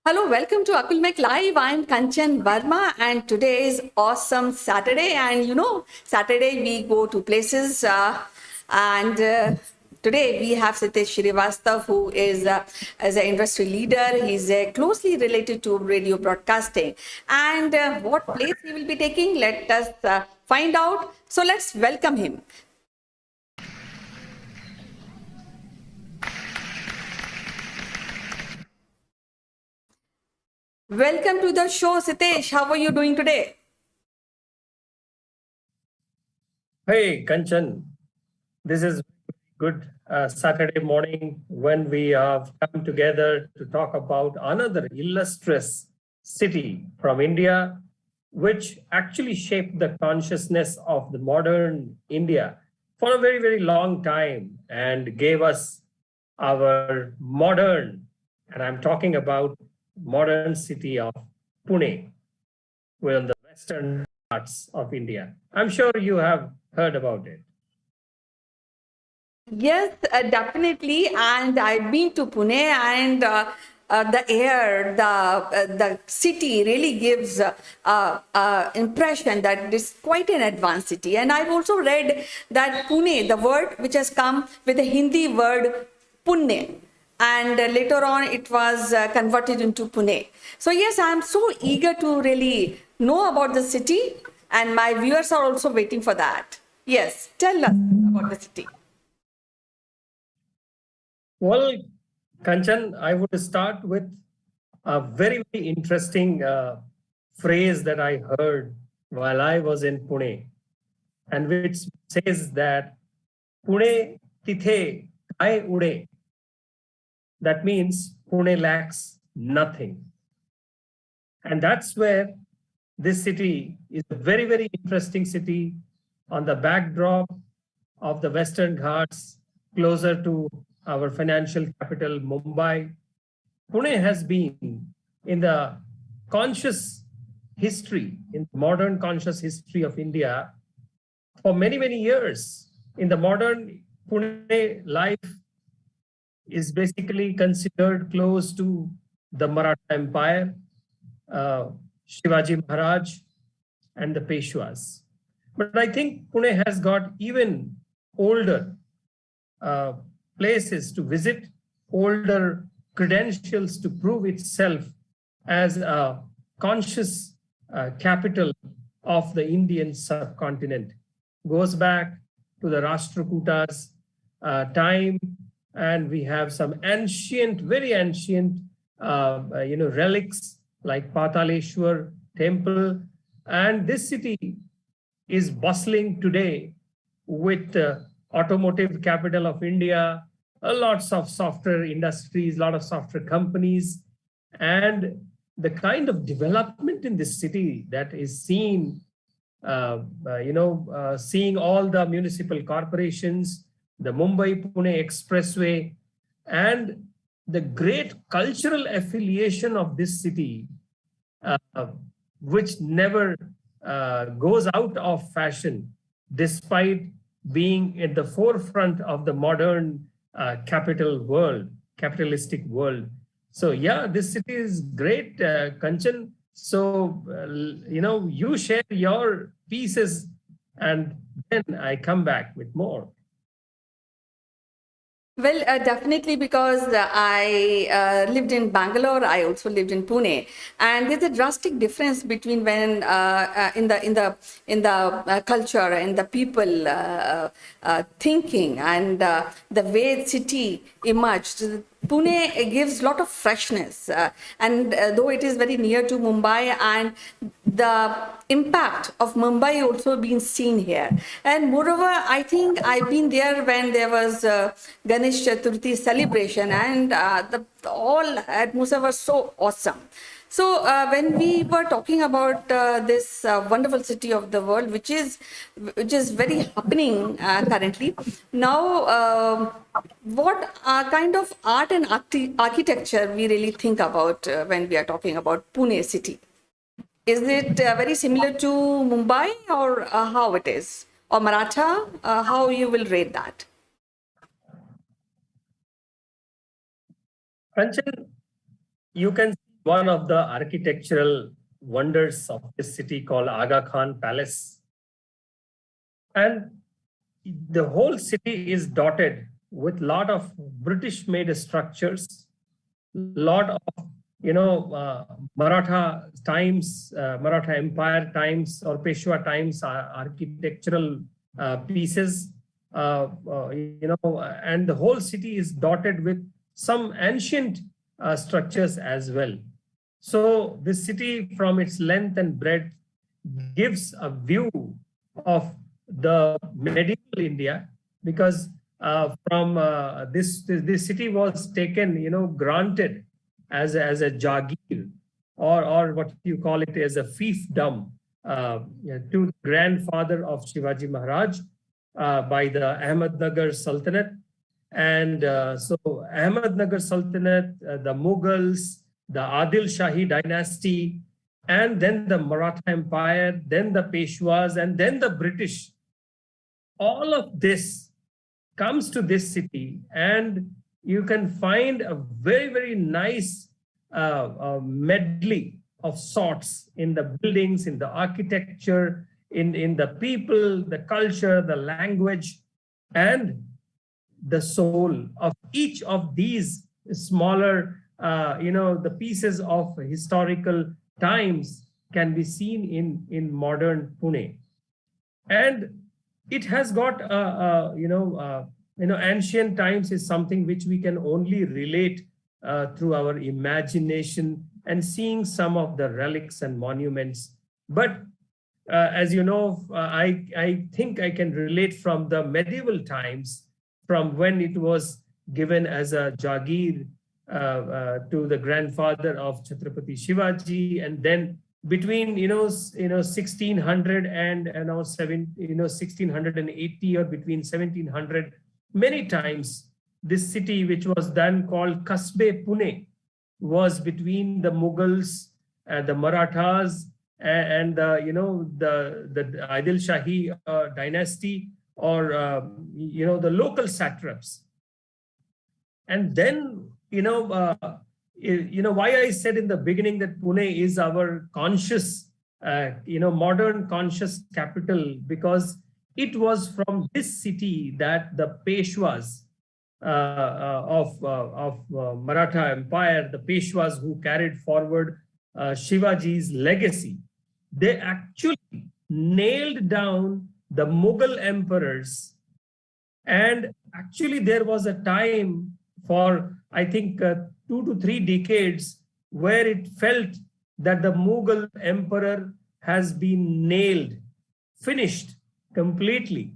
Hello, welcome to Akulmek Live. I'm Kanchan Verma, and today is awesome Saturday. And Saturday we go to places, and today we have Sitesh Srivastav, who is as an industry leader. He's closely related to radio broadcasting. And what place he will be taking, let us find out. So let's welcome him. Welcome to the show, Sitesh. How are you doing today? Hey, Kanchan, this is good Saturday morning when we have come together to talk about another illustrious city from India, which actually shaped the consciousness of the modern India for a very, very long time and gave us our modern, and I'm talking about modern city of Pune, we're in the western parts of India. I'm sure you have heard about it. Yes, definitely. And I've been to Pune, and the air, the city really gives impression that it is quite an advanced city. And I've also read that Pune, the word which has come with the Hindi word Punne, and later on it was converted into Pune. So yes, I'm so eager to really know about the city, and my viewers are also waiting for that. Yes, tell us about the city. Well, Kanchan, I would start with a very, very interesting phrase that I heard while I was in Pune, and which says that Pune tithe kai ude. That means Pune lacks nothing. And that's where this city is a very, very interesting city on the backdrop of the Western Ghats, closer to our financial capital, Mumbai. Pune has been in the conscious history, in modern conscious history of India for many, many years. In the modern Pune life is basically considered close to the Maratha Empire, uh, Shivaji Maharaj, and the Peshwas. But I think Pune has got even older uh, places to visit, older credentials to prove itself as a conscious capital of the Indian subcontinent. Goes back to the Rashtrakutas time, and we have some ancient, very ancient, relics like Pataleshwar temple. And this city is bustling today with automotive capital of India, lots of software industries, a lot of software companies, and the kind of development in this city that is seen, seeing all the municipal corporations, the Mumbai-Pune Expressway, and the great cultural affiliation of this city, uh, which never goes out of fashion, despite being at the forefront of the modern capitalistic world. So yeah, this city is great, Kanchan. So, you share your pieces and then I come back with more. Well, definitely, because I lived in Bangalore. I also lived in Pune, and there's a drastic difference between when in the culture and the people thinking and the way city emerged. Pune gives a lot of freshness, and though it is very near to Mumbai, and the impact of Mumbai also being seen here. And moreover, I think I've been there when there was Ganesh Chaturthi celebration, and the all atmosphere was so awesome. So when we were talking about this wonderful city of the world, which is very happening currently now, what kind of art and architecture we really think about when we are talking about Pune city? Is it very similar to Mumbai, or how it is, or Maratha? How you will rate that? Kanchan, you can see one of the architectural wonders of this city called Aga Khan Palace. And the whole city is dotted with lot of British-made structures, lot of Maratha times, Maratha Empire times, or Peshwa times architectural pieces, and the whole city is dotted with some ancient structures as well. So this city, from its length and breadth, gives a view of the medieval India, because from this city was taken, granted as a jagir, or what you call it as a fiefdom, to the grandfather of Shivaji Maharaj by the Ahmednagar Sultanate. And so Ahmednagar Sultanate, the Mughals, the Adil Shahi dynasty, and then the Maratha Empire, then the Peshwas, and then the British. All of this comes to this city, and you can find a very, very nice medley of sorts in the buildings, in the architecture, in the people, the culture, the language, and the soul of each of these smaller, the pieces of historical times can be seen in modern Pune. And it has got, ancient times is something which we can only relate through our imagination and seeing some of the relics and monuments. But as you know, I think I can relate from the medieval times, from when it was given as a jagir to the grandfather of Chhatrapati Shivaji, and then between 1600 and 1680, or between 1700, many times this city, which was then called Kasbe Pune, was between the Mughals, the Marathas, and the Adil Shahi dynasty, or the local satraps. And then why I said in the beginning that Pune is our conscious, modern conscious capital, because it was from this city that the Peshwas of Maratha Empire, the Peshwas who carried forward Shivaji's legacy, they actually nailed down the Mughal emperors. And actually there was a time for, I think, 2 to 3 decades where it felt that the Mughal emperor has been nailed, finished completely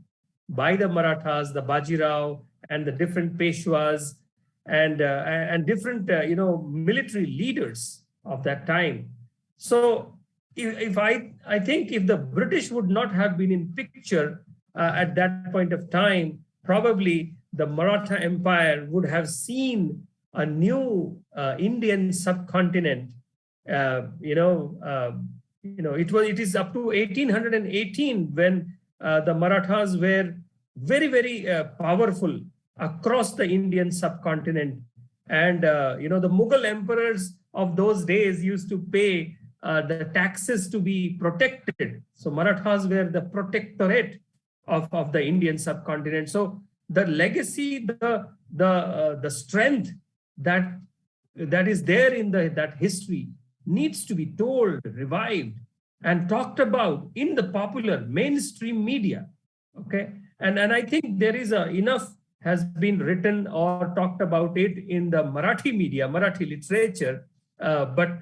by the Marathas, the Bajirao, and the different Peshwas, and different military leaders of that time. So if I think if the British would not have been in picture at that point of time, probably the Maratha Empire would have seen a new Indian subcontinent. It is up to 1818 when the Marathas were very, very powerful across the Indian subcontinent. And the Mughal emperors of those days used to pay the taxes to be protected. So Marathas were the protectorate of the Indian subcontinent. So the legacy, the strength that is there in that history needs to be told, revived, and talked about in the popular mainstream media. Okay, and I think there is enough has been written or talked about it in the Marathi media, Marathi literature, but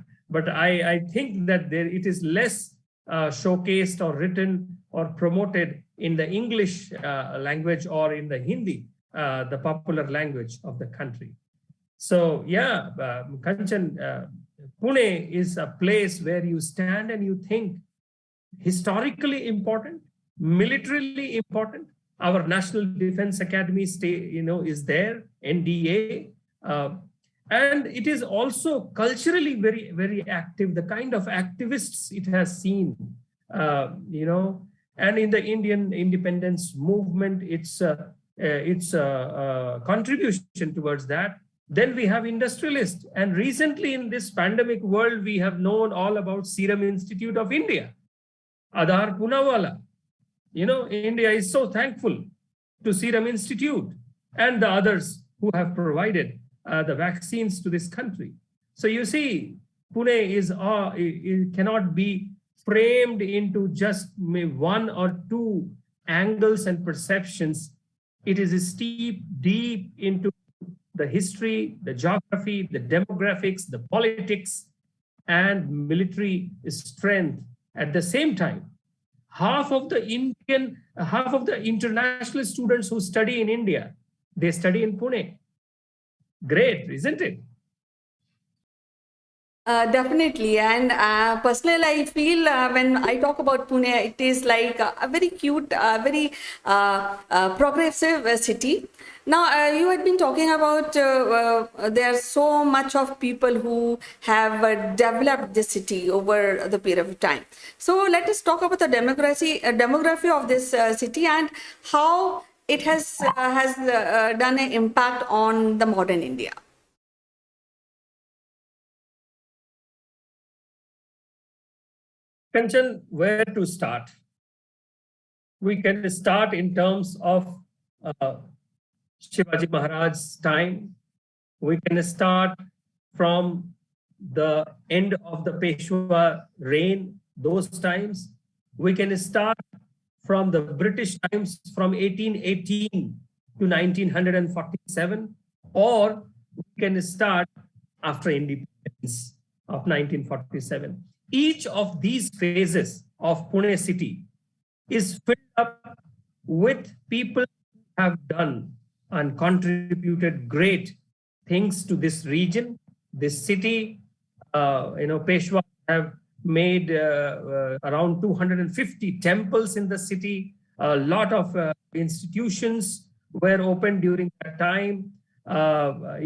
I think that it is less showcased or written or promoted in the English language or in the Hindi, the popular language of the country. So yeah, Kanchan, Pune is a place where you stand and you think historically important, militarily important. Our National Defense Academy is there, NDA, and it is also culturally very, very active. The kind of activists it has seen, and in the Indian independence movement, its contribution towards that. Then we have industrialists. And recently in this pandemic world, we have known all about Serum Institute of India, Adhar Poonawalla. India is so thankful to Serum Institute and the others who have provided the vaccines to this country. So you see, Pune it cannot be framed into just one or two angles and perceptions. It is steep, deep into the history, the geography, the demographics, the politics, and military strength at the same time. Half of the international students who study in India, they study in Pune. Great, isn't it? Definitely, and personally, I feel when I talk about Pune, it is like a very cute, very progressive city. Now, you had been talking about there's so much of people who have developed this city over the period of time. So let us talk about the demography of this city and how it has done an impact on the modern India. Kanchan, where to start? We can start in terms of Shivaji Maharaj's time. We can start from the end of the Peshwa reign, those times. We can start from the British times from 1818 to 1947, or we can start after independence of 1947. Each of these phases of Pune city is filled up with people who have done and contributed great things to this region, this city. Peshwa have made around 250 temples in the city. A lot of institutions were opened during that time. I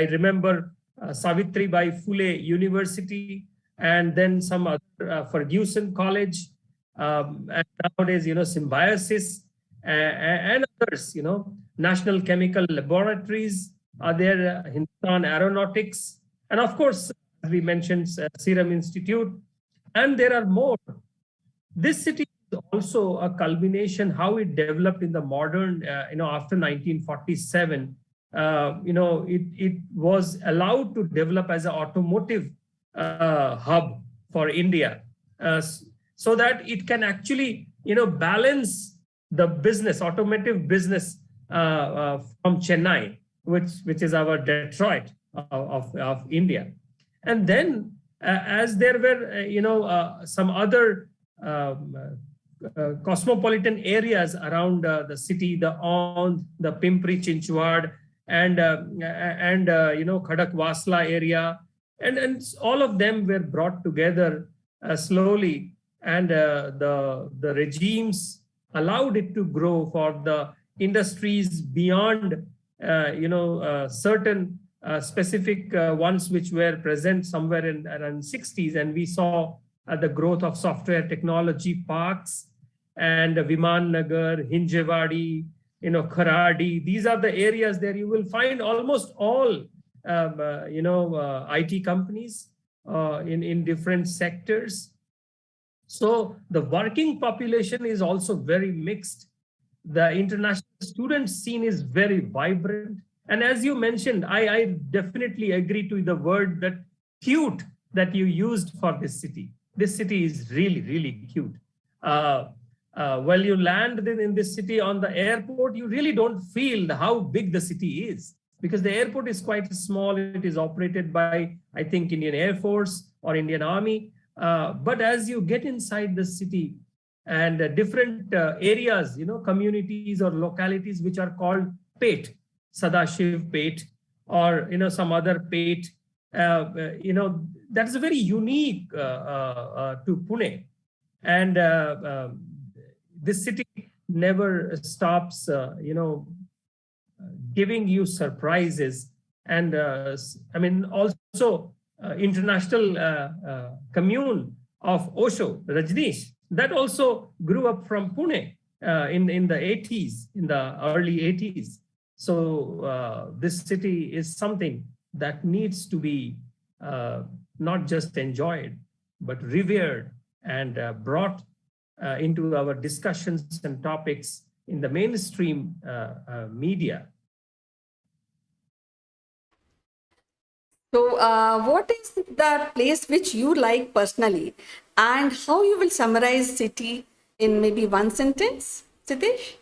remember Savitribai Phule University, and then some other Ferguson College, and nowadays, Symbiosis and others, National Chemical Laboratories are there, Hindustan Aeronautics, and of course, as we mentioned, Serum Institute, and there are more. This city is also a culmination how it developed in the modern, after 1947. It was allowed to develop as an automotive hub for India, so that it can actually, balance the business, automotive business from Chennai, which is our Detroit of India. And then as there were, some other cosmopolitan areas around the city, the Aundh, the Pimpri Chinchwad, and Khadakwasla area, and all of them were brought together slowly, and the regimes allowed it to grow for the industries beyond certain specific ones which were present somewhere in around 60s, and we saw the growth of software technology parks and Viman Nagar, Hinjewadi, Kharadi. These are the areas there you will find almost all IT companies in different sectors. So the working population is also very mixed. The international student scene is very vibrant. And as you mentioned, I definitely agree to the word that cute that you used for this city. This city is really, really cute. While you land in this city on the airport, you really don't feel how big the city is, because the airport is quite small. It is operated by, I think, Indian Air Force or Indian Army. But as you get inside the city and different areas, communities or localities which are called Pet, Sadashiv Pet, or some other Pet, that is very unique to Pune. And this city never stops, giving you surprises. And also international commune of Osho, Rajneesh, that also grew up from Pune in the 80s, in the early 80s. So this city is something that needs to be not just enjoyed, but revered and brought into our discussions and topics in the mainstream media. So, what is the place which you like personally, and how you will summarize city in maybe one sentence, Sitish?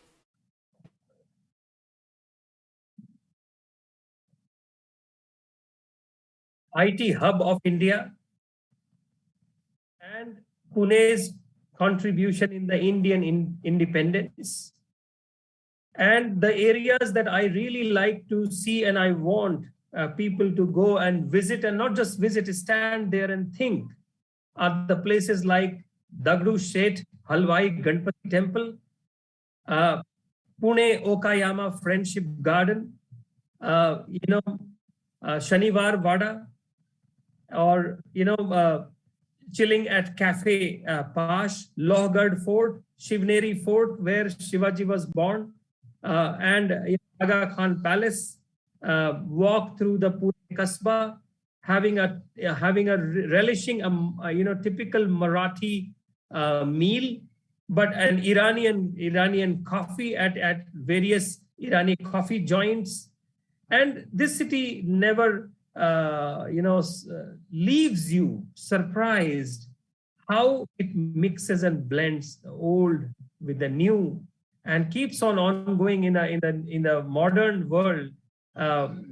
IT hub of India and Pune's contribution in the Indian independence, and the areas that I really like to see and I want people to go and visit, and not just visit, stand there and think, are the places like Dagdu Shet Halwai Ganpati Temple, uh, Pune Okayama Friendship Garden, Shanivar Vada, or chilling at Cafe Pash, Lohgad Fort, Shivneri Fort, where Shivaji was born, and Aga Khan Palace. Walk through the Pune Kasbah, having a relishing, typical Marathi meal, but an Iranian coffee at various Iranian coffee joints. And this city never leaves you surprised how it mixes and blends the old with the new, and keeps on ongoing in a modern world,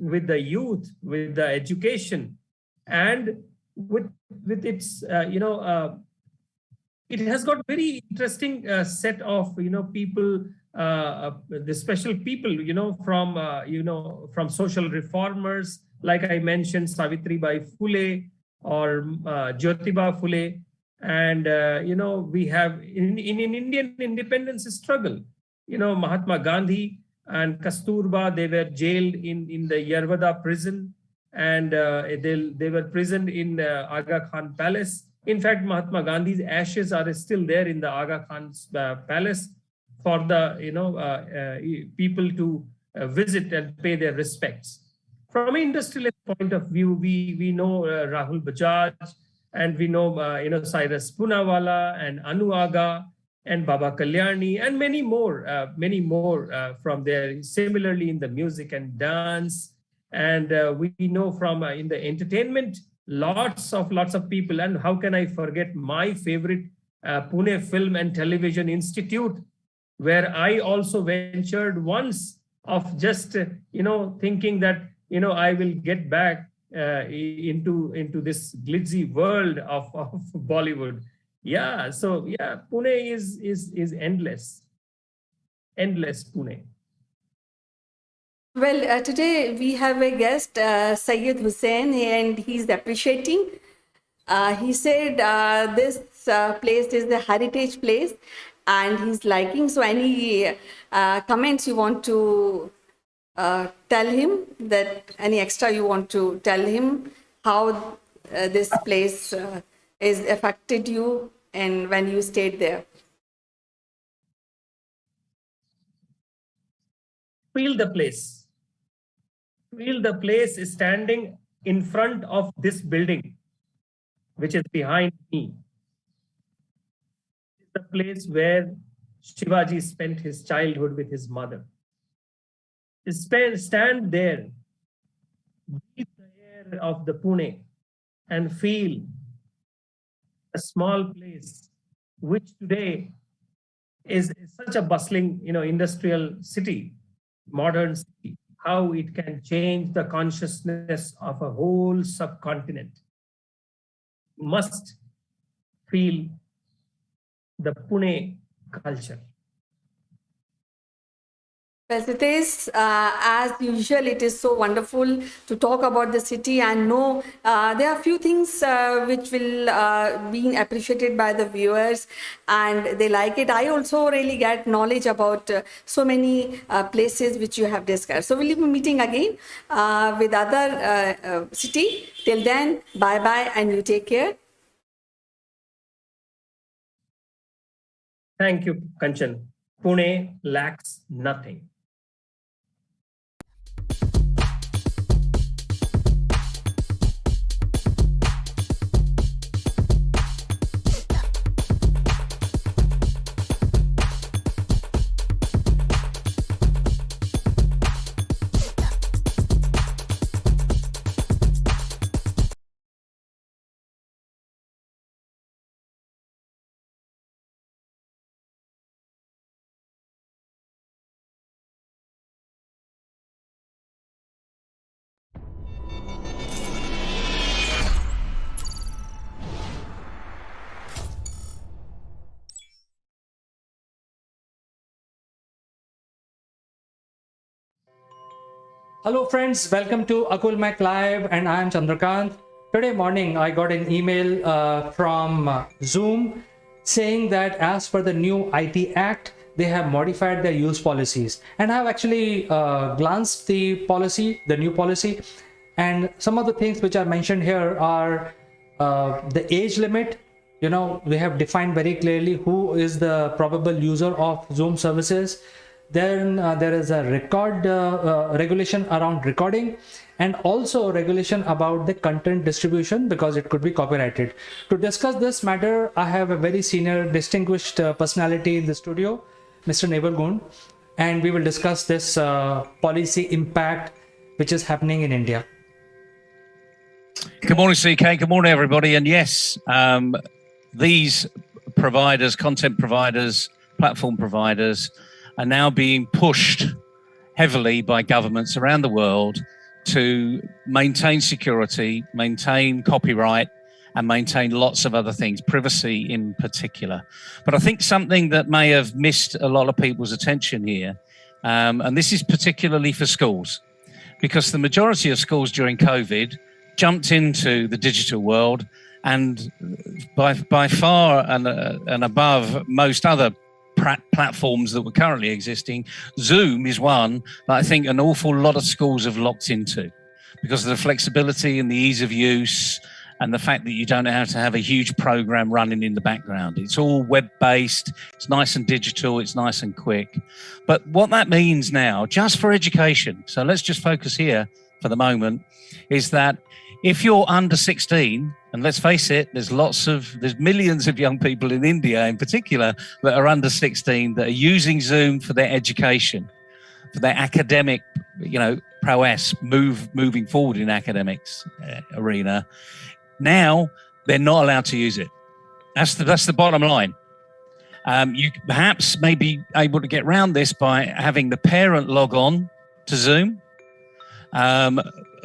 with the youth, with the education, and with its it has got very interesting set of people, the special people, from social reformers, like I mentioned, Savitri Bai Phule, or Jyotiba Phule. And we have in Indian independence struggle, Mahatma Gandhi and Kasturba, they were jailed in the Yerwada prison, and they were prisoned in Aga Khan Palace. In fact, Mahatma Gandhi's ashes are still there in the Aga Khan's palace for the people to visit and pay their respects. From an industrialist point of view, we know Rahul Bajaj, and we know Cyrus Poonawalla and Anu Aga and Baba Kalyani, and many more from there. Similarly, in the music and dance, and we know from in the entertainment, lots of people. And how can I forget my favorite Pune Film and Television Institute, where I also ventured once, of just thinking that I will get back into this glitzy world of Bollywood. Yeah, so yeah, Pune is endless Pune. Well, today we have a guest, Sayyid Hussain, and he's appreciating. He said this place is the heritage place, and he's liking. So, any comments you want to tell him, that any extra you want to tell him, how this place is affected you and when you stayed there? Feel the place. Feel the place standing in front of this building, which is behind me. It's the place where Shivaji spent his childhood with his mother. Stand there, breathe the air of the Pune, and feel a small place, which today is such a bustling, industrial city, modern city, how it can change the consciousness of a whole subcontinent. Must feel the Pune culture. Well, it is, as usual, it is so wonderful to talk about the city and know there are few things which will be appreciated by the viewers and they like it. I also really get knowledge about so many places which you have discussed. So we'll be meeting again with other city. Till then, bye-bye and you take care. Thank you, Kanchan. Pune lacks nothing. Hello friends, welcome to Akul Mac Live and I am Chandrakant. Today morning I got an email from Zoom saying that as per the new IT Act, they have modified their use policies. And I have actually glanced the policy, the new policy, and some of the things which are mentioned here are the age limit. You know, they have defined very clearly who is the probable user of Zoom services. Then there is a record regulation around recording, and also regulation about the content distribution because it could be copyrighted. To discuss this matter, I have a very senior distinguished personality in the studio, Mr. Naval Gund, and we will discuss this policy impact which is happening in India. Good morning, CK. Good morning, everybody. And yes, these providers, content providers, platform providers, are now being pushed heavily by governments around the world to maintain security, maintain copyright, and maintain lots of other things, privacy in particular. But I think something that may have missed a lot of people's attention here, and this is particularly for schools, because the majority of schools during COVID jumped into the digital world, and by far and above most other platforms that were currently existing, Zoom is one that I think an awful lot of schools have locked into because of the flexibility and the ease of use and the fact that you don't have to have a huge program running in the background. It's all web-based, it's nice and digital, it's nice and quick. But what that means now, just for education, so let's just focus here for the moment, is that if you're under 16, and let's face it, there's millions of young people in India in particular that are under 16 that are using Zoom for their education, for their academic, prowess, moving forward in academics arena. Now they're not allowed to use it. That's the bottom line. You perhaps may be able to get around this by having the parent log on to Zoom.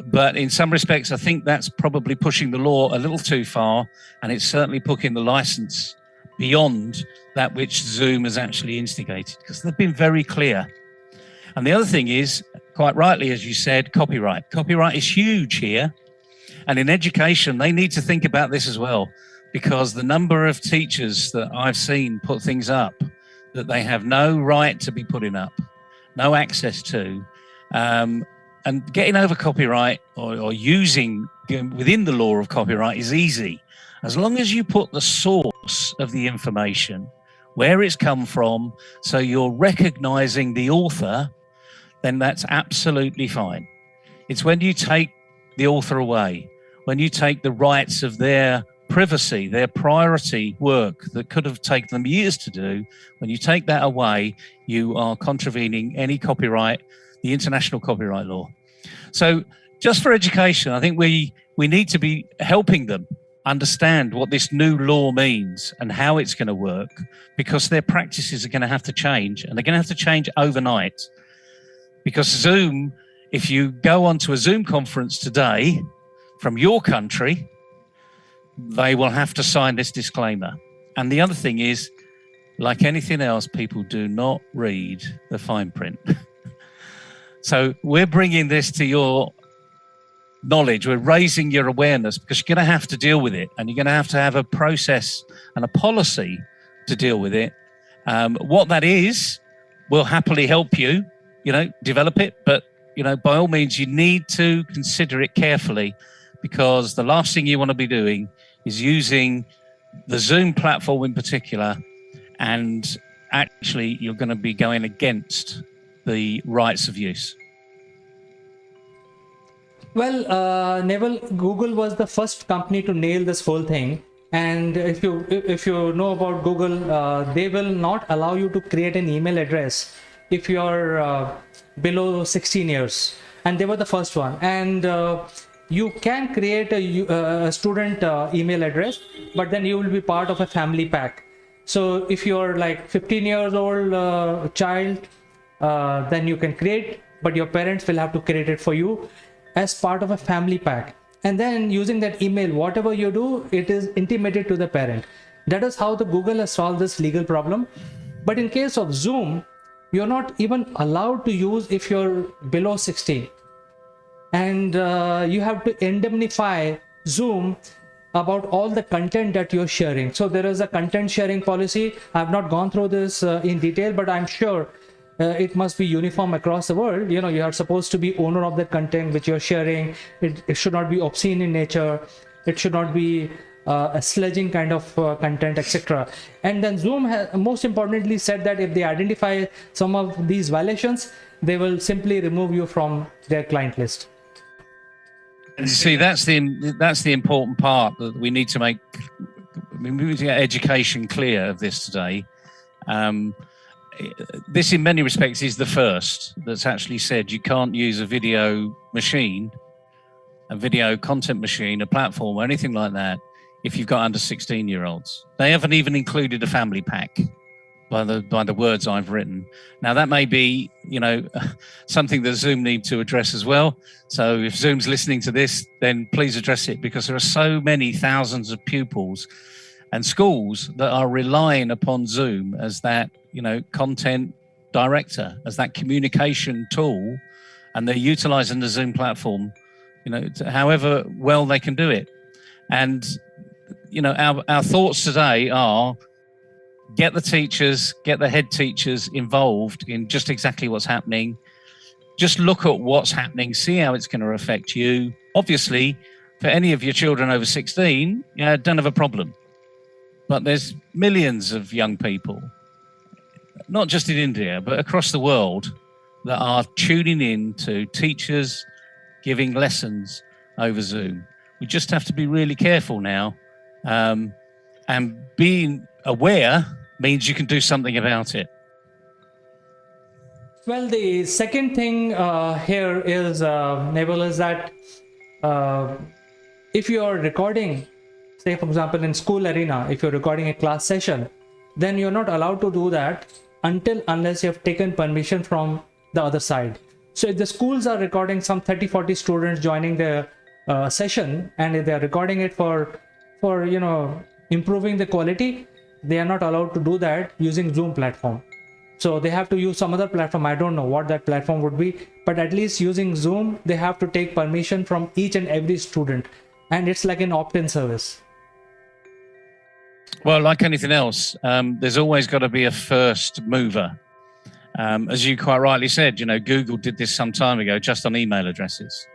But in some respects, I think that's probably pushing the law a little too far, and it's certainly putting the license beyond that which Zoom has actually instigated, because they've been very clear. And the other thing is, quite rightly, as you said, copyright. Copyright is huge here. And in education, they need to think about this as well, because the number of teachers that I've seen put things up that they have no right to be putting up, no access to, and getting over copyright or using within the law of copyright is easy. As long as you put the source of the information, where it's come from, so you're recognizing the author, then that's absolutely fine. It's when you take the author away, when you take the rights of their privacy, their priority work that could have taken them years to do, when you take that away, you are contravening any copyright, the international copyright law. So just for education, I think we need to be helping them understand what this new law means and how it's going to work, because their practices are going to have to change, and they're going to have to change overnight. Because Zoom, if you go onto a Zoom conference today from your country, they will have to sign this disclaimer. And the other thing is, like anything else, people do not read the fine print. So we're bringing this to your knowledge. We're raising your awareness, because you're going to have to deal with it, and you're going to have a process and a policy to deal with it. What that is, we'll happily help you, develop it. But, by all means, you need to consider it carefully, because the last thing you want to be doing is using the Zoom platform in particular, and actually you're going to be going against the rights of use. Well, Neville, Google was the first company to nail this whole thing. And if you know about Google, they will not allow you to create an email address if you're below 16 years. And they were the first one. And you can create a student email address, but then you will be part of a family pack. So if you're like 15 years old child, then you can create, but your parents will have to create it for you as part of a family pack. And then using that email, whatever you do, it is intimated to the parent. That is how the Google has solved this legal problem. But in case of Zoom, you're not even allowed to use if you're below 16. and you have to indemnify Zoom about all the content that you're sharing. So there is a content sharing policy. I've not gone through this in detail, but I'm sure it must be uniform across the world. You know, you are supposed to be owner of the content which you're sharing. It should not be obscene in nature. It should not be a sledging kind of content, etc. And then Zoom has most importantly said that if they identify some of these violations, they will simply remove you from their client list. See, that's the important part that we need to make. We need to get education clear of this today. This, in many respects, is the first that's actually said you can't use a video machine, a video content machine, a platform, or anything like that if you've got under 16-year-olds. They haven't even included a family pack by the words I've written. Now, that may be, something that Zoom need to address as well. So if Zoom's listening to this, then please address it, because there are so many thousands of pupils and schools that are relying upon Zoom as that, content director, as that communication tool, and they're utilizing the Zoom platform, however well they can do it. And, our thoughts today are, get the teachers, get the head teachers involved in just exactly what's happening. Just look at what's happening, see how it's going to affect you. Obviously, for any of your children over 16, don't have a problem. But there's millions of young people, not just in India, but across the world, that are tuning in to teachers giving lessons over Zoom. We just have to be really careful now. And being aware means you can do something about it. Well, the second thing here is, Naval, is that if you are recording, say for example in school arena, if you're recording a class session, then you're not allowed to do that unless you have taken permission from the other side. So if the schools are recording some 30-40 students joining the session, and if they're recording it for improving the quality, they are not allowed to do that using Zoom platform. So they have to use some other platform. I don't know what that platform would be, but at least using Zoom, they have to take permission from each and every student, and it's like an opt-in service. Well, like anything else, there's always got to be a first mover. As you quite rightly said, Google did this some time ago just on email addresses.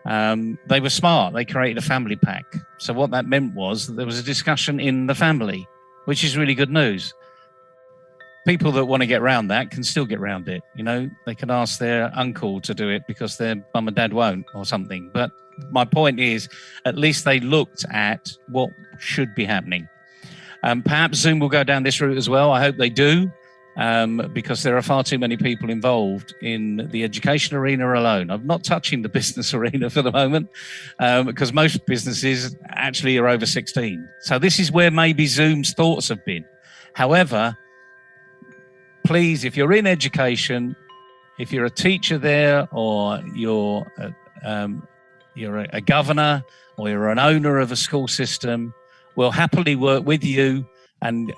They were smart. They created a family pack. So what that meant was that there was a discussion in the family, which is really good news. People that want to get around that can still get around it. They can ask their uncle to do it because their mum and dad won't, or something. But my point is, at least they looked at what should be happening. Perhaps Zoom will go down this route as well. I hope they do, because there are far too many people involved in the education arena alone. I'm not touching the business arena for the moment, because most businesses actually are over 16. So this is where maybe Zoom's thoughts have been. However, please, if you're in education, if you're a teacher there, or you're a governor, or you're an owner of a school system, we'll happily work with you, and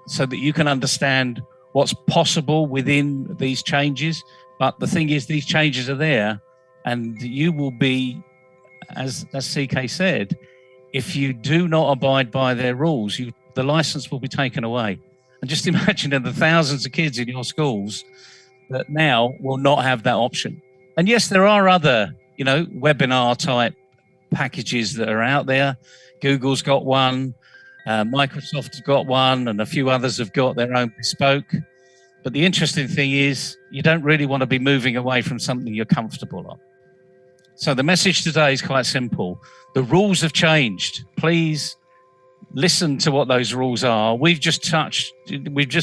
so that you can understand what's possible within these changes. But the thing is, these changes are there, and you will be, as CK said, if you do not abide by their rules, the license will be taken away. And just imagine the thousands of kids in your schools that now will not have that option. And yes, there are other, webinar type packages that are out there. Google's got one, Microsoft's got one, and a few others have got their own bespoke. But the interesting thing is, you don't really want to be moving away from something you're comfortable on. So the message today is quite simple. The rules have changed. Please listen to what those rules are. We've just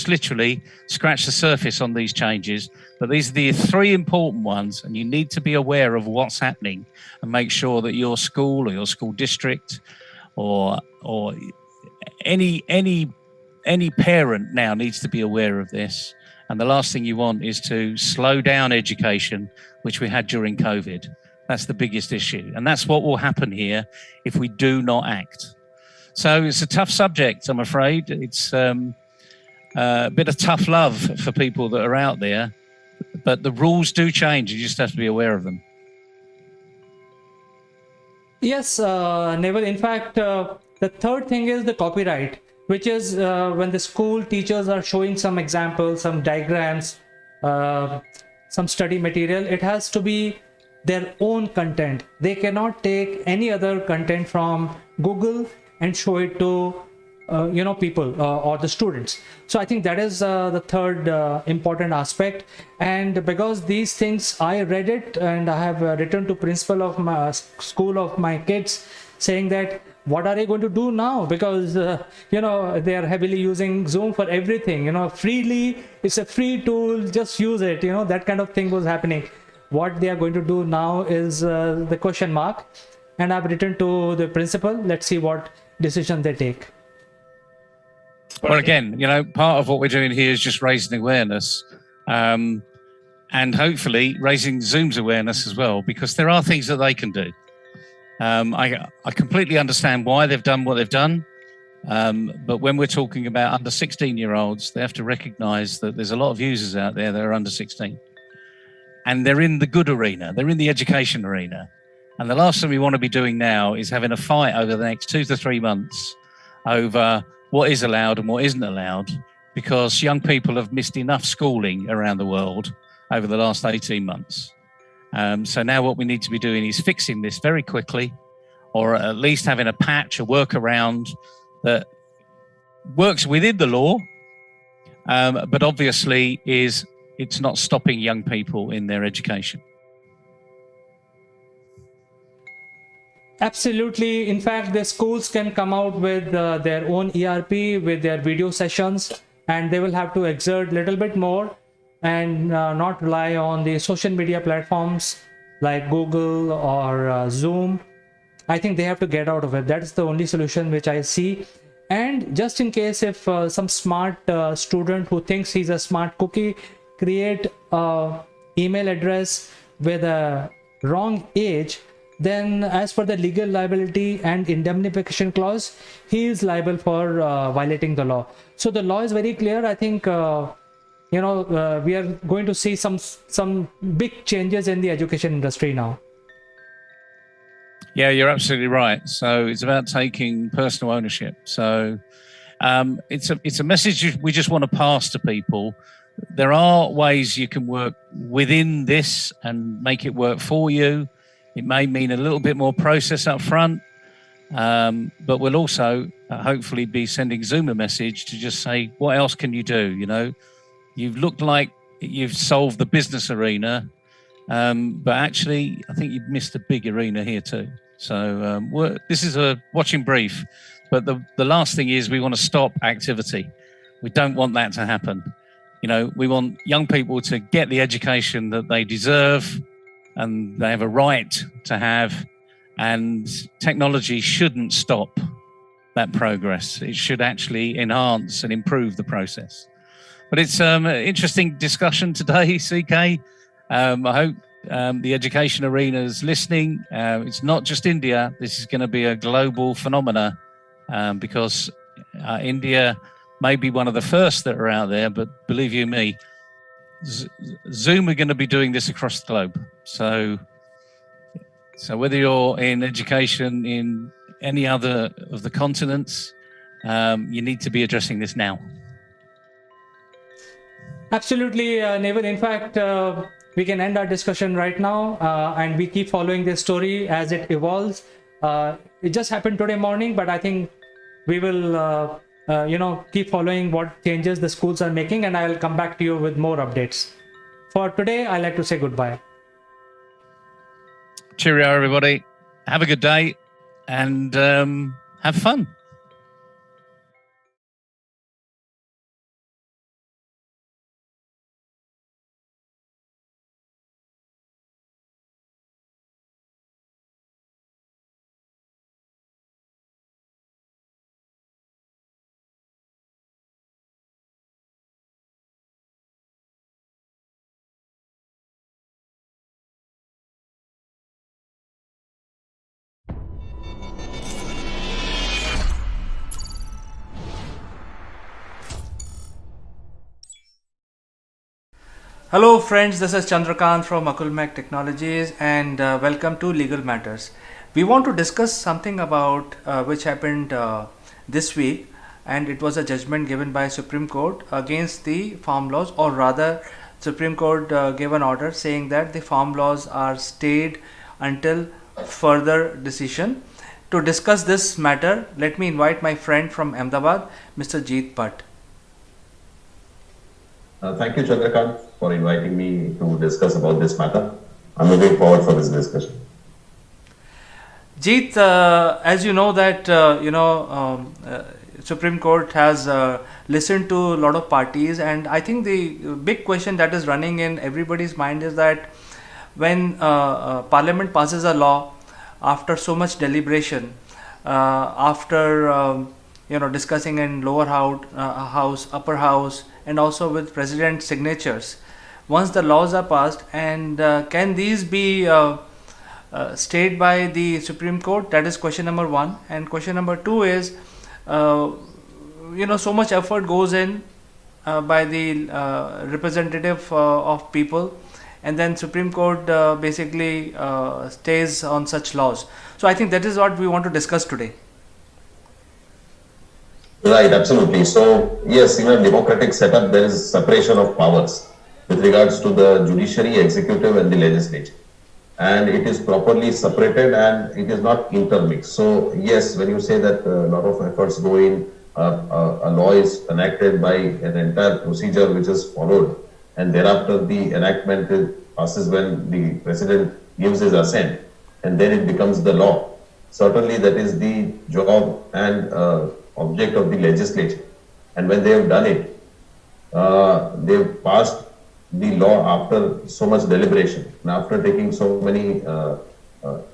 literally scratched the surface on these changes, but these are the three important ones, and you need to be aware of what's happening and make sure that your school or your school district or any parent now needs to be aware of this. And the last thing you want is to slow down education, which we had during COVID. That's the biggest issue. And that's what will happen here if we do not act. So it's a tough subject, I'm afraid. It's a bit of tough love for people that are out there, but the rules do change. You just have to be aware of them. Yes, Neville. In fact, the third thing is the copyright, which is when the school teachers are showing some examples, some diagrams, uh, some study material, it has to be their own content. They cannot take any other content from Google and show it to people or the students. So I think that is the third important aspect. And because these things, I read it and I have written to principal of my school of my kids saying that what are they going to do now, because they are heavily using Zoom for everything, freely. It's a free tool, just use it, that kind of thing was happening. What they are going to do now is the question mark. And I've written to the principal. Let's see what decision they take. Well, again, part of what we're doing here is just raising awareness, and hopefully raising Zoom's awareness as well, because there are things that they can do. I completely understand why they've done what they've done, but when we're talking about under 16-year-olds, they have to recognise that there's a lot of users out there that are under 16, and they're in the good arena, they're in the education arena, and the last thing we want to be doing now is having a fight over the next 2 to 3 months over what is allowed and what isn't allowed, because young people have missed enough schooling around the world over the last 18 months. So now what we need to be doing is fixing this very quickly, or at least having a patch, a workaround that works within the law, but obviously it's not stopping young people in their education. Absolutely. In fact, the schools can come out with their own ERP, with their video sessions, and they will have to exert a little bit more and not rely on the social media platforms like Google or Zoom. I think they have to get out of it. That is the only solution which I see. And just in case if some smart student who thinks he's a smart cookie create a email address with a wrong age, then as per the legal liability and indemnification clause, he is liable for violating the law. So the law is very clear. I think we are going to see some big changes in the education industry now. Yeah, you're absolutely right. So it's about taking personal ownership. So it's a message we just want to pass to people. There are ways you can work within this and make it work for you. It may mean a little bit more process up front, but we'll also hopefully be sending Zoom a message to just say, what else can you do? You've looked like you've solved the business arena, but actually, I think you've missed a big arena here too. So this is a watching brief, but the last thing is we want to stop activity. We don't want that to happen. We want young people to get the education that they deserve and they have a right to have, and technology shouldn't stop that progress. It should actually enhance and improve the process. But it's an interesting discussion today, CK. I hope the education arena is listening. It's not just India. This is going to be a global phenomena because India may be one of the first that are out there, but believe you me, Zoom are going to be doing this across the globe. So whether you're in education in any other of the continents, you need to be addressing this now. Absolutely, Neville. In fact, we can end our discussion right now, and we keep following this story as it evolves. It just happened today morning, but I think we will keep following what changes the schools are making, and I will come back to you with more updates. For today, I'd like to say goodbye. Cheerio, everybody. Have a good day and have fun. Hello friends, this is Chandrakant from Assimilate Technologies and welcome to Legal Matters. We want to discuss something about which happened this week, and it was a judgment given by Supreme Court against the farm laws, or rather, Supreme Court gave an order saying that the farm laws are stayed until further decision. To discuss this matter, let me invite my friend from Ahmedabad, Mr. Jeet Bhatt. Thank you, Chandrakant, for inviting me to discuss about this matter. I'm looking forward for this discussion. Jeet, as you know that Supreme Court has listened to a lot of parties, and I think the big question that is running in everybody's mind is that when Parliament passes a law after so much deliberation, after discussing in lower house, upper house, and also with president's signatures, once the laws are passed, and can these be stayed by the Supreme Court? That is question number one. And question number two is, so much effort goes in by the representative of people, and then Supreme Court basically stays on such laws. So I think that is what we want to discuss today. Right, absolutely. So, yes, in a democratic setup, there is separation of powers with regards to the judiciary, executive, and the legislature. And it is properly separated and it is not intermixed. So, yes, when you say that a lot of efforts go in, a law is enacted by an entire procedure which is followed, and thereafter the enactment passes when the president gives his assent, and then it becomes the law. Certainly, that is the job and object of the legislature. And when they have done it, they've passed the law after so much deliberation and after taking so many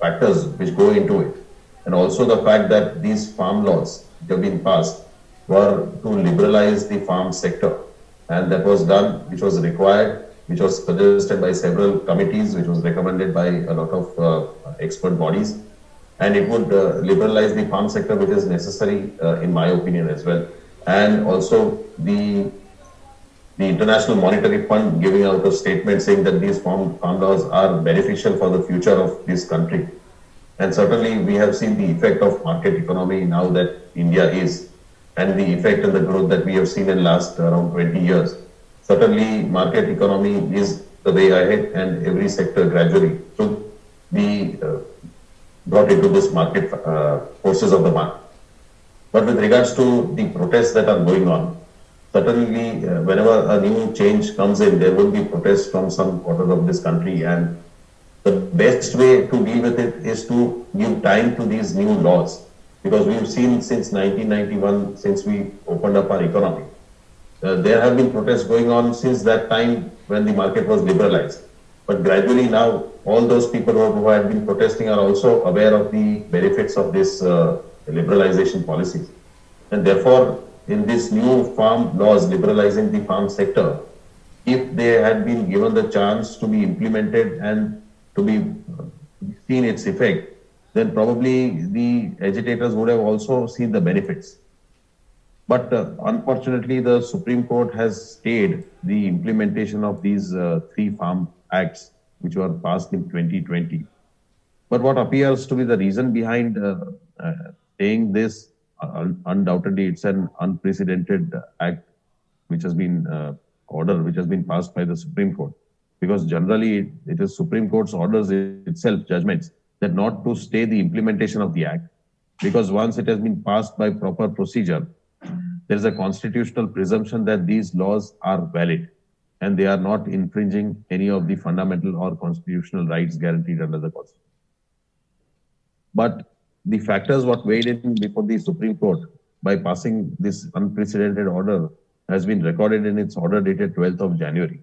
factors which go into it. And also the fact that these farm laws which have been passed were to liberalize the farm sector. And that was done, which was required, which was suggested by several committees, which was recommended by a lot of expert bodies. And it would liberalize the farm sector, which is necessary, in my opinion, as well. And also the International Monetary Fund giving out a statement saying that these farm laws are beneficial for the future of this country. And certainly we have seen the effect of market economy now that India is, and the effect and the growth that we have seen in last around 20 years. Certainly market economy is the way ahead, and every sector gradually should be brought into this market forces of the market. But with regards to the protests that are going on, certainly whenever a new change comes in, there will be protests from some quarters of this country, and the best way to deal with it is to give time to these new laws, because we've seen since 1991, since we opened up our economy, there have been protests going on since that time when the market was liberalized. But gradually now, all those people who had been protesting are also aware of the benefits of this liberalization policies. And therefore, in this new farm laws liberalizing the farm sector, if they had been given the chance to be implemented and to be seen its effect, then probably the agitators would have also seen the benefits. But unfortunately, the Supreme Court has stayed the implementation of these three farm acts which were passed in 2020. But what appears to be the reason behind saying this, undoubtedly it's an unprecedented act which has been which has been passed by the Supreme Court, because generally it is Supreme Court's orders itself, judgments, that not to stay the implementation of the act, because once it has been passed by proper procedure, there is a constitutional presumption that these laws are valid and they are not infringing any of the fundamental or constitutional rights guaranteed under the Constitution. But the factors what weighed in before the Supreme Court by passing this unprecedented order has been recorded in its order dated 12th of January.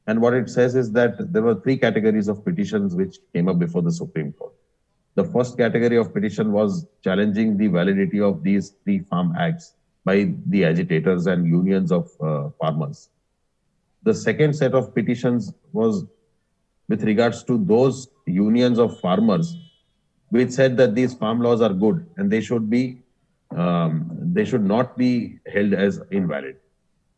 And what it says is that there were three categories of petitions which came up before the Supreme Court. The first category of petition was challenging the validity of these three farm acts by the agitators and unions of farmers. The second set of petitions was with regards to those unions of farmers which said that these farm laws are good and they should not be held as invalid.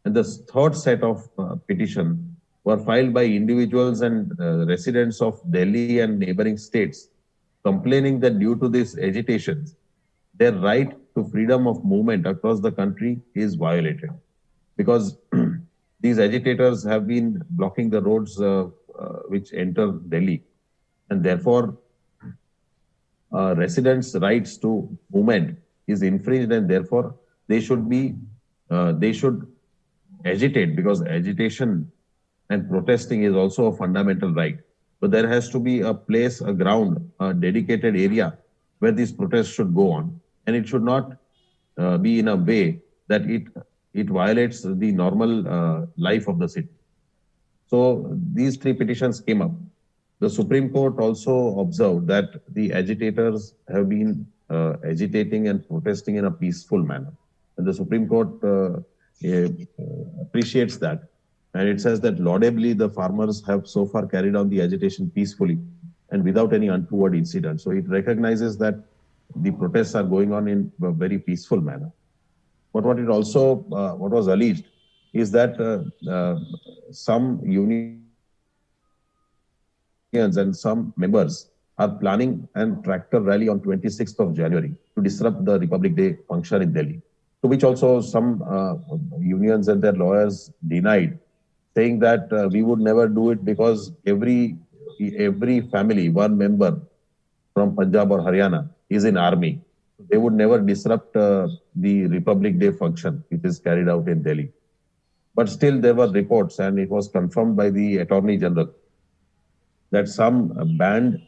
And the third set of petition were filed by individuals and residents of Delhi and neighboring states complaining that due to these agitations, their right to freedom of movement across the country is violated. Because these agitators have been blocking the roads which enter Delhi. And therefore, residents' rights to movement is infringed, and therefore they should agitate, because agitation and protesting is also a fundamental right. But there has to be a place, a ground, a dedicated area where these protests should go on, and it should not be in a way that it violates the normal life of the city. So these three petitions came up. The Supreme Court also observed that the agitators have been agitating and protesting in a peaceful manner. And the Supreme Court appreciates that. And it says that laudably the farmers have so far carried on the agitation peacefully and without any untoward incident. So it recognizes that the protests are going on in a very peaceful manner. But what it also, what was alleged is that some unions and some members are planning an tractor rally on 26th of January to disrupt the Republic Day function in Delhi, to which also some unions and their lawyers denied, saying that we would never do it because every family, one member from Punjab or Haryana is in army. They would never disrupt the Republic Day function, which is carried out in Delhi. But still there were reports, and it was confirmed by the Attorney General, that some banned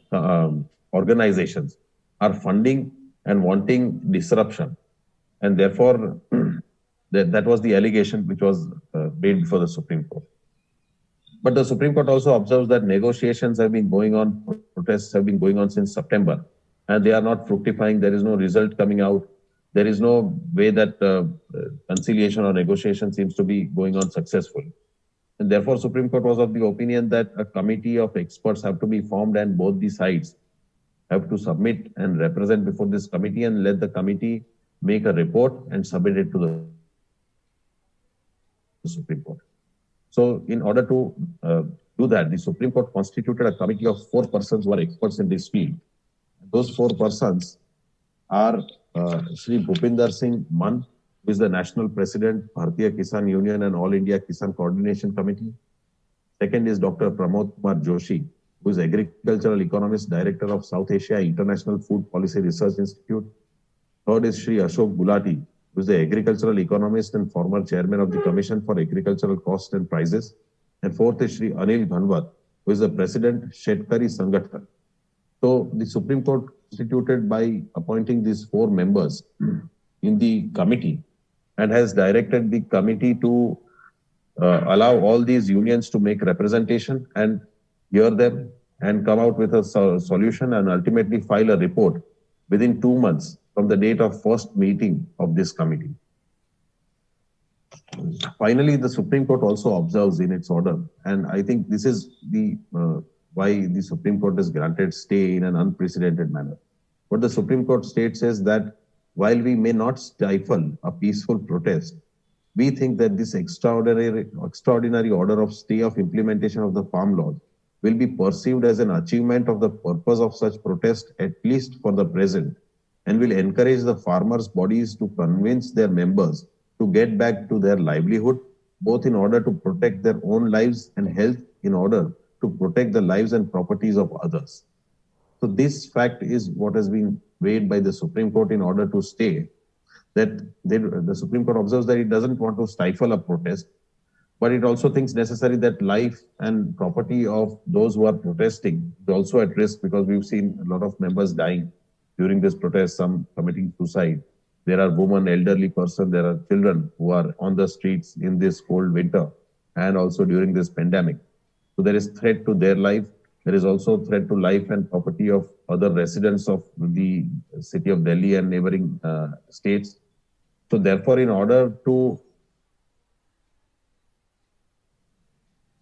organizations are funding and wanting disruption. And therefore, that was the allegation which was made before the Supreme Court. But the Supreme Court also observes that negotiations have been going on, protests have been going on since September, and they are not fructifying. There is no result coming out. There is no way that conciliation or negotiation seems to be going on successfully. And therefore, Supreme Court was of the opinion that a committee of experts have to be formed, and both the sides have to submit and represent before this committee, and let the committee make a report and submit it to the Supreme Court. So in order to do that, the Supreme Court constituted a committee of 4 persons who are experts in this field. Those 4 persons are Shri Bhupinder Singh Mann, who is the National President, Bharatiya Kisan Union and All India Kisan Coordination Committee. Second is Dr. Pramod Kumar Joshi, who is Agricultural Economist, Director of South Asia International Food Policy Research Institute. Third is Shri Ashok Gulati, who is the Agricultural Economist and former Chairman of the Commission for Agricultural Cost and Prices. And fourth is Shri Anil Dhanwat, who is the President, Shetkari Sangathan. So the Supreme Court constituted by appointing these 4 members in the committee, and has directed the committee to allow all these unions to make representation and hear them and come out with a solution, and ultimately file a report within 2 months from the date of first meeting of this committee. Finally, the Supreme Court also observes in its order, and I think this is the why the Supreme Court has granted stay in an unprecedented manner. What the Supreme Court states is that while we may not stifle a peaceful protest, we think that this extraordinary order of stay of implementation of the farm laws will be perceived as an achievement of the purpose of such protest, at least for the present, and will encourage the farmers' bodies to convince their members to get back to their livelihood, both in order to protect their own lives and health, in order to protect the lives and properties of others. So this fact is what has been weighed by the Supreme Court in order to stay, that the Supreme Court observes that it doesn't want to stifle a protest, but it also thinks necessary that life and property of those who are protesting is also at risk, because we've seen a lot of members dying during this protest, some committing suicide. There are women, elderly persons, there are children who are on the streets in this cold winter and also during this pandemic. So there is threat to their life. There is also threat to life and property of other residents of the city of Delhi and neighboring states. So therefore, in order to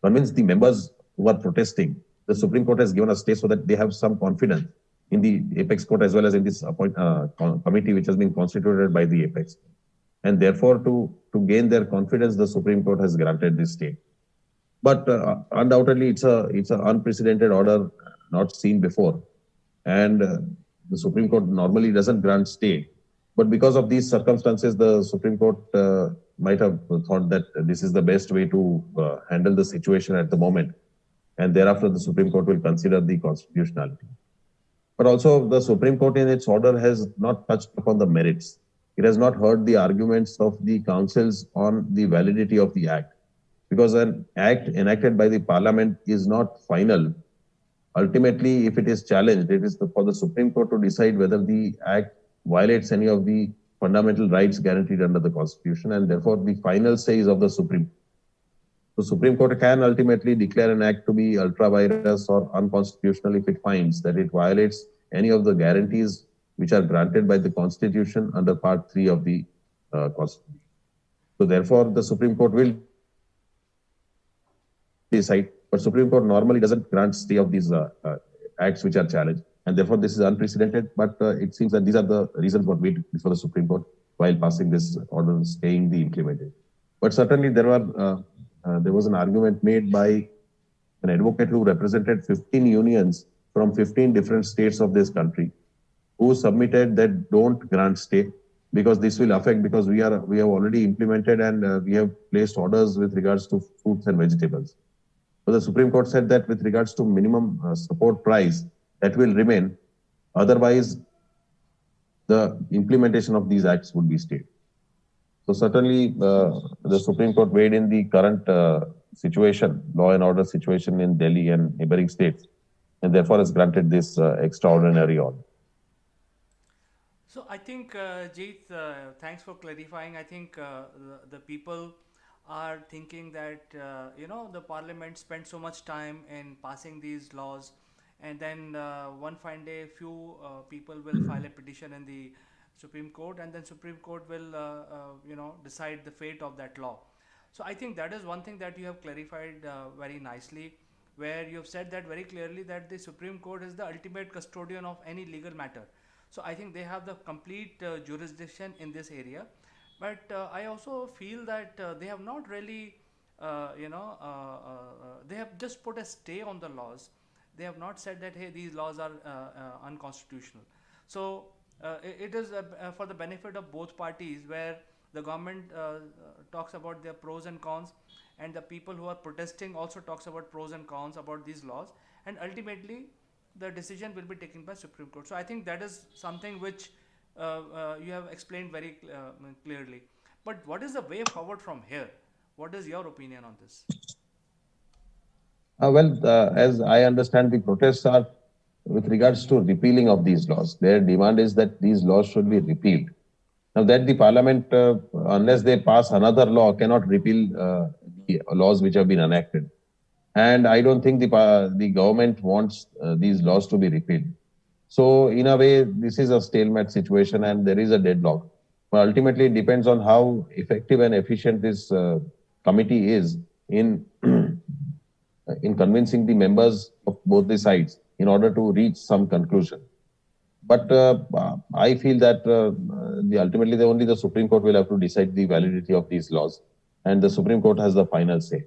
convince the members who are protesting, the Supreme Court has given a stay so that they have some confidence in the Apex Court as well as in this committee which has been constituted by the Apex. And therefore, to gain their confidence, the Supreme Court has granted this stay. But undoubtedly, it's an unprecedented order, not seen before. and the Supreme Court normally doesn't grant stay. But because of these circumstances, the Supreme Court might have thought that this is the best way to handle the situation at the moment, and thereafter the Supreme Court will consider the constitutionality. But also, the Supreme Court in its order has not touched upon the merits. It has not heard the arguments of the councils on the validity of the act, because an act enacted by the parliament is not final. Ultimately, if it is challenged, it is for the Supreme Court to decide whether the act violates any of the fundamental rights guaranteed under the Constitution, and therefore the final say is of the Supreme. The Supreme Court can ultimately declare an act to be ultra vires or unconstitutional if it finds that it violates any of the guarantees which are granted by the Constitution under Part 3 of the Constitution. So therefore, the Supreme Court will decide, but Supreme Court normally doesn't grant stay of these acts which are challenged, and therefore this is unprecedented. But it seems that these are the reasons what wait before the Supreme Court while passing this order staying the implementation. But certainly there was an argument made by an advocate who represented 15 unions from 15 different states of this country, who submitted that don't grant stay because this will affect, because we have already implemented and we have placed orders with regards to fruits and vegetables. So the Supreme Court said that with regards to minimum support price, that will remain. Otherwise, the implementation of these acts would be stayed. So certainly, the Supreme Court weighed in the current situation, law and order situation in Delhi and neighboring states, and therefore has granted this extraordinary order. So I think, Jeet, thanks for clarifying. I think the people are thinking that the parliament spent so much time in passing these laws, and then one fine day, few people will file a petition in the Supreme Court, and then Supreme Court will decide the fate of that law. So I think that is one thing that you have clarified very nicely, where you have said that very clearly that the Supreme Court is the ultimate custodian of any legal matter. So I think they have the complete jurisdiction in this area. But I also feel that they have not really, they have just put a stay on the laws. They have not said that, hey, these laws are unconstitutional. So it is for the benefit of both parties, where the government talks about their pros and cons, and the people who are protesting also talks about pros and cons about these laws, and ultimately the decision will be taken by Supreme Court. So I think that is something which you have explained very clearly. But what is the way forward from here? What is your opinion on this? As I understand, the protests are with regards to repealing of these laws. Their demand is that these laws should be repealed. Now that the parliament, unless they pass another law, cannot repeal the laws which have been enacted. And I don't think the government wants these laws to be repealed. So in a way, this is a stalemate situation and there is a deadlock. But ultimately, it depends on how effective and efficient this committee is in in convincing the members of both the sides in order to reach some conclusion. But I feel that ultimately only the Supreme Court will have to decide the validity of these laws, and the Supreme Court has the final say,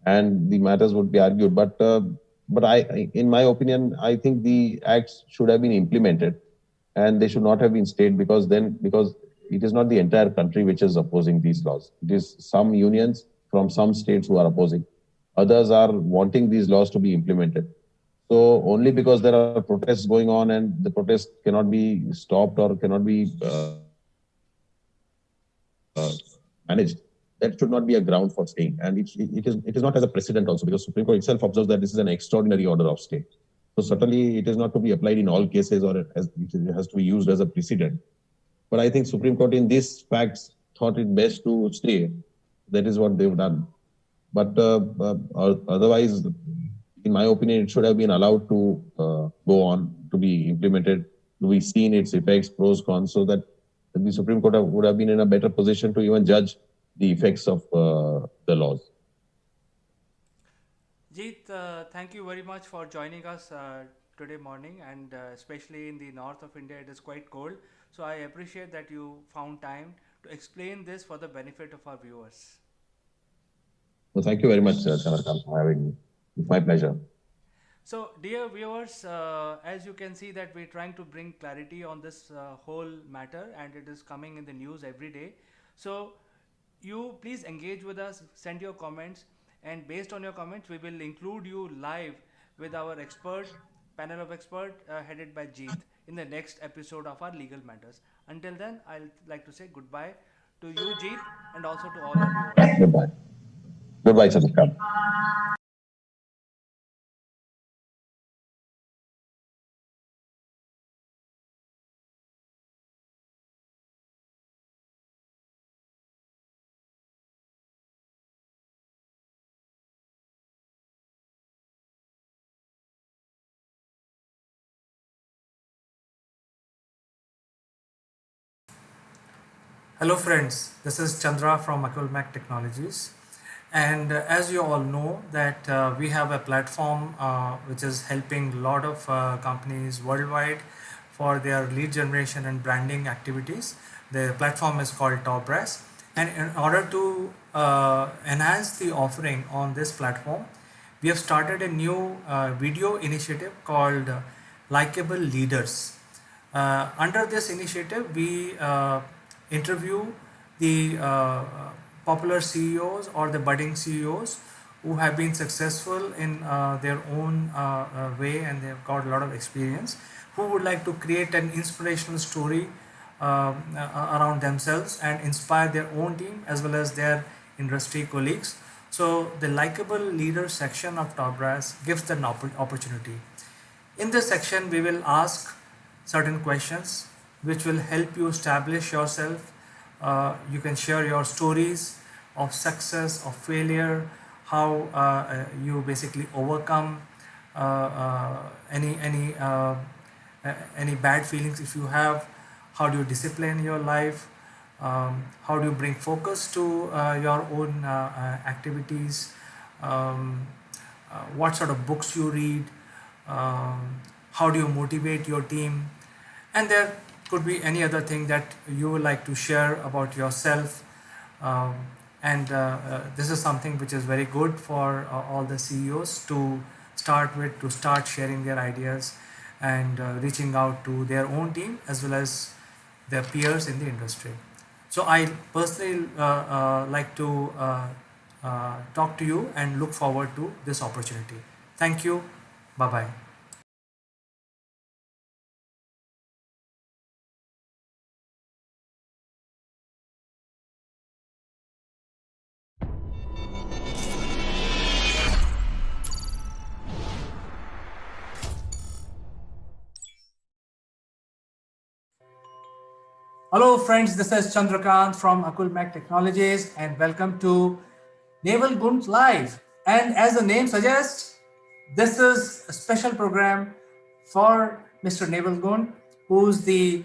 and the matters would be argued. But in my opinion, I think the acts should have been implemented, and they should not have been stayed because it is not the entire country which is opposing these laws. It is some unions from some states who are opposing. Others are wanting these laws to be implemented. So only because there are protests going on and the protest cannot be stopped or cannot be managed, that should not be a ground for staying. And it is not as a precedent also, because Supreme Court itself observes that this is an extraordinary order of stay. So certainly it is not to be applied in all cases, or it has to be used as a precedent. But I think Supreme Court in these facts thought it best to stay. That is what they've done. But otherwise, in my opinion, it should have been allowed to go on, to be implemented, to be seen its effects, pros, cons, so that the Supreme Court would have been in a better position to even judge the effects of the laws. Jeet, thank you very much for joining us today morning, and especially in the north of India, it is quite cold. So I appreciate that you found time to explain this for the benefit of our viewers. Well, thank you very much, Chandrakant, for having me. It's my pleasure. So, dear viewers, as you can see that we're trying to bring clarity on this whole matter, and it is coming in the news every day. So, you please engage with us, send your comments, and based on your comments, we will include you live with our panel of expert headed by Jeet in the next episode of our Legal Matters. Until then, I'll like to say goodbye to you, Jeet, and also to all our viewers. Goodbye. Goodbye, Chandrakant. Hello friends, this is Chandra from Mac Technologies, and as you all know that we have a platform which is helping a lot of companies worldwide for their lead generation and branding activities. The platform is called Topbrass, and in order to enhance the offering on this platform, we have started a new video initiative called Likeable Leaders. Under this initiative, we interview the popular CEOs or the budding CEOs who have been successful in their own way, and they've got a lot of experience, who would like to create an inspirational story around themselves and inspire their own team as well as their industry colleagues. So the Likeable Leader section of Topbrass gives an opportunity. In this section, we will ask certain questions which will help you establish yourself. You can share your stories of success, of failure, how you basically overcome any bad feelings if you have. How do you discipline your life? How do you bring focus to your own activities? What sort of books you read? How do you motivate your team? And there could be any other thing that you would like to share about yourself. And this is something which is very good for all the CEOs to start with, to start sharing their ideas and reaching out to their own team as well as their peers in the industry. So I personally like to talk to you and look forward to this opportunity. Thank you. Bye-bye. Hello friends, this is Chandrakant from Mac Technologies, and welcome to Naval Guns Live. And as the name suggests, this is a special program for Mr. Naval Gun, who's the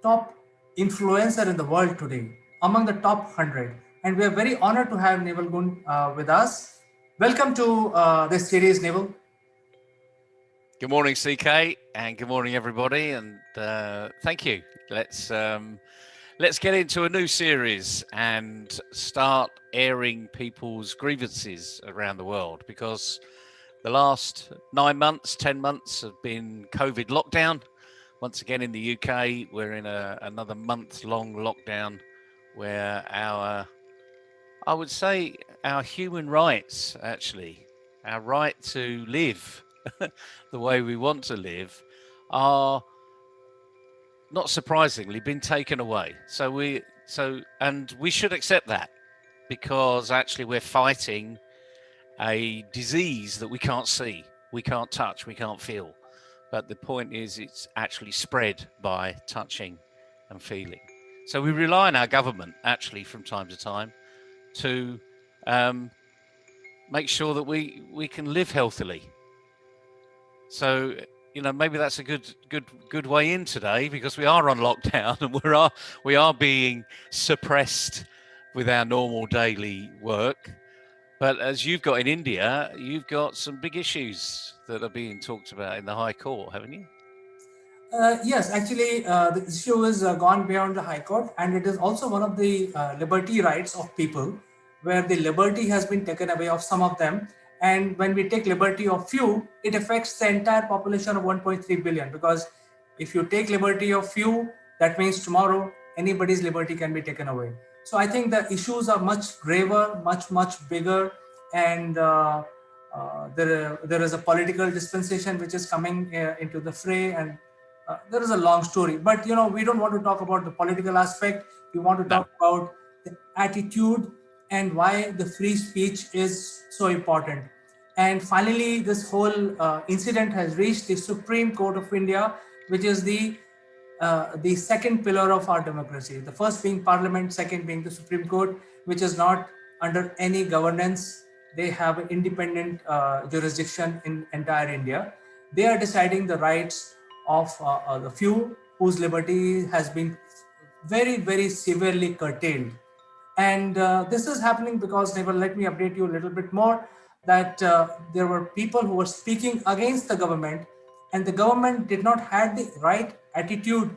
top influencer in the world today, among the top 100. And we are very honored to have Naval Gun with us. Welcome to this series, Naval. Good morning, CK, and good morning, everybody, and thank you. Let's get into a new series and start airing people's grievances around the world, because the last 9 months, 10 months have been COVID lockdown. Once again in the UK, we're in another month-long lockdown where I would say our human rights, actually, our right to live the way we want to live, are not surprisingly been taken away. So we should accept that, because actually we're fighting a disease that we can't see, we can't touch, we can't feel. But the point is, it's actually spread by touching and feeling. So we rely on our government, actually, from time to time, to make sure that we can live healthily. So, you know, maybe that's a good way in today, because we are on lockdown and we are being suppressed with our normal daily work. But as you've got in India, you've got some big issues that are being talked about in the High Court, haven't you? Yes, actually, the issue is gone beyond the High Court, and it is also one of the liberty rights of people, where the liberty has been taken away of some of them, And when we take liberty of few, it affects the entire population of 1.3 billion, because if you take liberty of few, that means tomorrow anybody's liberty can be taken away. So I think the issues are much graver, much bigger, and there is a political dispensation which is coming into the fray, and there is a long story. But we don't want to talk about the political aspect. We want to No. talk about the attitude and why the free speech is so important. And finally, this whole incident has reached the Supreme Court of India, which is the second pillar of our democracy. The first being Parliament, second being the Supreme Court, which is not under any governance. They have an independent jurisdiction in entire India. They are deciding the rights of the few whose liberty has been very severely curtailed. And this is happening because, Neval, let me update you a little bit more, that there were people who were speaking against the government, and the government did not have the right attitude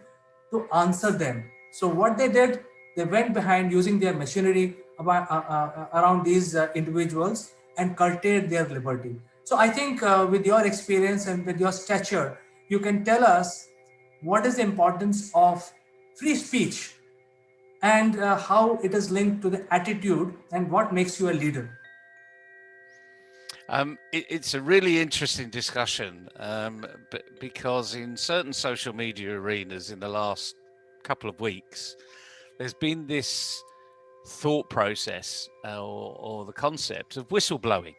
to answer them. So what they did, they went behind using their machinery around these individuals and curtailed their liberty. So I think with your experience and with your stature, you can tell us what is the importance of free speech, and how it is linked to the attitude, and what makes you a leader. It's a really interesting discussion, because in certain social media arenas in the last couple of weeks, there's been this thought process or the concept of whistleblowing.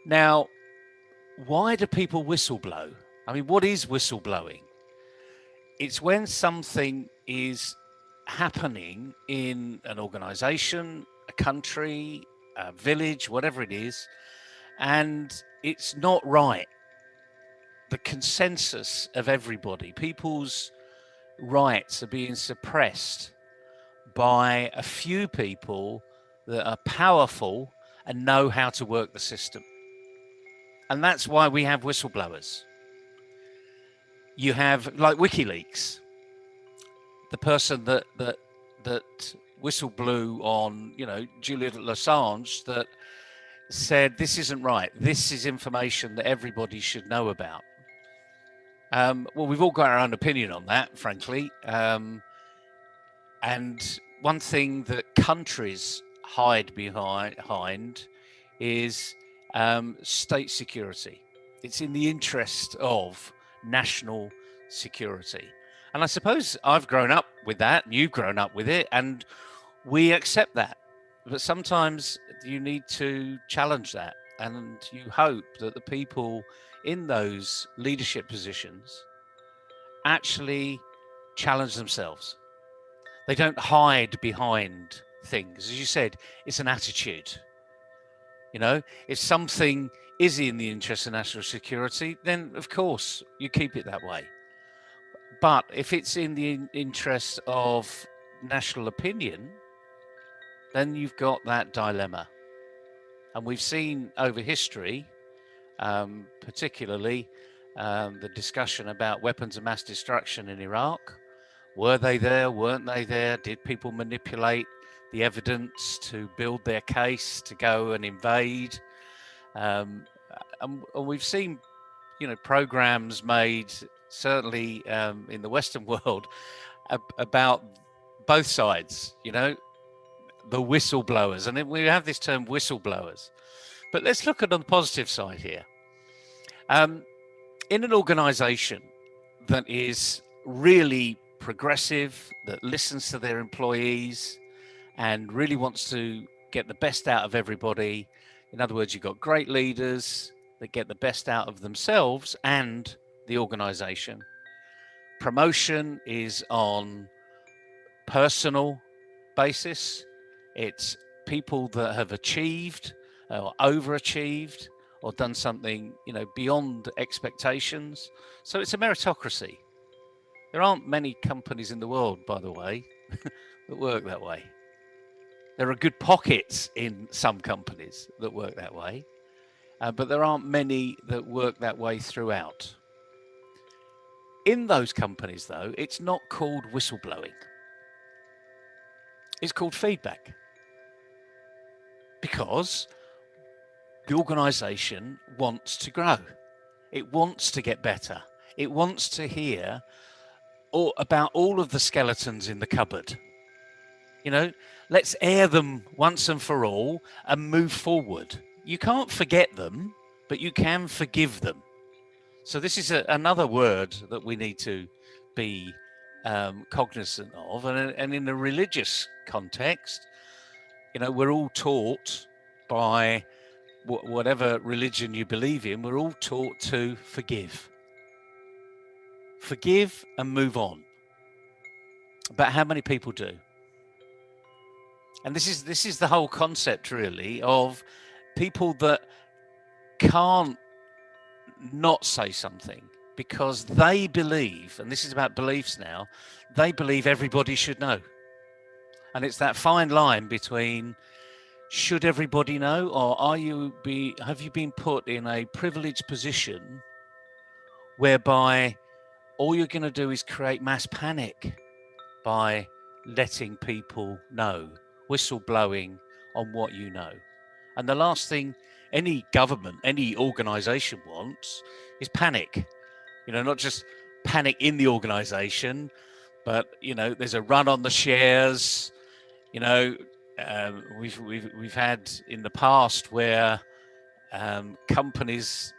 Now, why do people whistleblow? I mean, what is whistleblowing? It's when something is happening in an organization, a country, a village, whatever it is, and it's not right. The consensus of everybody, people's rights are being suppressed by a few people that are powerful and know how to work the system. And that's why we have whistleblowers. You have, like WikiLeaks, the person that whistle blew on, Julian Assange, that said this isn't right. This is information that everybody should know about. Well, we've all got our own opinion on that, frankly. And one thing that countries hide behind is state security. It's in the interest of national security. And I suppose I've grown up with that, and you've grown up with it, and we accept that. But sometimes you need to challenge that, and you hope that the people in those leadership positions actually challenge themselves. They don't hide behind things. As you said, it's an attitude. If something is in the interest of national security, then of course you keep it that way. But if it's in the interest of national opinion, then you've got that dilemma. And we've seen over history, particularly the discussion about weapons of mass destruction in Iraq. Were they there? Weren't they there? Did people manipulate the evidence to build their case to go and invade? And we've seen, programs made, certainly in the Western world, about both sides, the whistleblowers. And we have this term whistleblowers. But let's look at the positive side here. In an organization that is really progressive, that listens to their employees and really wants to get the best out of everybody, in other words, you've got great leaders that get the best out of themselves and the organization. Promotion is on personal basis. It's people that have achieved or overachieved or done something, beyond expectations. So it's a meritocracy. There aren't many companies in the world, by the way, that work that way. There are good pockets in some companies that work that way, but there aren't many that work that way throughout. In those companies, though, it's not called whistleblowing. It's called feedback. Because the organization wants to grow. It wants to get better. It wants to hear about all of the skeletons in the cupboard. You know, let's air them once and for all and move forward. You can't forget them, but you can forgive them. So this is another word that we need to be cognizant of. And in a religious context, you know, we're all taught by whatever religion you believe in, we're all taught to forgive. Forgive and move on. But how many people do? And this is the whole concept, really, of people that can't not say something because they believe, and this is about beliefs now, they believe everybody should know. And it's that fine line between should everybody know, or have you been put in a privileged position whereby all you're going to do is create mass panic by letting people know, whistleblowing on what you know. And the last thing any government, any organization wants is panic. You know, not just panic in the organization, but, you know, there's a run on the shares. You know, we've had in the past where companies'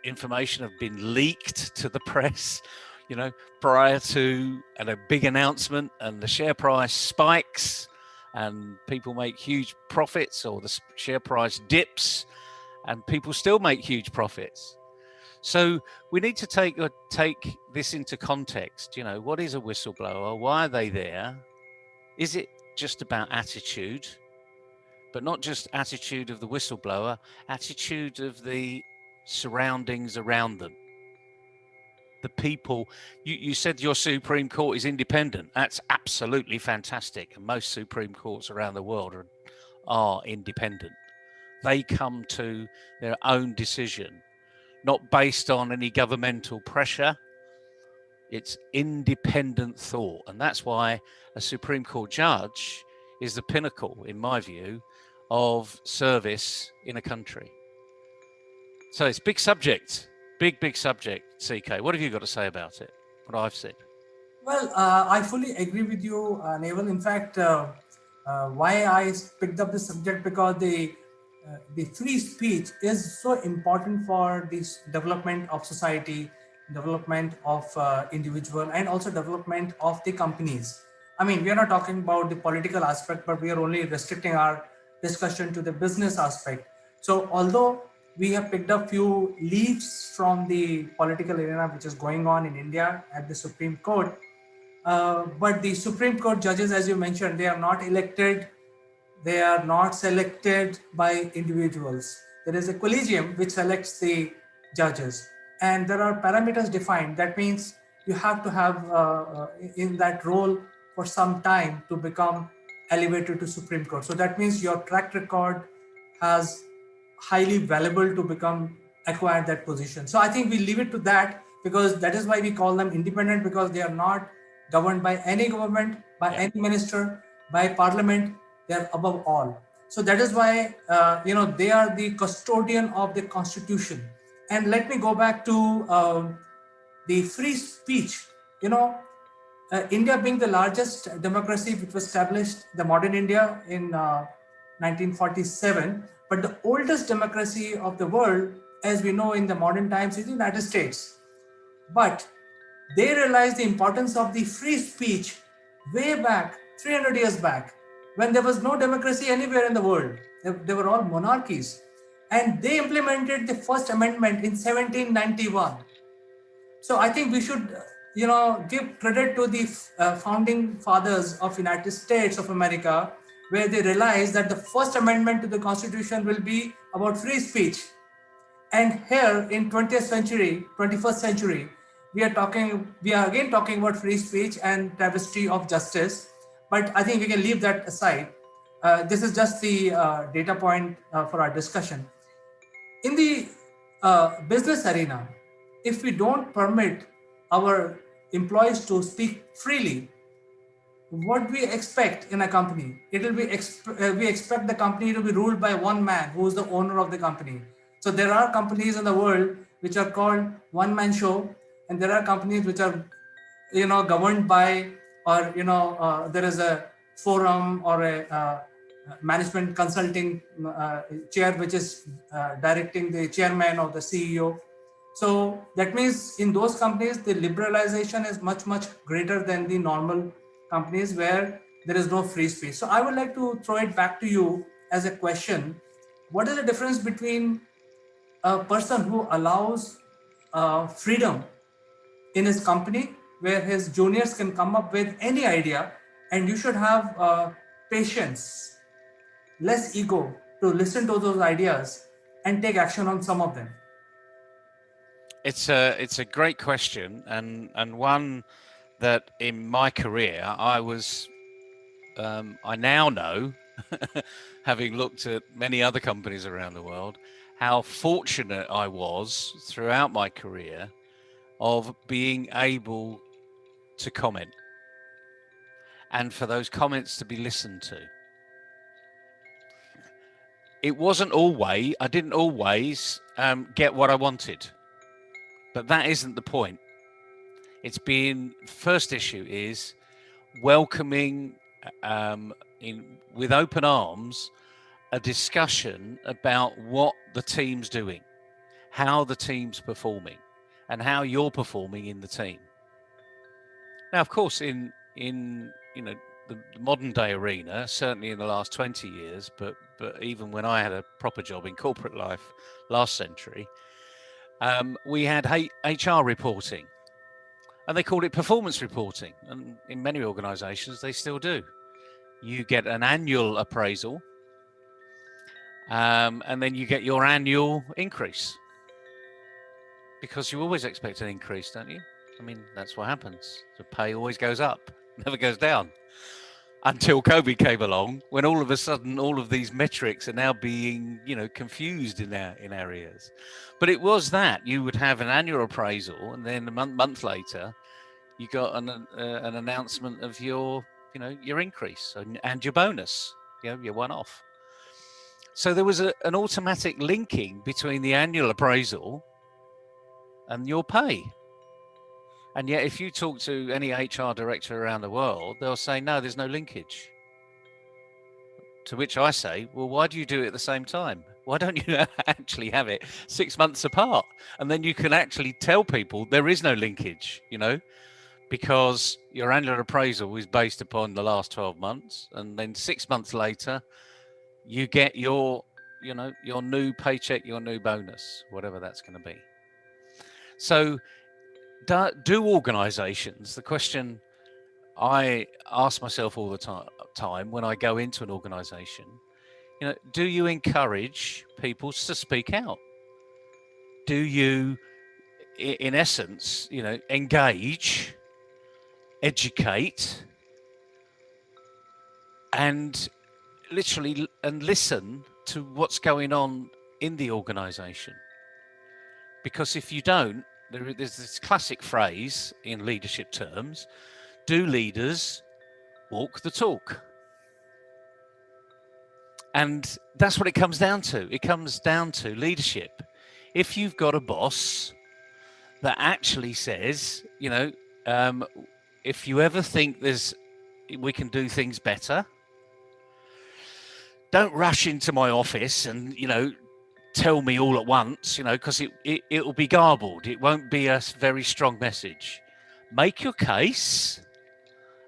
information have been leaked to the press, you know, prior to a big announcement, and the share price spikes and people make huge profits, or the share price dips and people still make huge profits. So we need to take this into context. You know, what is a whistleblower? Why are they there? Is it just about attitude, but not just attitude of the whistleblower, attitude of the surroundings around them? The people, you said your Supreme Court is independent. That's absolutely fantastic. And most Supreme Courts around the world are independent. They come to their own decision, not based on any governmental pressure. It's independent thought. And that's why a Supreme Court judge is the pinnacle, in my view, of service in a country. So it's a big subject, big subject, CK. What have you got to say about it, what I've said? Well, I fully agree with you, Naval. In fact, why I picked up this subject, because the free speech is so important for this development of society, development of individual, and also development of the companies. I mean, we are not talking about the political aspect, but we are only restricting our discussion to the business aspect. So although we have picked up few leaves from the political arena which is going on in India at the Supreme Court, but the Supreme Court judges, as you mentioned, they are not elected, they are not selected by individuals. There is a collegium which selects the judges, and there are parameters defined. That means you have to have in that role for some time to become elevated to Supreme Court. So that means your track record has highly valuable to become acquire that position. So I think we leave it to that, because that is why we call them independent, because they are not governed by any government, by any minister, by parliament. They are above all. So that is why they are the custodian of the constitution. And let me go back to the free speech. India being the largest democracy which was established, the modern India, in 1947, but the oldest democracy of the world, as we know in the modern times, is the United States. But they realized the importance of the free speech way back, 300 years back, when there was no democracy anywhere in the world. They were all monarchies. And they implemented the First Amendment in 1791. So I think we should, give credit to the founding fathers of United States of America, where they realized that the First Amendment to the Constitution will be about free speech. And here in 21st century, we are again talking about free speech and travesty of justice. But I think we can leave that aside. This is just the data point for our discussion. In the business arena, if we don't permit our employees to speak freely, what we expect in a company. It will be we expect the company to be ruled by one man who is the owner of the company. So there are companies in the world which are called one man show, and there are companies which are governed by, or there is a forum or a management consulting chair which is directing the chairman or the CEO. So that means in those companies the liberalization is much much greater than the normal companies where there is no free speech. So I would like to throw it back to you as a question: what is the difference between a person who allows freedom in his company, where his juniors can come up with any idea, and you should have patience, less ego to listen to those ideas and take action on some of them? It's a great question, and one that in my career I now know, having looked at many other companies around the world, how fortunate I was throughout my career of being able to comment and for those comments to be listened to. It wasn't always, I didn't always get what I wanted, but that isn't the point. It's been, first issue is welcoming with open arms a discussion about what the team's doing, how the team's performing, and how you're performing in the team. Now, of course, in the modern day arena, certainly in the last 20 years, but even when I had a proper job in corporate life last century, we had HR reporting, and they called it performance reporting. And in many organizations, they still do. You get an annual appraisal, and then you get your annual increase, because you always expect an increase, don't you? I mean, that's what happens. The pay always goes up, never goes down. Until COVID came along, when all of a sudden all of these metrics are now being, confused in areas. But it was that you would have an annual appraisal, and then a month later, you got an announcement of your increase and your bonus, your one-off. So there was an automatic linking between the annual appraisal and your pay. And yet, if you talk to any HR director around the world, they'll say, no, there's no linkage. To which I say, well, why do you do it at the same time? Why don't you actually have it 6 months apart? And then you can actually tell people there is no linkage, because your annual appraisal is based upon the last 12 months. And then 6 months later, you get your new paycheck, your new bonus, whatever that's going to be. So do organizations, the question I ask myself all the time when I go into an organization, do you encourage people to speak out? Do you, in essence, engage, educate, and literally listen to what's going on in the organization? Because if you don't, there's this classic phrase in leadership terms: do leaders walk the talk? And that's what it comes down to. It comes down to leadership. If you've got a boss that actually says, if you ever think we can do things better, don't rush into my office and, tell me all at once, because it'll be garbled. It won't be a very strong message. Make your case,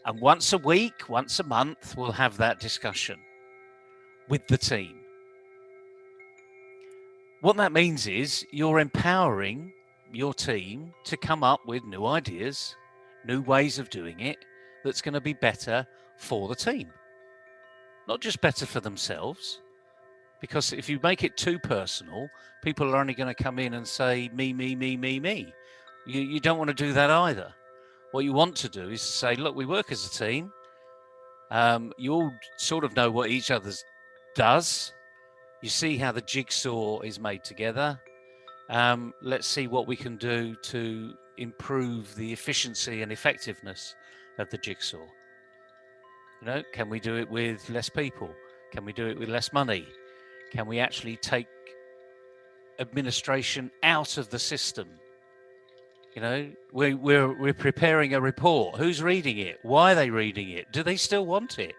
and once a week, once a month, we'll have that discussion with the team. What that means is you're empowering your team to come up with new ideas, new ways of doing it that's going to be better for the team. Not just better for themselves, because if you make it too personal, people are only going to come in and say, me, me, me, me, me. You don't want to do that either. What you want to do is say, look, we work as a team. You all sort of know what each other does. You see how the jigsaw is made together. Let's see what we can do to improve the efficiency and effectiveness of the jigsaw. You know, can we do it with less people? Can we do it with less money? Can we actually take administration out of the system? You know, we're preparing a report. Who's reading it? Why are they reading it? Do they still want it?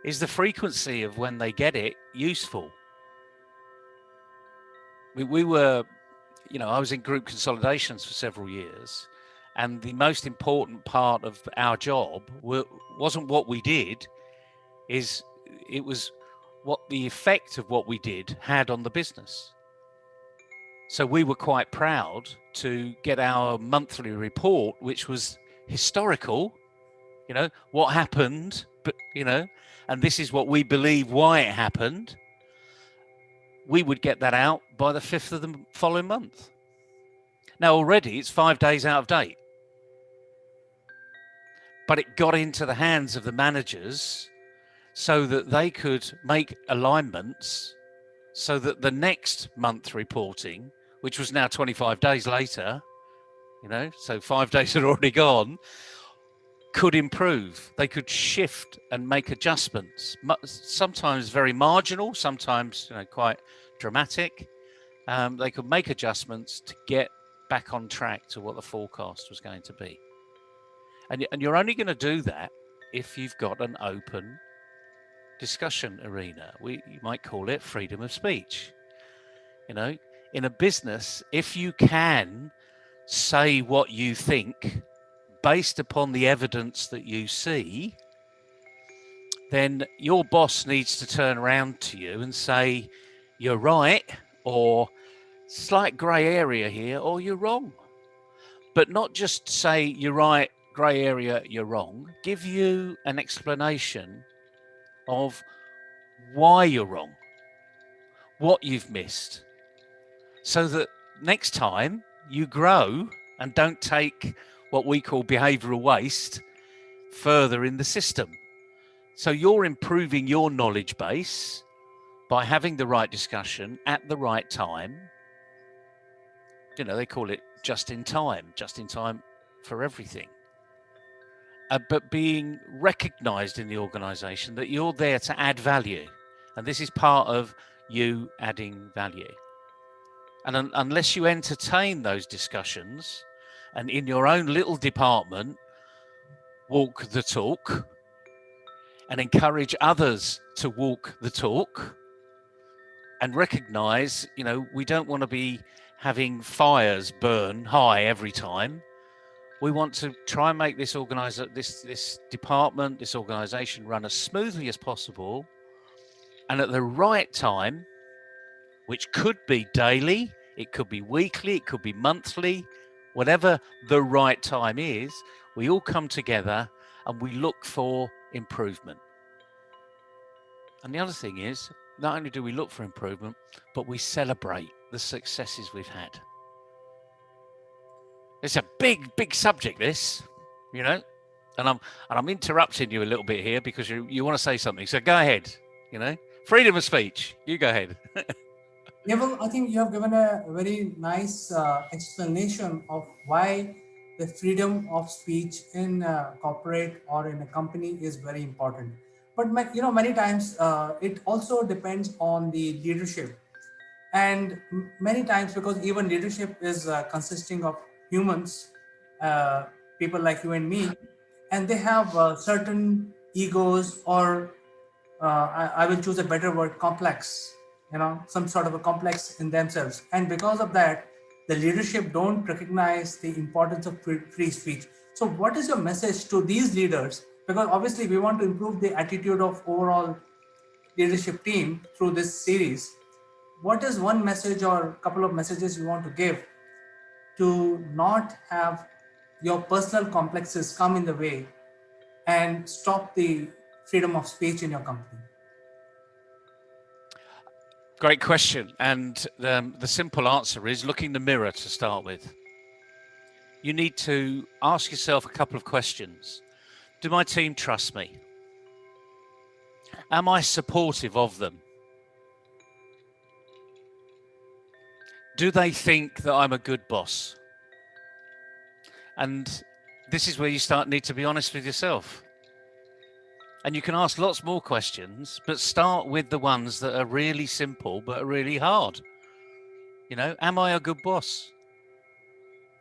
Is the frequency of when they get it useful? We were, you know, I was in group consolidations for several years, and the most important part of our job wasn't what we did, it was what the effect of what we did had on the business. So we were quite proud to get our monthly report, which was historical, you know, what happened, but, you know, and this is what we believe why it happened. We would get that out by the 5th of the following month. Now, already it's 5 days out of date. But it got into the hands of the managers so that they could make alignments so that the next month reporting, which was now 25 days later, you know, so 5 days had already gone, could improve. They could shift and make adjustments, sometimes very marginal, sometimes, you know, quite dramatic. They could make adjustments to get back on track to what the forecast was going to be. And you're only going to do that if you've got an open discussion arena. You might call it freedom of speech. You know, in a business, if you can say what you think based upon the evidence that you see, then your boss needs to turn around to you and say, you're right, or slight grey area here, or you're wrong. But not just say you're right, grey area, you're wrong. Give you an explanation of why you're wrong, what you've missed, so that next time you grow and don't take what we call behavioural waste further in the system. So you're improving your knowledge base by having the right discussion at the right time. You know, they call it just in time for everything. But being recognised in the organisation that you're there to add value. And this is part of you adding value. And unless you entertain those discussions and in your own little department, walk the talk and encourage others to walk the talk and recognise, you know, we don't want to be having fires burn high every time. We want to try and make this department, this organisation run as smoothly as possible, and at the right time, which could be daily, it could be weekly, it could be monthly, whatever the right time is, we all come together and we look for improvement. And the other thing is, not only do we look for improvement, but we celebrate the successes we've had. It's a big subject, this, you know, and I'm interrupting you a little bit here because you want to say something. So go ahead, you know, freedom of speech. You go ahead. Yeah, well, I think you have given a very nice explanation of why the freedom of speech in a corporate or in a company is very important. But many times it also depends on the leadership, and many times, because even leadership is consisting of humans, uh, people like you and me, and they have certain egos, or I will choose a better word, complex, some sort of a complex in themselves. And because of that, the leadership don't recognize the importance of free speech. So what is your message to these leaders? Because obviously we want to improve the attitude of overall leadership team through this series. What is one message or a couple of messages you want to give to not have your personal complexes come in the way and stop the freedom of speech in your company? Great question. And the simple answer is look in the mirror to start with. You need to ask yourself a couple of questions. Do my team trust me? Am I supportive of them? Do they think that I'm a good boss? And this is where you need to be honest with yourself. And you can ask lots more questions, but start with the ones that are really simple but are really hard. You know, am I a good boss?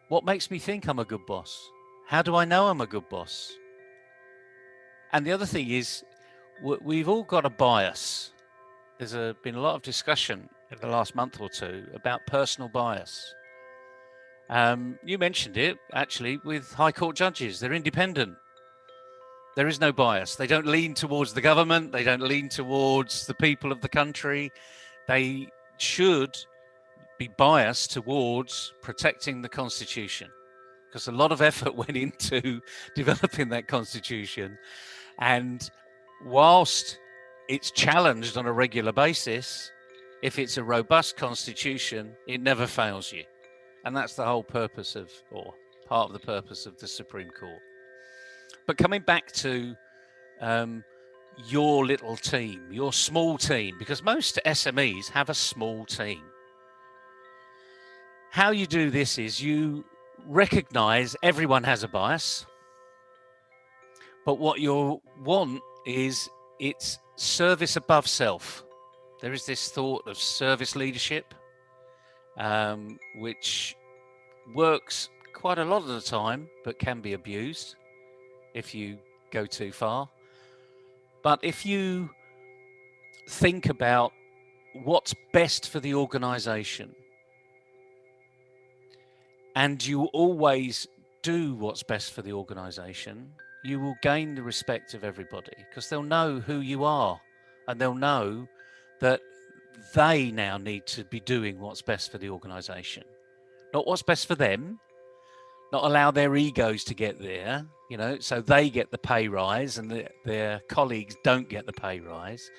What makes me think I'm a good boss? How do I know I'm a good boss? And the other thing is, we've all got a bias. There's been a lot of discussion in the last month or two about personal bias. You mentioned it, actually, with High Court judges. They're independent. There is no bias. They don't lean towards the government. They don't lean towards the people of the country. They should be biased towards protecting the Constitution, because a lot of effort went into developing that Constitution. And whilst it's challenged on a regular basis, if it's a robust Constitution, it never fails you. And that's the whole purpose of, or part of the purpose of, the Supreme Court. But coming back to your little team, your small team, because most SMEs have a small team. How you do this is you recognize everyone has a bias, but what you want is it's service above self. There is this thought of service leadership, which works quite a lot of the time, but can be abused if you go too far. But if you think about what's best for the organization, and you always do what's best for the organization, you will gain the respect of everybody, because they'll know who you are, and they'll know that they now need to be doing what's best for the organization, not what's best for them, not allow their egos to get there, you know, so they get the pay rise and their colleagues don't get the pay rise.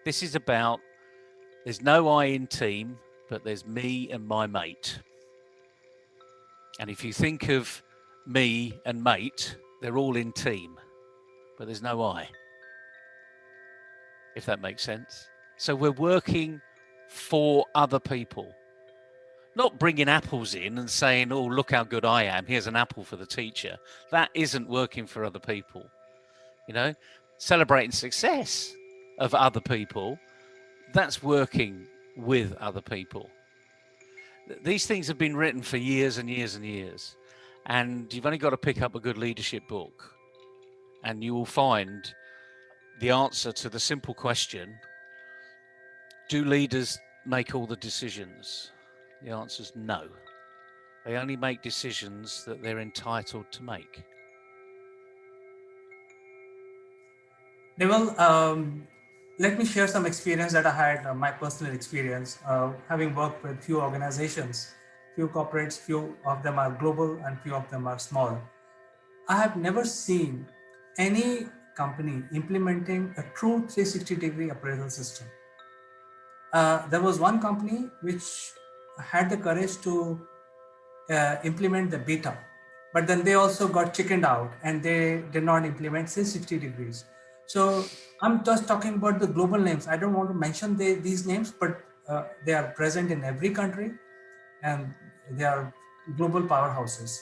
This is about, there's no I in team, but there's me and my mate. And if you think of me and mate, they're all in team, but there's no I, if that makes sense. So we're working for other people, not bringing apples in and saying, oh, look how good I am, here's an apple for the teacher. That isn't working for other people. You know, celebrating success of other people, that's working with other people. These things have been written for years and years and years, and you've only got to pick up a good leadership book and you will find the answer to the simple question, do leaders make all the decisions? The answer is no. They only make decisions that they're entitled to make. Deval, let me share some experience that I had, my personal experience, having worked with few organizations, few corporates, few of them are global and few of them are small. I have never seen any company implementing a true 360-degree appraisal system. There was one company which had the courage to implement the beta, but then they also got chickened out and they did not implement 360 degrees. So I'm just talking about the global names. I don't want to mention these names, but they are present in every country and they are global powerhouses.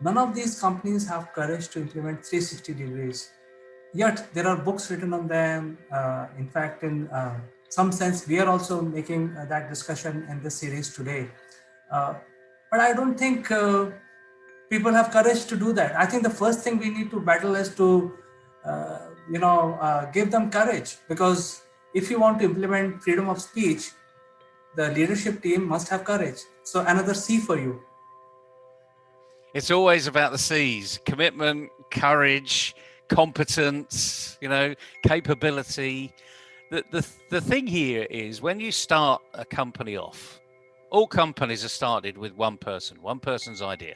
None of these companies have courage to implement 360 degrees. Yet there are books written on them. In fact, in some sense, we are also making that discussion in this series today. But I don't think people have courage to do that. I think the first thing we need to battle is to, give them courage, because if you want to implement freedom of speech, the leadership team must have courage. So another C for you. It's always about the C's: commitment, courage, competence, capability. The thing here is, when you start a company off, all companies are started with one person's idea.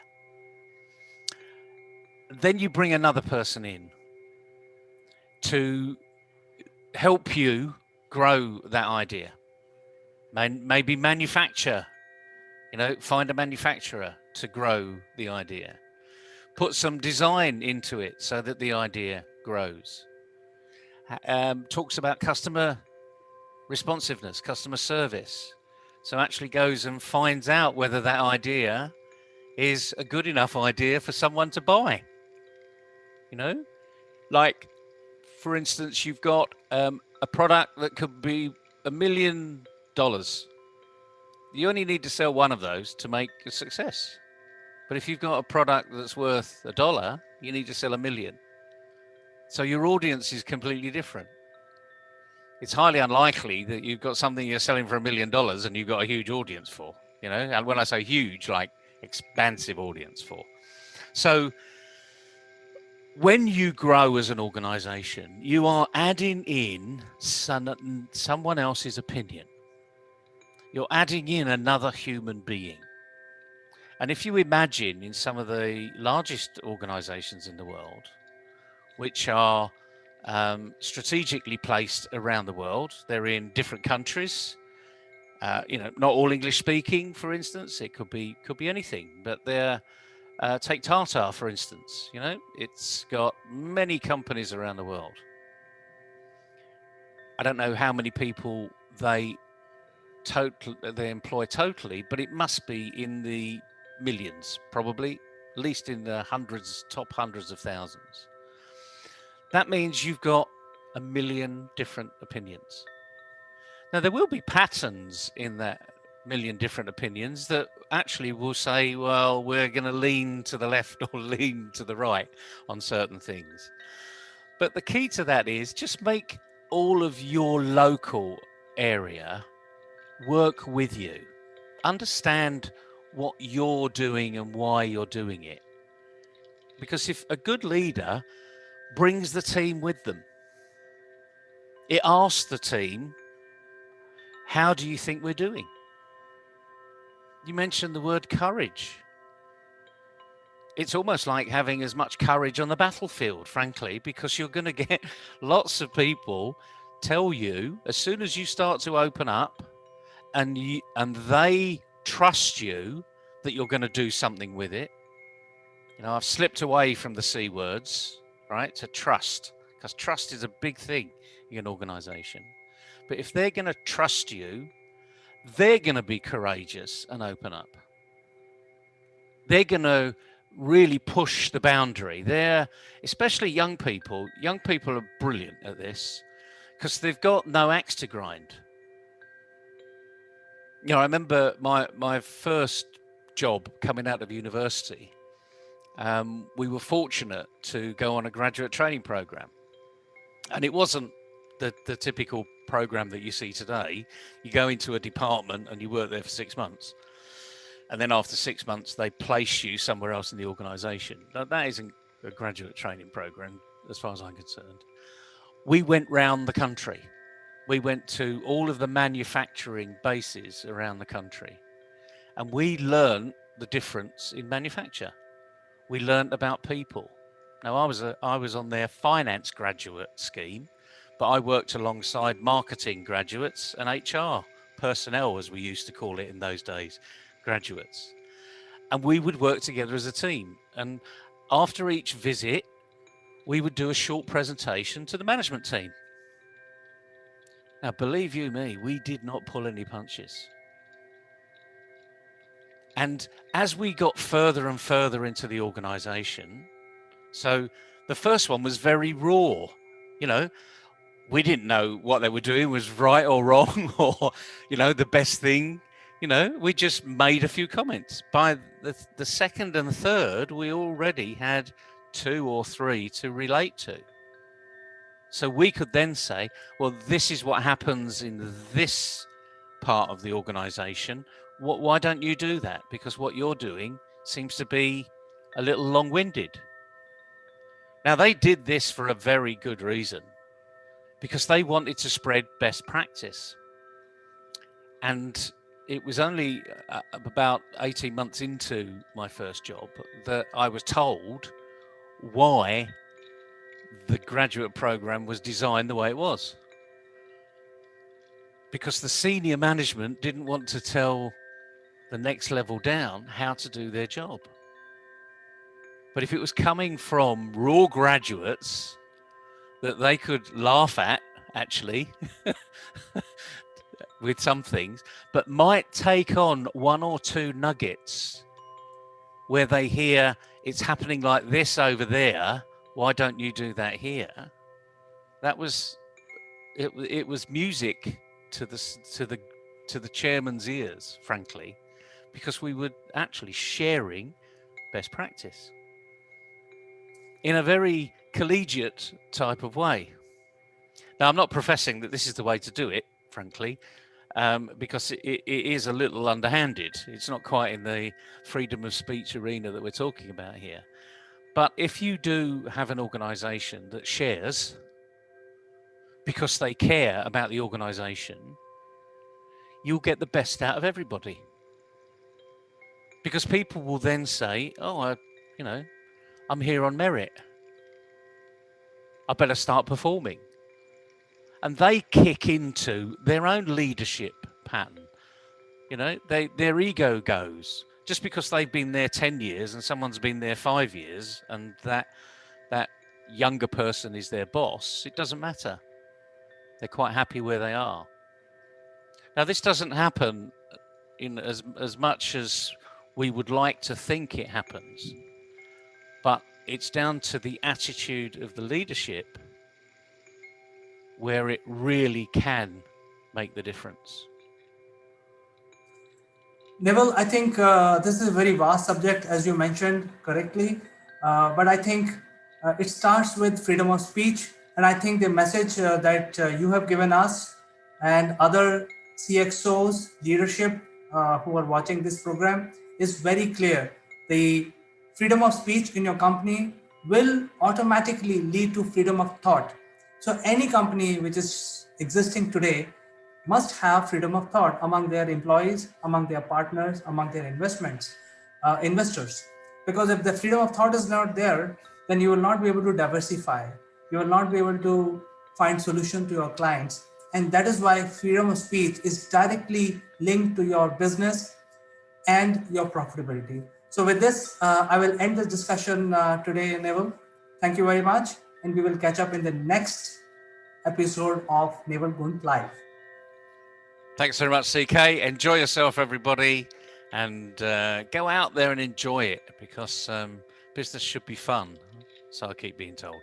Then you bring another person in to help you grow that idea. Maybe manufacture, find a manufacturer to grow the idea. Put some design into it so that the idea grows. Talks about customer responsiveness, customer service. So actually goes and finds out whether that idea is a good enough idea for someone to buy. Like for instance, you've got a product that could be $1 million. You only need to sell one of those to make a success. But if you've got a product that's worth $1, you need to sell 1 million. So your audience is completely different. It's highly unlikely that you've got something you're selling for $1 million and you've got a huge audience for, you know, and when I say huge, like expansive audience for. So when you grow as an organization, you are adding in someone else's opinion. You're adding in another human being. And if you imagine in some of the largest organizations in the world, which are strategically placed around the world, they're in different countries, you know, not all English speaking, for instance, it could be anything, but they're take Tata, for instance, you know, it's got many companies around the world. I don't know how many people they employ totally, but it must be in the millions, probably, at least in the top hundreds of thousands. That means you've got 1 million different opinions. Now, there will be patterns in that 1 million different opinions that actually will say, well, we're going to lean to the left or lean to the right on certain things. But the key to that is just make all of your local area work with you. Understand what you're doing and why you're doing it. Because if a good leader brings the team with them, it asks the team, how do you think we're doing? You mentioned the word courage. It's almost like having as much courage on the battlefield, frankly, because you're going to get lots of people tell you as soon as you start to open up and they trust you that you're going to do something with it. You know, I've slipped away from the C words, right, to trust, because trust is a big thing in an organization. But if they're going to trust you, they're going to be courageous and open up. They're going to really push the boundary. Especially young people are brilliant at this because they've got no axe to grind. You know, I remember my first job coming out of university. We were fortunate to go on a graduate training program, and it wasn't the typical program that you see today. You go into a department and you work there for 6 months, and then after 6 months they place you somewhere else in the organization. Now, that isn't a graduate training program as far as I'm concerned. We went round the country. We went to all of the manufacturing bases around the country, and we learned the difference in manufacture. We learned about people. Now, I was on their finance graduate scheme, but I worked alongside marketing graduates and HR personnel, as we used to call it in those days, graduates. And we would work together as a team. And after each visit, we would do a short presentation to the management team. Now, believe you me, we did not pull any punches. And as we got further and further into the organization, so the first one was very raw, you know, we didn't know what they were doing was right or wrong or, you know, the best thing, you know, we just made a few comments. By the second and third, we already had 2 or 3 to relate to. So we could then say, well, this is what happens in this part of the organization. Why don't you do that? Because what you're doing seems to be a little long-winded. Now, they did this for a very good reason, because they wanted to spread best practice. And it was only about 18 months into my first job that I was told why the graduate program was designed the way it was. Because the senior management didn't want to tell the next level down how to do their job. But if it was coming from raw graduates that they could laugh at, actually, with some things, but might take on 1 or 2 nuggets where they hear it's happening like this over there, why don't you do that here? That was it was music to the chairman's ears, frankly, because we were actually sharing best practice in a very collegiate type of way. Now, I'm not professing that this is the way to do it, frankly, because it is a little underhanded. It's not quite in the freedom of speech arena that we're talking about here. But if you do have an organization that shares because they care about the organization, you'll get the best out of everybody. Because people will then say, oh, I'm here on merit. I better start performing. And they kick into their own leadership pattern. Their ego goes. Just because they've been there 10 years and someone's been there 5 years and that younger person is their boss, it doesn't matter. They're quite happy where they are. Now, this doesn't happen in as much as we would like to think it happens, but it's down to the attitude of the leadership where it really can make the difference. Neville, I think this is a very vast subject, as you mentioned correctly, but I think it starts with freedom of speech. And I think the message that you have given us and other CXOs, leadership who are watching this program is very clear. The freedom of speech in your company will automatically lead to freedom of thought. So any company which is existing today must have freedom of thought among their employees, among their partners, among their investors. Because if the freedom of thought is not there, then you will not be able to diversify. You will not be able to find solution to your clients. And that is why freedom of speech is directly linked to your business and your profitability. So with this, I will end this discussion today, Neville. Thank you very much. And we will catch up in the next episode of Neville Gunt Live. Thanks very much, CK. Enjoy yourself, everybody, and go out there and enjoy it, because business should be fun. So I keep being told.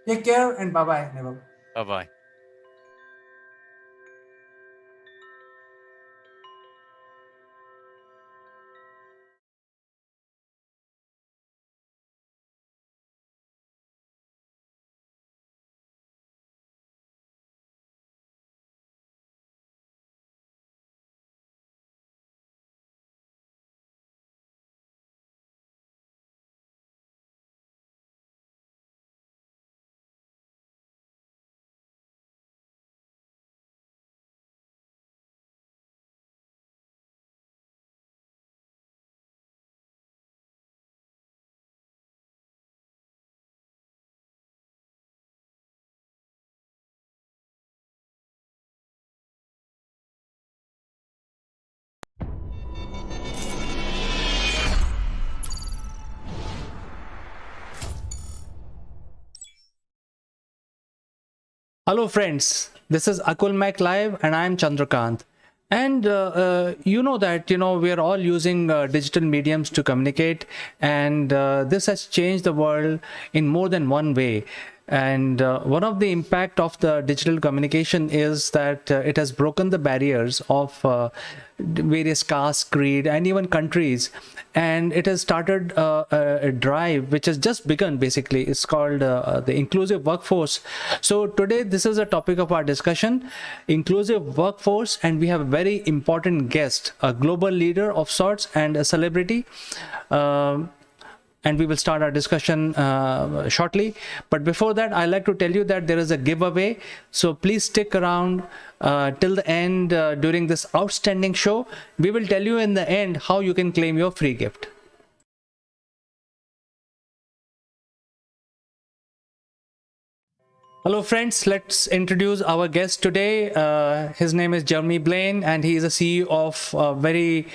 Take care and bye-bye, Neville. Bye-bye. Hello friends, this is Akul Mac Live and I am Chandrakant. And you know that we are all using digital mediums to communicate, and this has changed the world in more than one way. And one of the impact of the digital communication is that it has broken the barriers of various castes, creed, and even countries. And it has started a drive which has just begun. Basically, it's called the inclusive workforce. So today, this is a topic of our discussion: inclusive workforce, and we have a very important guest, a global leader of sorts and a celebrity. And we will start our discussion shortly. But before that, I'd like to tell you that there is a giveaway. So please stick around till the end during this outstanding show. We will tell you in the end how you can claim your free gift. Hello friends, let's introduce our guest today. His name is Jeremy Blaine, and he is a CEO of a very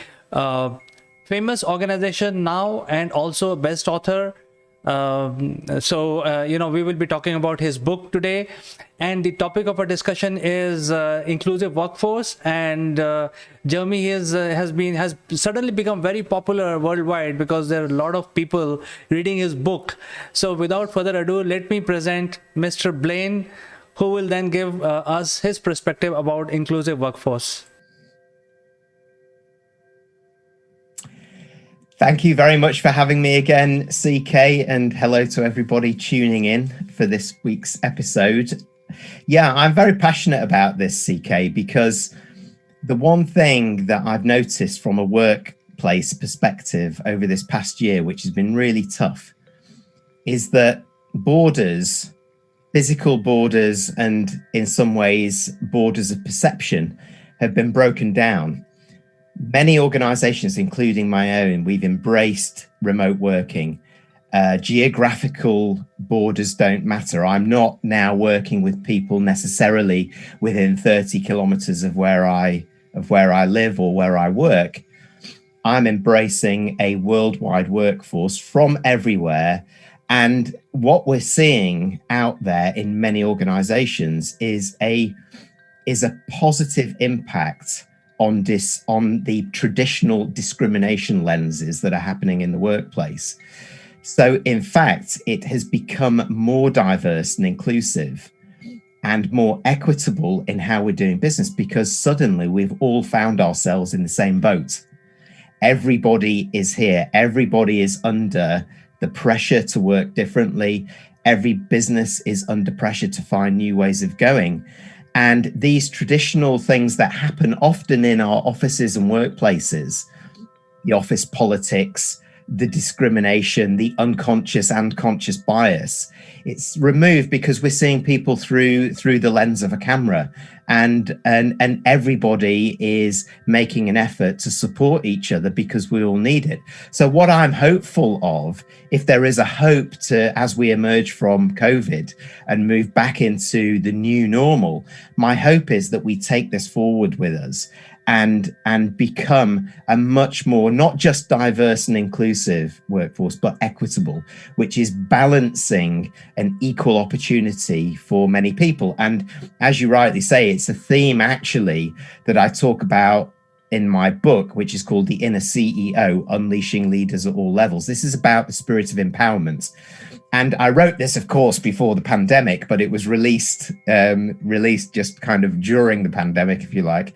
famous organization now, and also a best author, We will be talking about his book today, and the topic of our discussion is inclusive workforce. And Jeremy has suddenly become very popular worldwide because there are a lot of people reading his book. So without further ado, let me present Mr. Blaine, who will then give us his perspective about inclusive workforce. Thank you very much for having me again, CK, and hello to everybody tuning in for this week's episode. Yeah, I'm very passionate about this, CK, because the one thing that I've noticed from a workplace perspective over this past year, which has been really tough, is that borders, physical borders, and in some ways borders of perception have been broken down. Many organizations, including my own, we've embraced remote working. Geographical borders don't matter. I'm not now working with people necessarily within 30 kilometers of where I live or where I work. I'm embracing a worldwide workforce from everywhere. And what we're seeing out there in many organizations is a positive impact on the traditional discrimination lenses that are happening in the workplace. So in fact, it has become more diverse and inclusive and more equitable in how we're doing business, because suddenly we've all found ourselves in the same boat. Everybody is here. Everybody is under the pressure to work differently. Every business is under pressure to find new ways of going. And these traditional things that happen often in our offices and workplaces, the office politics, the discrimination, the unconscious and conscious bias, it's removed because we're seeing people through the lens of a camera, and everybody is making an effort to support each other because we all need it. So what I'm hopeful of, if there is a hope to, as we emerge from COVID and move back into the new normal, my hope is that we take this forward with us and become a much more, not just diverse and inclusive workforce, but equitable, which is balancing an equal opportunity for many people. And as you rightly say, it's a theme actually that I talk about in my book, which is called The Inner CEO, Unleashing Leaders at All Levels. This is about the spirit of empowerment. And I wrote this, of course, before the pandemic, but it was released just kind of during the pandemic, if you like.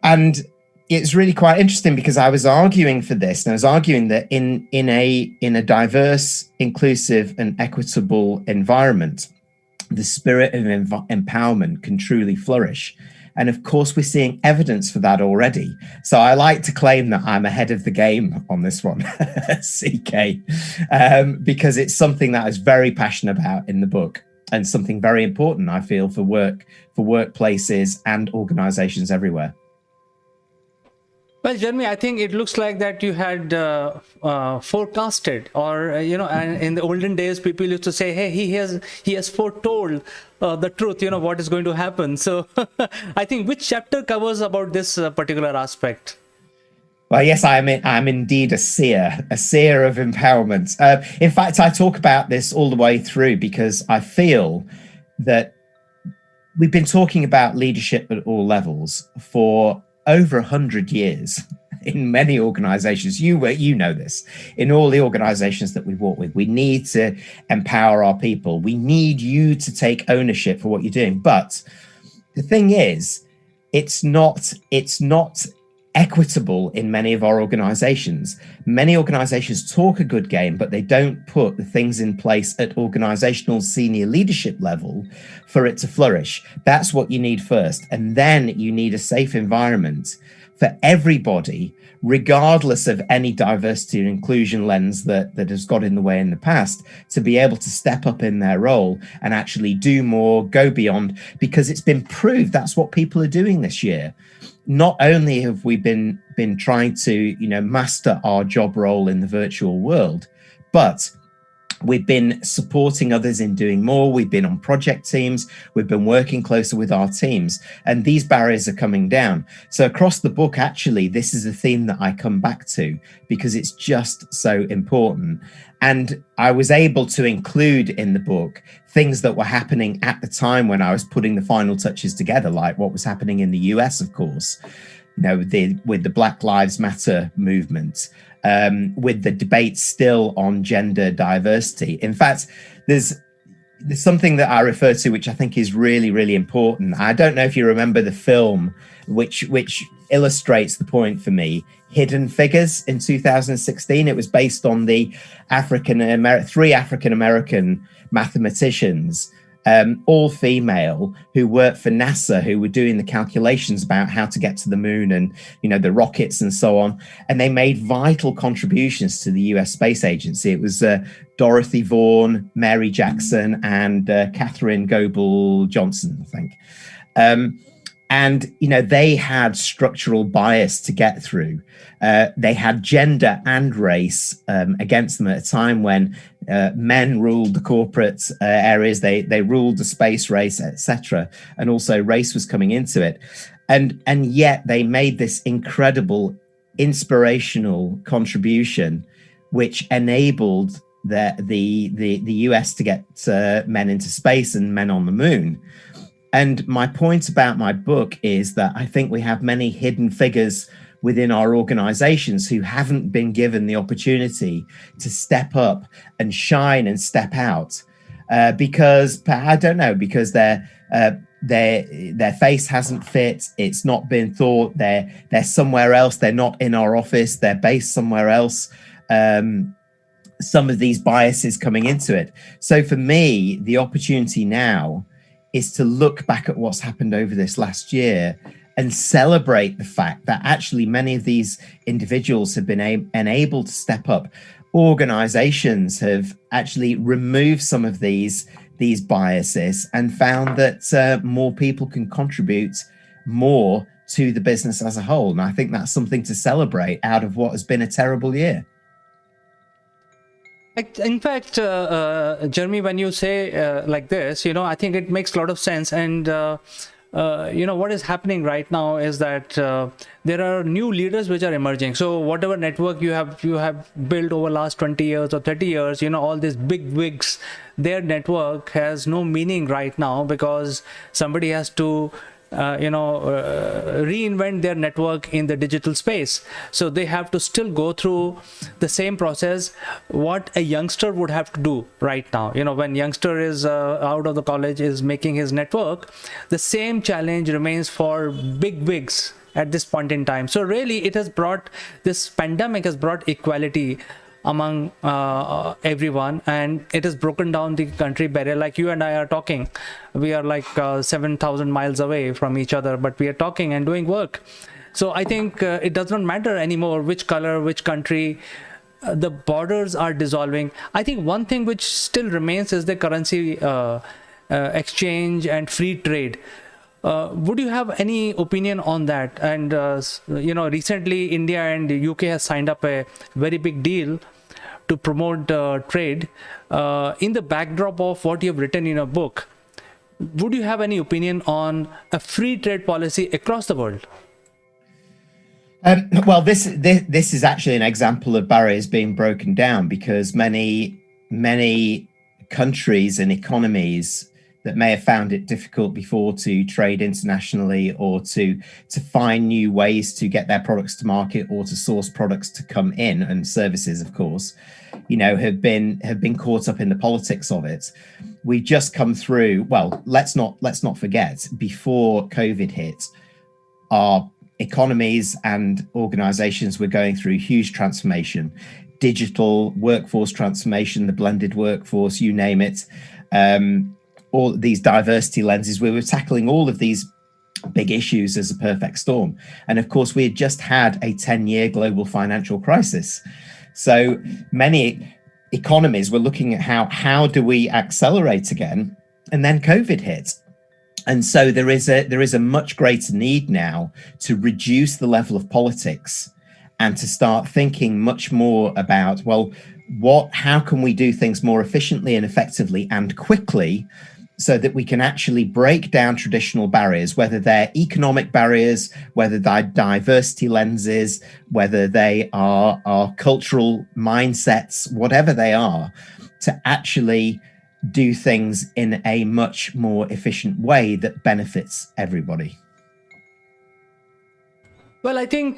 And it's really quite interesting because I was arguing for this, and I was arguing that in a diverse, inclusive, and equitable environment, the spirit of empowerment can truly flourish. And of course, we're seeing evidence for that already. So I like to claim that I'm ahead of the game on this one, CK, because it's something that I was very passionate about in the book, and something very important, I feel, for workplaces and organizations everywhere. Well, Jeremy, I think it looks like that you had forecasted, or and in the olden days, people used to say, "Hey, he has foretold the truth. What is going to happen." So, I think which chapter covers about this particular aspect? Well, yes, I'm indeed a seer of empowerment. In fact, I talk about this all the way through because I feel that we've been talking about leadership at all levels for over 100 years in many organizations. You know this. In all the organizations that we work with, we need to empower our people. We need you to take ownership for what you're doing. But the thing is, it's not equitable in many of our organizations. Many organizations talk a good game, but they don't put the things in place at organizational senior leadership level for it to flourish. That's what you need first. And then you need a safe environment for everybody, regardless of any diversity and inclusion lens that has got in the way in the past, to be able to step up in their role and actually do more, go beyond, because it's been proved that's what people are doing this year. Not only have we been trying to, master our job role in the virtual world, but We've been supporting others in doing more. We've been on project teams. We've been working closer with our teams, and these barriers are coming down. So across the book, actually, this is a theme that I come back to because it's just so important. And I was able to include in the book things that were happening at the time when I was putting the final touches together, like what was happening in the US, of course, with the Black Lives Matter movement. With the debate still on gender diversity. In fact, there's something that I refer to, which I think is really, really important. I don't know if you remember the film, which illustrates the point for me, Hidden Figures in 2016. It was based on the three African-American mathematicians, all female, who worked for NASA, who were doing the calculations about how to get to the moon and, the rockets and so on. And they made vital contributions to the US Space Agency. It was Dorothy Vaughan, Mary Jackson, and Catherine Goebel Johnson, I think. And they had structural bias to get through. They had gender and race against them at a time when men ruled the corporate areas. They ruled the space race, etc. And also race was coming into it. And yet they made this incredible inspirational contribution, which enabled the US to get men into space and men on the moon. And my point about my book is that I think we have many hidden figures within our organizations who haven't been given the opportunity to step up and shine and step out because their face hasn't fit. It's not been thought. They're somewhere else. They're not in our office. They're based somewhere else. Some of these biases coming into it. So for me, the opportunity now is to look back at what's happened over this last year and celebrate the fact that actually many of these individuals have been enabled to step up. Organizations have actually removed some of these biases and found that more people can contribute more to the business as a whole. And I think that's something to celebrate out of what has been a terrible year. In fact, Jeremy, when you say like this, I think it makes a lot of sense. And, what is happening right now is that there are new leaders which are emerging. So whatever network you have built over last 20 years or 30 years, all these big wigs, their network has no meaning right now because somebody has to reinvent their network in the digital space. So they have to still go through the same process what a youngster would have to do right now. When youngster is out of the college, is making his network, the same challenge remains for big wigs at this point in time. So really this pandemic has brought equality among everyone, and it has broken down the country barrier. Like you and I are talking, we are like 7,000 miles away from each other, but we are talking and doing work. So I think it does not matter anymore which color, which country. The borders are dissolving. I think one thing which still remains is the currency exchange and free trade. Would you have any opinion on that? And recently India and the UK has signed up a very big deal to promote trade. In the backdrop of what you have written in your book, would you have any opinion on a free trade policy across the world? Well, this is actually an example of barriers being broken down because many countries and economies that may have found it difficult before to trade internationally or to find new ways to get their products to market or to source products to come in, and services, of course, have been caught up in the politics of it. We've just come through. Well, let's not forget, before COVID hit, our economies and organizations were going through huge transformation, digital workforce transformation, the blended workforce, you name it. All these diversity lenses, we were tackling all of these big issues as a perfect storm. And of course, we had just had a 10-year global financial crisis. So many economies were looking at how do we accelerate again? And then COVID hit. And so there is a much greater need now to reduce the level of politics and to start thinking much more about, well, how can we do things more efficiently and effectively and quickly, so that we can actually break down traditional barriers, whether they're economic barriers, whether they're diversity lenses, whether they are cultural mindsets, whatever they are, to actually do things in a much more efficient way that benefits everybody. Well, I think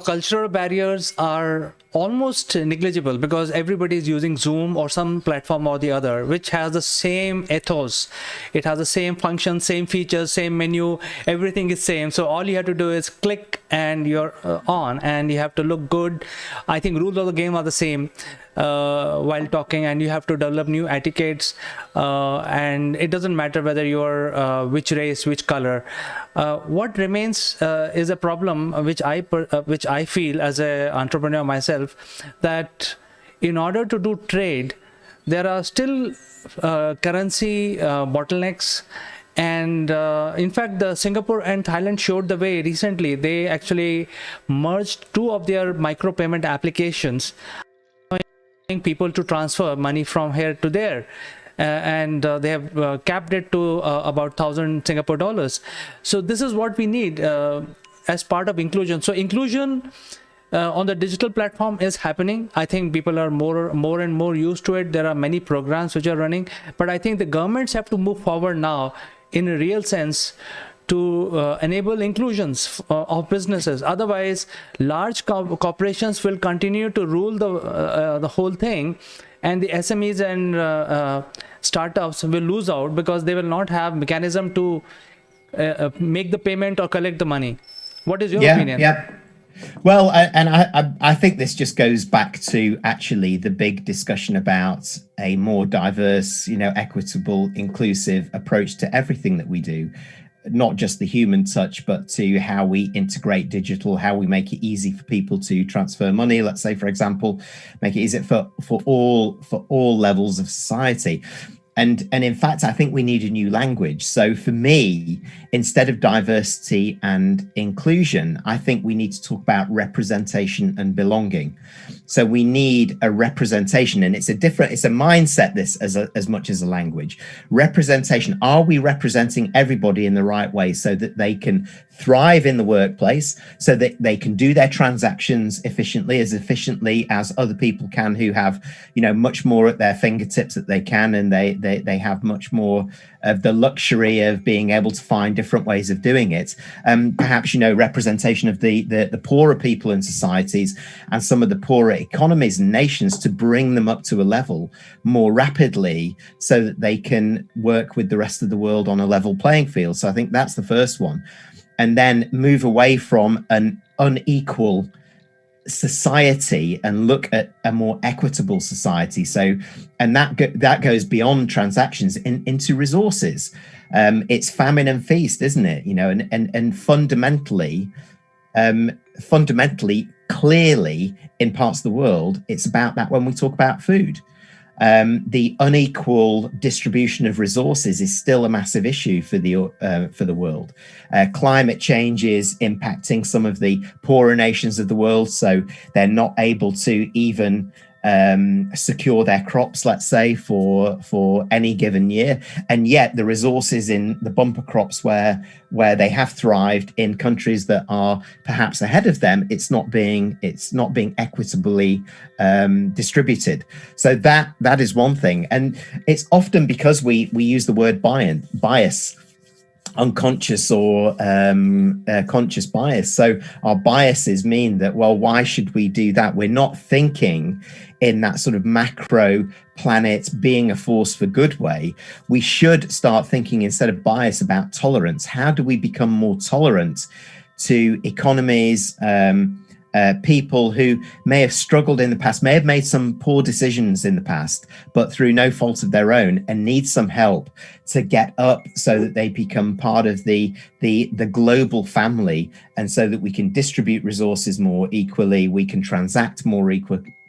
cultural barriers are almost negligible because everybody is using Zoom or some platform or the other, which has the same ethos. It has the same function, same features, same menu. Everything is same. So all you have to do is click and you're on, and you have to look good. I think rules of the game are the same while talking, and you have to develop new etiquettes. And it doesn't matter whether you're which race, which color. What remains is a problem which I feel as an entrepreneur myself, that in order to do trade, there are still currency bottlenecks. And in fact, the Singapore and Thailand showed the way recently. They actually merged two of their micro payment applications, allowing people to transfer money from here to there. And they have capped it to about 1,000 Singapore dollars. So this is what we need as part of inclusion. So inclusion on the digital platform is happening. I think people are more and more used to it. There are many programs which are running, but I think the governments have to move forward now in a real sense to enable inclusions of businesses. Otherwise, large corporations will continue to rule the whole thing, and the SMEs and startups will lose out because they will not have mechanism to make the payment or collect the money. What is your opinion? Yeah. Well, I think this just goes back to actually the big discussion about a more diverse, equitable, inclusive approach to everything that we do. Not just the human touch, but to how we integrate digital, how we make it easy for people to transfer money. Let's say, for example, make it easy for all levels of society. And in fact, I think we need a new language. So for me, instead of diversity and inclusion, I think we need to talk about representation and belonging. So we need a representation, and it's a mindset, this as much as a language. Representation. Are we representing everybody in the right way so that they can thrive in the workplace, so that they can do their transactions efficiently as other people can, who have, much more at their fingertips that they can, and they have much more of the luxury of being able to find different ways of doing it. Perhaps, representation of the poorer people in societies and some of the poorer economies and nations, to bring them up to a level more rapidly so that they can work with the rest of the world on a level playing field. So I think that's the first one. And then move away from an unequal society and look at a more equitable society. So, and that goes beyond transactions into resources. It's famine and feast, isn't it? And fundamentally, clearly, in parts of the world, it's about that when we talk about food. The unequal distribution of resources is still a massive issue for the world. Climate change is impacting some of the poorer nations of the world, so they're not able to even secure their crops, let's say, for any given year. And yet the resources in the bumper crops where they have thrived in countries that are perhaps ahead of them, it's not being equitably distributed. So that is one thing. And it's often because we use the word bias, unconscious or conscious bias. So our biases mean that, well, why should we do that? We're not thinking in that sort of macro planet being a force for good way. We should start thinking, instead of bias, about tolerance. How do we become more tolerant to economies, people who may have struggled in the past, may have made some poor decisions in the past, but through no fault of their own, and need some help to get up so that they become part of the global family, and so that we can distribute resources more equally, we can transact more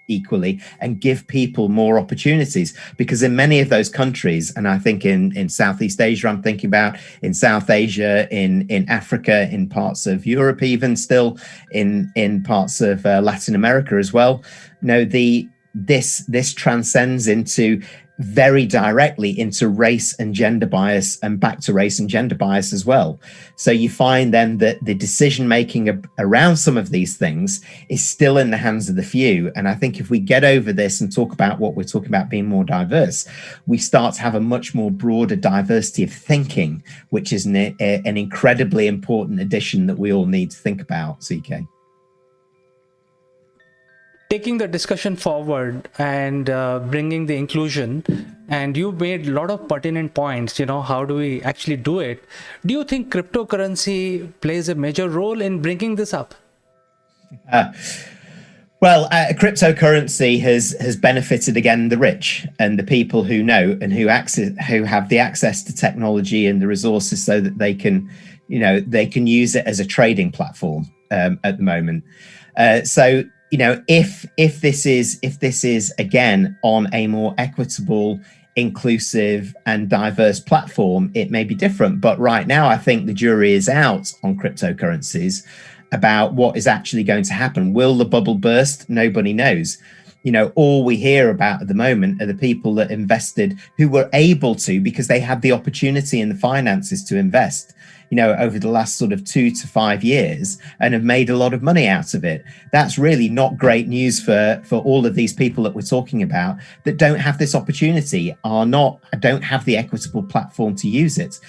equally and give people more opportunities, because in many of those countries, and I think in Southeast Asia, I'm thinking about in South Asia, in Africa, in parts of Europe, even still in parts of Latin America as well, this transcends into very directly into race and gender bias, and back to race and gender bias as well. So you find then that the decision making around some of these things is still in the hands of the few. And I think if we get over this and talk about what we're talking about being more diverse, we start to have a much more broader diversity of thinking, which is an incredibly important addition that we all need to think about, CK. Taking the discussion forward and bringing the inclusion, and you made a lot of pertinent points, how do we actually do it? Do you think cryptocurrency plays a major role in bringing this up? Cryptocurrency has benefited, again, the rich and the people who know and who have the access to technology and the resources so that they can use it as a trading platform at the moment. If this is again on a more equitable, inclusive and diverse platform, it may be different. But right now, I think the jury is out on cryptocurrencies about what is actually going to happen. Will the bubble burst? Nobody knows. All we hear about at the moment are the people that invested, who were able to, because they had the opportunity and the finances to invest, over the last sort of 2 to 5 years, and have made a lot of money out of it. That's really not great news for all of these people that we're talking about that don't have this opportunity, don't have the equitable platform to use it.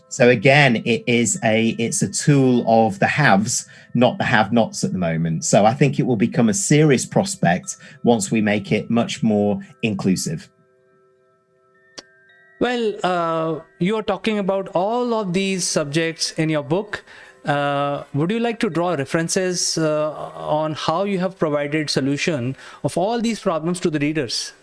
So again, it's a tool of the haves, not the have-nots at the moment. So I think it will become a serious prospect once we make it much more inclusive. Well, you're talking about all of these subjects in your book. Would you like to draw references on how you have provided solution of all these problems to the readers?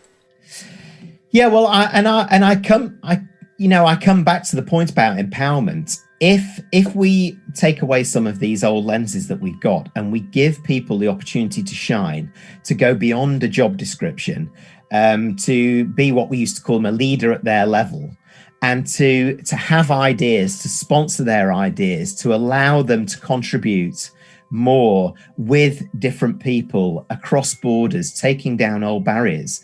Yeah, well, I come back to the point about empowerment. If we take away some of these old lenses that we've got and we give people the opportunity to shine, to go beyond a job description, to be what we used to call them, a leader at their level, and to have ideas, to sponsor their ideas, to allow them to contribute more with different people across borders, taking down old barriers,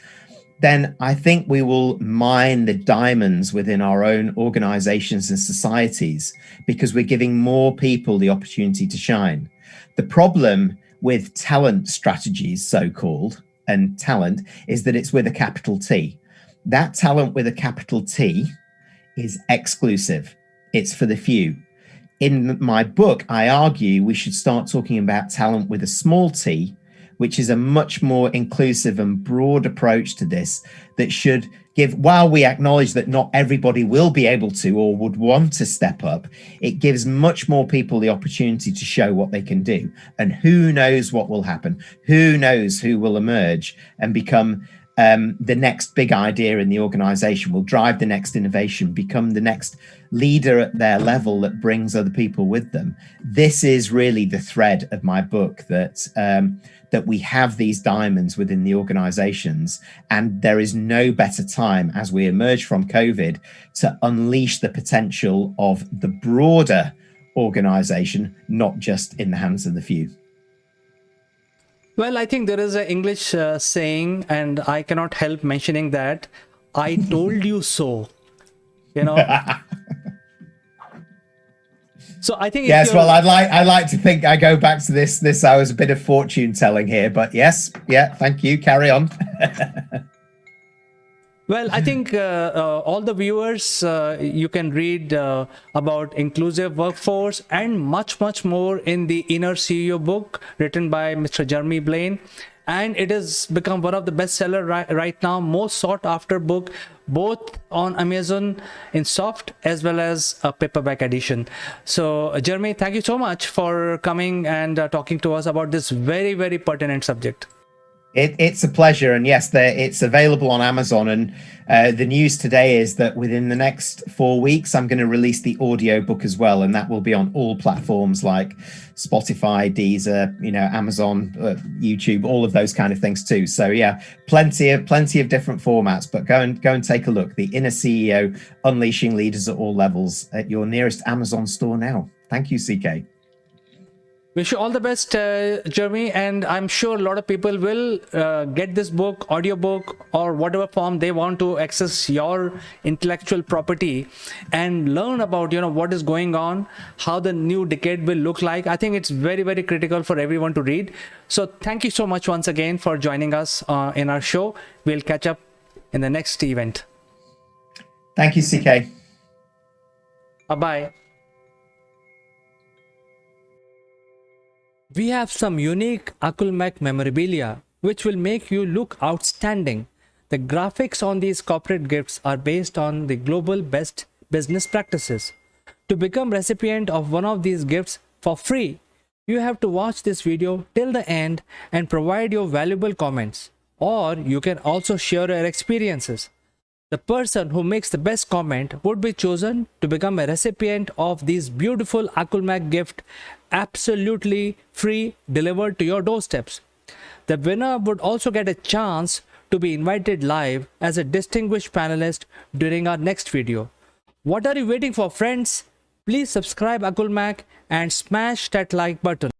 then I think we will mine the diamonds within our own organizations and societies, because we're giving more people the opportunity to shine. The problem with talent strategies, so-called, and talent, is that it's with a capital T. That talent with a capital T is exclusive. It's for the few. In my book, I argue we should start talking about talent with a small t, which is a much more inclusive and broad approach to this, that should give, while we acknowledge that not everybody will be able to or would want to step up, it gives much more people the opportunity to show what they can do. And who knows what will happen? Who knows who will emerge and become the next big idea in the organization, will drive the next innovation, become the next leader at their level that brings other people with them. This is really the thread of my book, that we have these diamonds within the organizations, and there is no better time as we emerge from COVID to unleash the potential of the broader organization, not just in the hands of the few. Well, I think there is an English saying, and I cannot help mentioning that, I told you so, So I think yes, well, I like to think I go back to this. I was a bit of fortune telling here, but yes, yeah, thank you. Carry on. Well, I think all the viewers, you can read about inclusive workforce and much, much more in the Inner CEO book written by Mr. Jeremy Blaine. And it has become one of the bestseller right now, most sought after book, both on Amazon in soft as well as a paperback edition. So Jeremy, thank you so much for coming and talking to us about this very, very pertinent subject. It's a pleasure, and yes, it's available on Amazon. And the news today is that within the next 4 weeks, I'm going to release the audio book as well, and that will be on all platforms like Spotify, Deezer, Amazon, YouTube, all of those kind of things too. So yeah, plenty of different formats. But go and take a look. The Inner CEO: Unleashing Leaders at All Levels at your nearest Amazon store now. Thank you, CK. Wish you all the best, Jeremy, and I'm sure a lot of people will get this book, audiobook, or whatever form they want to access your intellectual property and learn about, what is going on, how the new decade will look like. I think it's very, very critical for everyone to read. So thank you so much once again for joining us in our show. We'll catch up in the next event. Thank you, CK. Bye-bye. We have some unique Akulmek memorabilia which will make you look outstanding. The graphics on these corporate gifts are based on the global best business practices. To become recipient of one of these gifts for free, you have to watch this video till the end and provide your valuable comments. Or you can also share your experiences. The person who makes the best comment would be chosen to become a recipient of these beautiful Akulmek gift, absolutely free, delivered to your doorsteps. The winner would also get a chance to be invited live as a distinguished panelist during our next video. What are you waiting for, friends? Please subscribe Akulmek and smash that like button.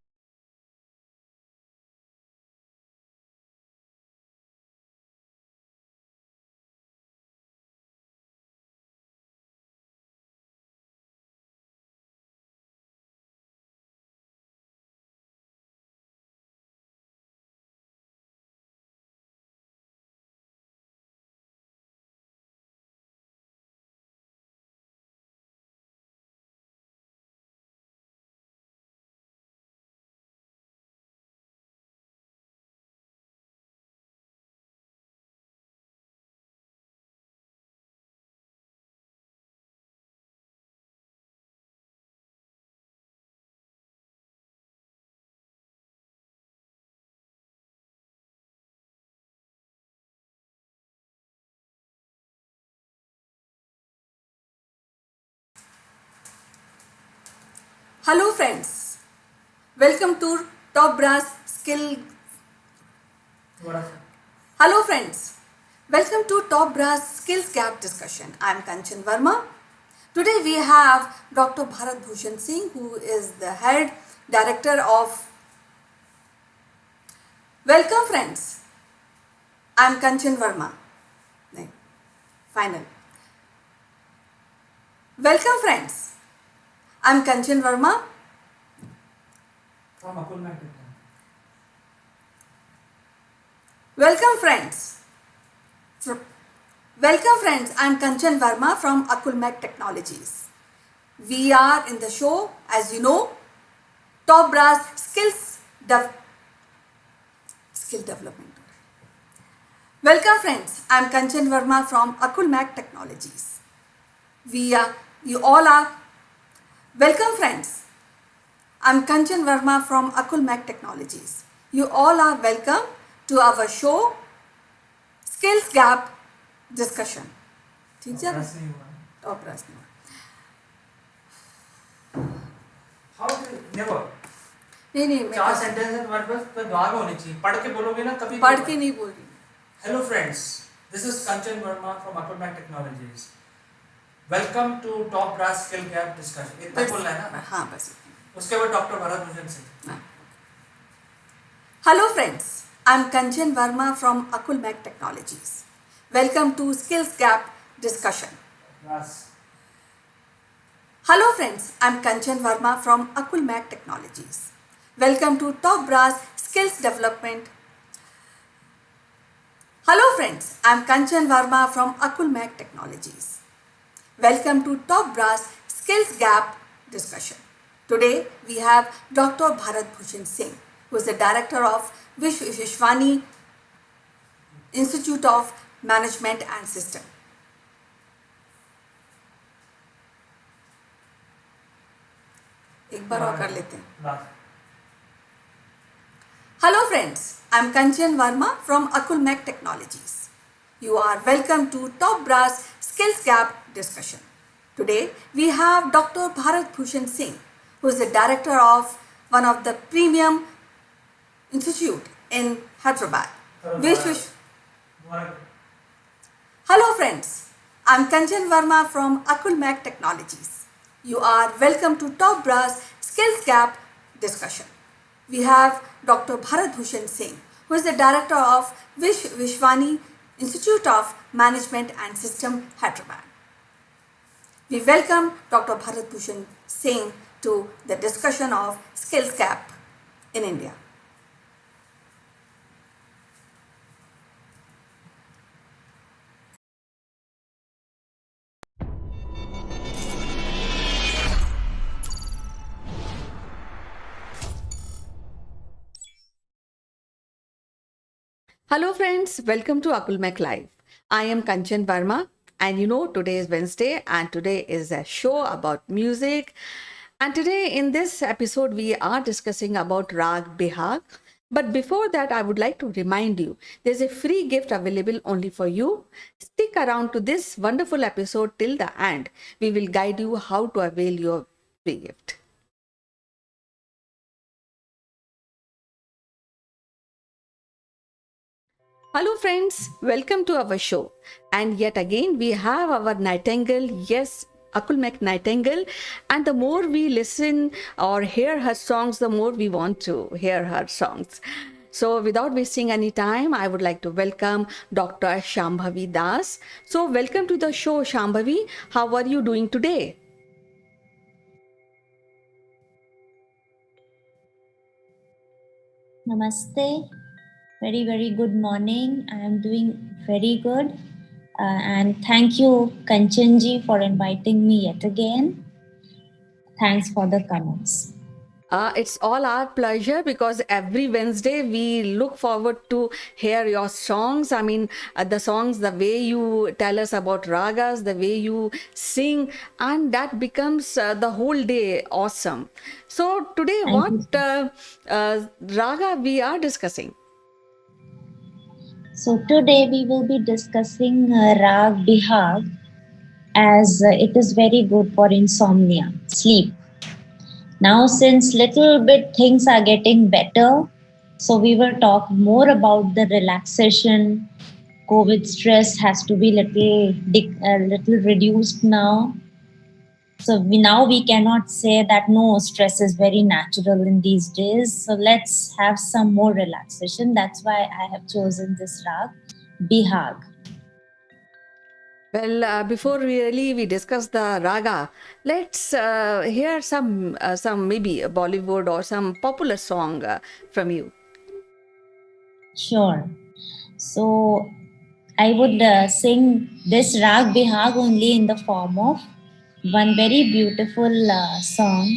Hello friends, welcome to Top Brass Skill. Hello friends, welcome to Top Brass Skills Gap discussion. I am Kanchan Verma. Today we have Dr. Bharat Bhushan Singh, who is the head director of. Welcome friends, I am Kanchan Verma. Final. Welcome friends. I'm Kanchan Verma From Akulmek. Welcome friends. Welcome friends. I'm Kanchan Verma from Akulmek Technologies. We are in the show, as you know, Top Brass Skill Development. Welcome friends. I'm Kanchan Verma from Akulmek Technologies. You all are. Welcome friends. I'm Kanchan Verma from Akulmek Technologies. You all are welcome to our show Skills Gap Discussion. ठीक है? Top Brass नहीं हुआ. How do you never? नहीं 4 sentence है तुम्हारे पास, तो दिमाग में होनी चाहिए. पढ़ के बोलोगे ना कभी. पढ़ के नहीं बोल रही. Hello friends, this is Kanchan Verma from Akulmek Technologies. Welcome to Top Brass Skill Gap Discussion. इतना बोलना है ना? हाँ बस. उसके बाद doctor Bharat Bhushan Singh. Hello friends, I'm Kanchan Verma from Akulmek Technologies. Welcome to Skills Gap Discussion. Brass. Hello friends, I'm Kanchan Verma from Akulmek Technologies. Welcome to Top Brass Skills Development. Hello friends, I'm Kanchan Verma from Akulmek Technologies. Welcome to Top Brass Skills Gap Discussion. Today we have Dr. Bharat Bhushan Singh, who is the director of Vishwani Institute of Management and System. एक बार और कर लेते हैं. Hello friends, I'm Kanchan Verma from Akulmek Technologies. You are welcome to Top Brass Skills Gap discussion. Today we have Dr. Bharat Bhushan Singh, who is the director of one of the premium institute in Hyderabad. Hello friends, I'm Kanchan Verma from Akulmek Technologies. You are welcome to Top Brass Skills Gap discussion. We have Dr. Bharat Bhushan Singh, who is the director of Vishwani Institute of Management and System, Hyderabad. We welcome Dr. Bharat Bhushan Singh to the discussion of skills gap in India. Hello friends, welcome to Akulmek Live. I am Kanchan Verma, and you know today is Wednesday and today is a show about music. And today in this episode we are discussing about Rag Bihag. But before that I would like to remind you there's a free gift available only for you. Stick around to this wonderful episode till the end. We will guide you how to avail your free gift. Hello, friends, welcome to our show. And yet again, we have our Nightingale, yes, Akulmek Nightingale. And the more we listen or hear her songs, the more we want to hear her songs. So, without wasting any time, I would like to welcome Dr. Shambhavi Das. So, welcome to the show, Shambhavi. How are you doing today? Namaste. Very good morning. I am doing very good. And thank you, Kanchanji, for inviting me yet again. Thanks for the comments. It's all our pleasure because every Wednesday we look forward to hear your songs. I mean, the songs, the way you tell us about ragas, the way you sing, and that becomes the whole day awesome. So today, Thank you. what raga we are discussing? So today we will be discussing Rag Bihag, as it is very good for insomnia, sleep. Now, since little bit things are getting better, so we will talk more about the relaxation. COVID stress has to be little reduced now. So we cannot say that no, stress is very natural in these days. So let's have some more relaxation. That's why I have chosen this rag, Bihag. Well, before we discuss the raga, let's hear some maybe a Bollywood or some popular song from you. Sure. So I would sing this rag Bihag only in the form of one very beautiful song.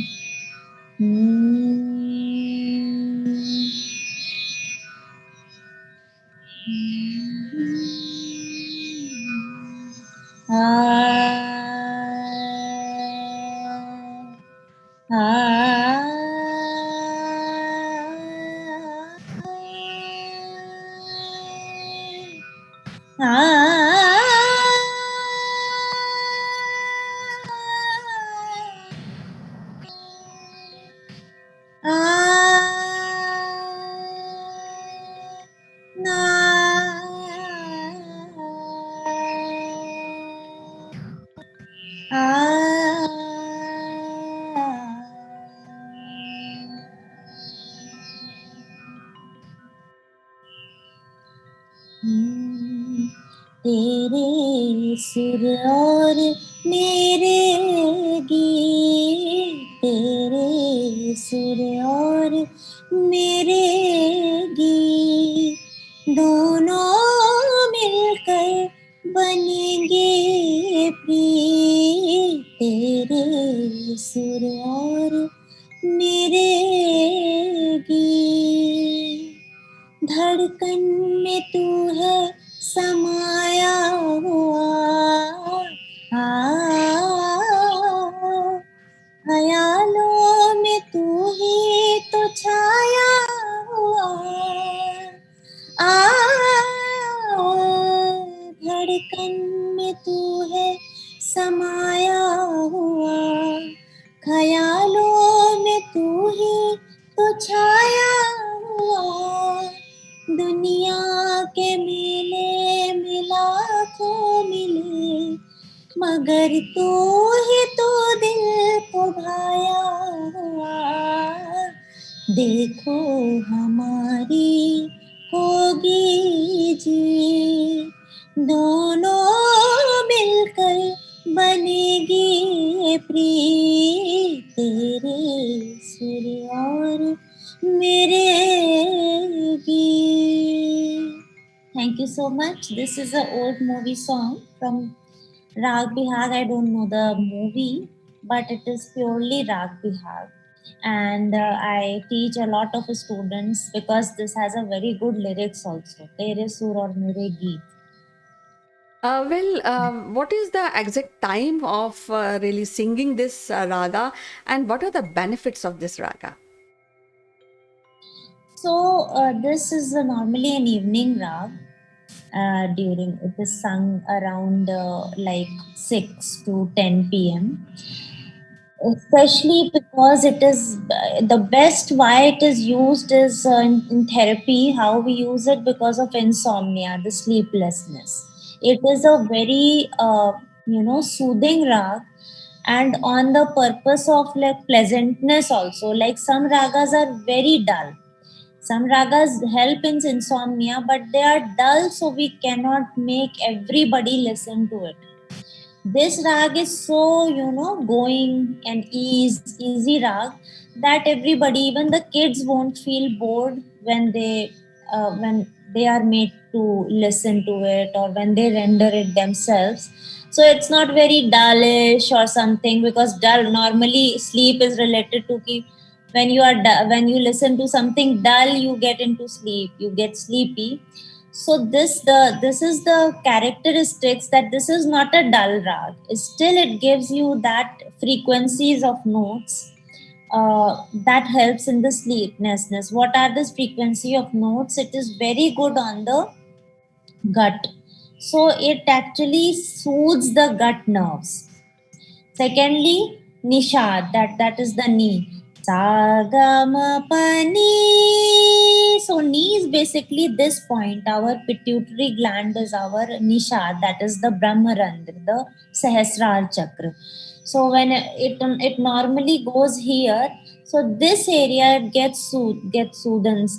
तेरे सुर और मेरे गीत, तेरे सुर और मेरे गीत दोनों मिलकर बनेंगे प्रीत, तेरे सुर और मेरे गीत धड़कन में तू है समाया हुआ, ख्यालों में तू ही तो छाया हुआ, छाया हुआ, दुनिया के मेले में लाखों मिले, मगर तू ही तो दिल को भाया हुआ। देखो हमारी होगी जी, दोनों मिलकर बनेगी ये प्रीत, तेरे सुर और मेरे गीत. Thank you so much. This is an old movie song from Rag Bihag. I don't know the movie, but it is purely Rag Bihag. And I teach a lot of students because this has a very good lyrics also. Tere sur aur mere geet. What is the exact time of really singing this raga, and what are the benefits of this raga? So this is normally an evening rag. During it is sung around like 6 to 10 p.m. Especially because it is the best why it is used is in therapy, how we use it because of insomnia, the sleeplessness. It is a very soothing rag, and on the purpose of like pleasantness also. Like some ragas are very dull, some ragas help in insomnia, but they are dull, so we cannot make everybody listen to it. This rag is so going and easy rag that everybody, even the kids, won't feel bored when they are made to listen to it or when they render it themselves. So it's not very dullish or something, because dull normally sleep is related to ki when when you listen to something dull, you get into sleep, you get sleepy. So this is the characteristics, that this is not a dull rag. Still it gives you that frequencies of notes that helps in the sleeplessness. What are this frequency of notes? It is very good on the gut, so it actually soothes the gut nerves. Secondly, nishad, that is the knee. Sagama pani. So knee is basically this point. Our pituitary gland is our nishad, that is the Brahmarandra, the Sahasrar chakra. So when it normally goes here, so this area gets soothed,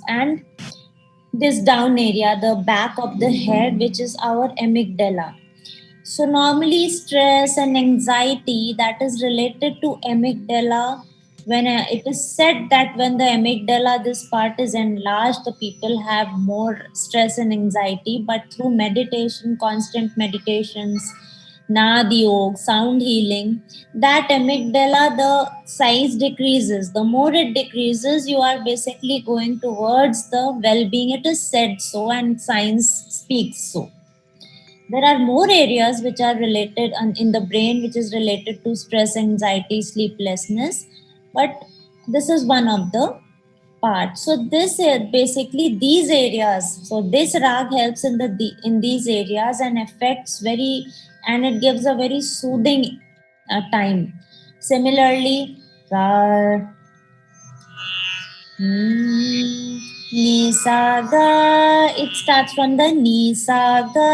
and this down area, the back of the head, which is our amygdala. So normally stress and anxiety, that is related to amygdala. When it is said that when the amygdala, this part is enlarged, the people have more stress and anxiety. But through meditation, constant meditations, nad yoga, sound healing, that amygdala, the size decreases. The more it decreases, you are basically going towards the well-being. It is said so, and science speaks so. There are more areas which are related in the brain, which is related to stress, anxiety, sleeplessness, but this is one of the parts. So this basically these areas. So this rag helps in these areas and affects and it gives a very soothing time. Similarly, ra, Nisaga, it starts from the Nisaga.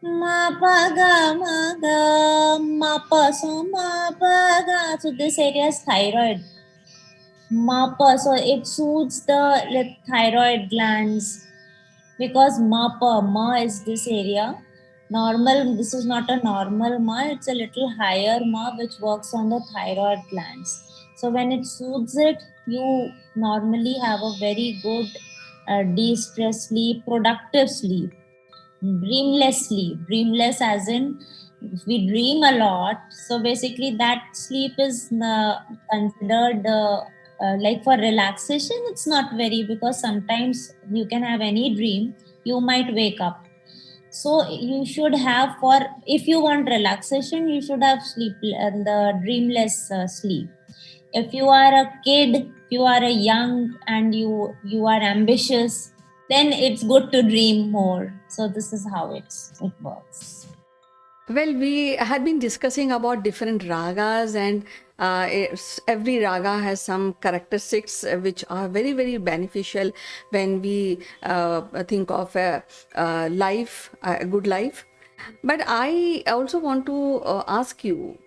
Ma pa ga ma ga ma pa so ma pa ga. So this area is thyroid. Ma pa, so it soothes the thyroid glands, because ma is this area. This is not a normal ma, it's a little higher ma which works on the thyroid glands. So when it soothes it, you normally have a very good de-stress sleep, productive sleep, dreamless as in we dream a lot. So basically that sleep is considered like for relaxation. It's not very, because sometimes you can have any dream, you might wake up. So you should have, for if you want relaxation, you should have sleep, the dreamless sleep. If you are a kid, if you are a young and you are ambitious, then it's good to dream more. So this is how it works. Well, we had been discussing about different ragas, and Every raga has some characteristics which are very, very beneficial when we think of a life, a good life. But I also want to ask you,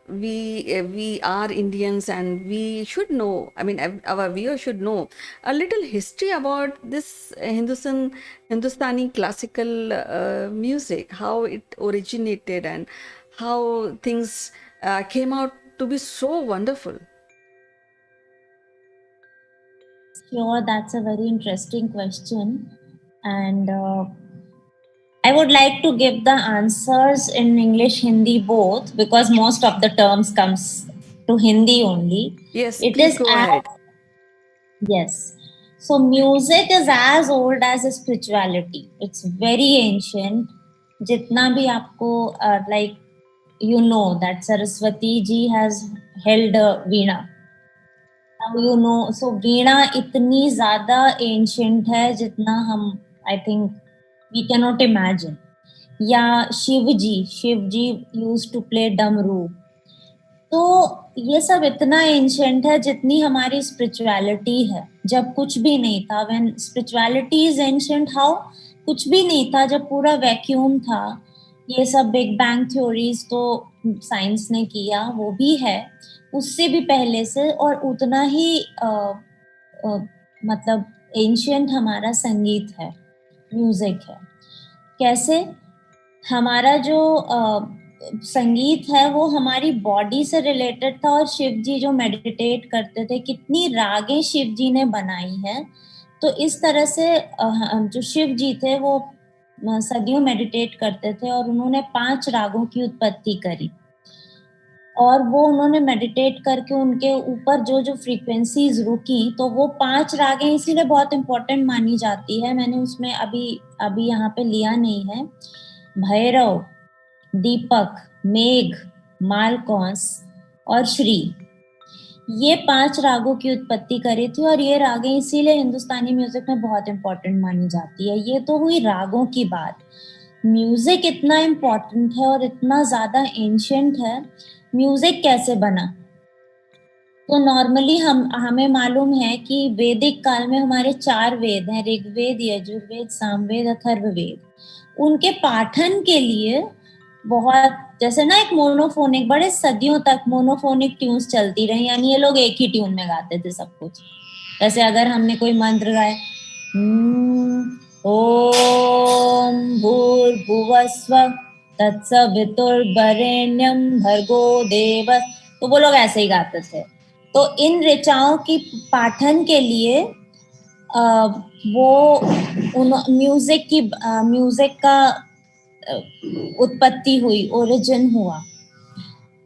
we are Indians and we should know. I mean, our viewers should know a little history about this Hindustani classical music, how it originated and how things came out to be so wonderful. Sure, that's a very interesting question. And I would like to give the answers in English, Hindi both, because most of the terms comes to Hindi only. Yes, It please is go as, ahead. yes. So music is as old as spirituality. It's very ancient. जितना भी आपको like you know that Saraswati ji has held a veena. Now you know, so veena इतनी ज़्यादा ancient है जितना हम I think we cannot imagine. या शिव जी used to play डमरू. तो ये सब इतना एंशंट है जितनी हमारी स्पिरिचुअलिटी है. जब कुछ भी नहीं था, when spirituality is ancient, how कुछ भी नहीं था, जब पूरा वैक्यूम था. ये सब बिग बैंग थ्योरीज तो साइंस ने किया, वो भी है. उससे भी पहले से और उतना ही मतलब एंशंट हमारा संगीत है, म्यूजिक है. कैसे? हमारा जो संगीत है वो हमारी बॉडी से रिलेटेड था. और शिव जी जो मेडिटेट करते थे, कितनी रागें शिव जी ने बनाई हैं. तो इस तरह से जो शिव जी थे वो सदियों मेडिटेट करते थे और उन्होंने 5 रागों की उत्पत्ति करी. और वो उन्होंने मेडिटेट करके उनके ऊपर जो जो फ्रीक्वेंसीज रुकी, तो वो 5 रागें इसीलिए बहुत इंपॉर्टेंट मानी जाती है. मैंने उसमें अभी यहाँ पे लिया नहीं है. भैरव, दीपक, मेघ, मालकौंस और श्री, ये 5 रागों की उत्पत्ति करी थी. और ये रागें इसीलिए हिंदुस्तानी म्यूजिक में बहुत इंपॉर्टेंट मानी जाती है. ये तो हुई रागों की बात. म्यूजिक इतना इम्पोर्टेंट है और इतना ज्यादा एंशिएंट है. म्यूजिक कैसे बना? तो नॉर्मली हमें मालूम है कि वैदिक काल में हमारे 4 वेद हैं, ऋग्वेद, यजुर्वेद, सामवेद, अथर्ववेद. उनके पाठन के लिए बहुत, जैसे ना एक मोनोफोनिक, बड़े सदियों तक मोनोफोनिक ट्यून्स चलती रही. यानी ये लोग एक ही ट्यून में गाते थे सब कुछ. जैसे अगर हमने कोई मंत्र गाए, ओम भूर्भुवस्व तत्सवितुर्वरेण्यं भर्गो देवस्, तो वो लोग ऐसे ही गाते थे. तो इन ऋचाओं की पाठन के लिए वो म्यूजिक का उत्पत्ति हुई, ओरिजिन हुआ.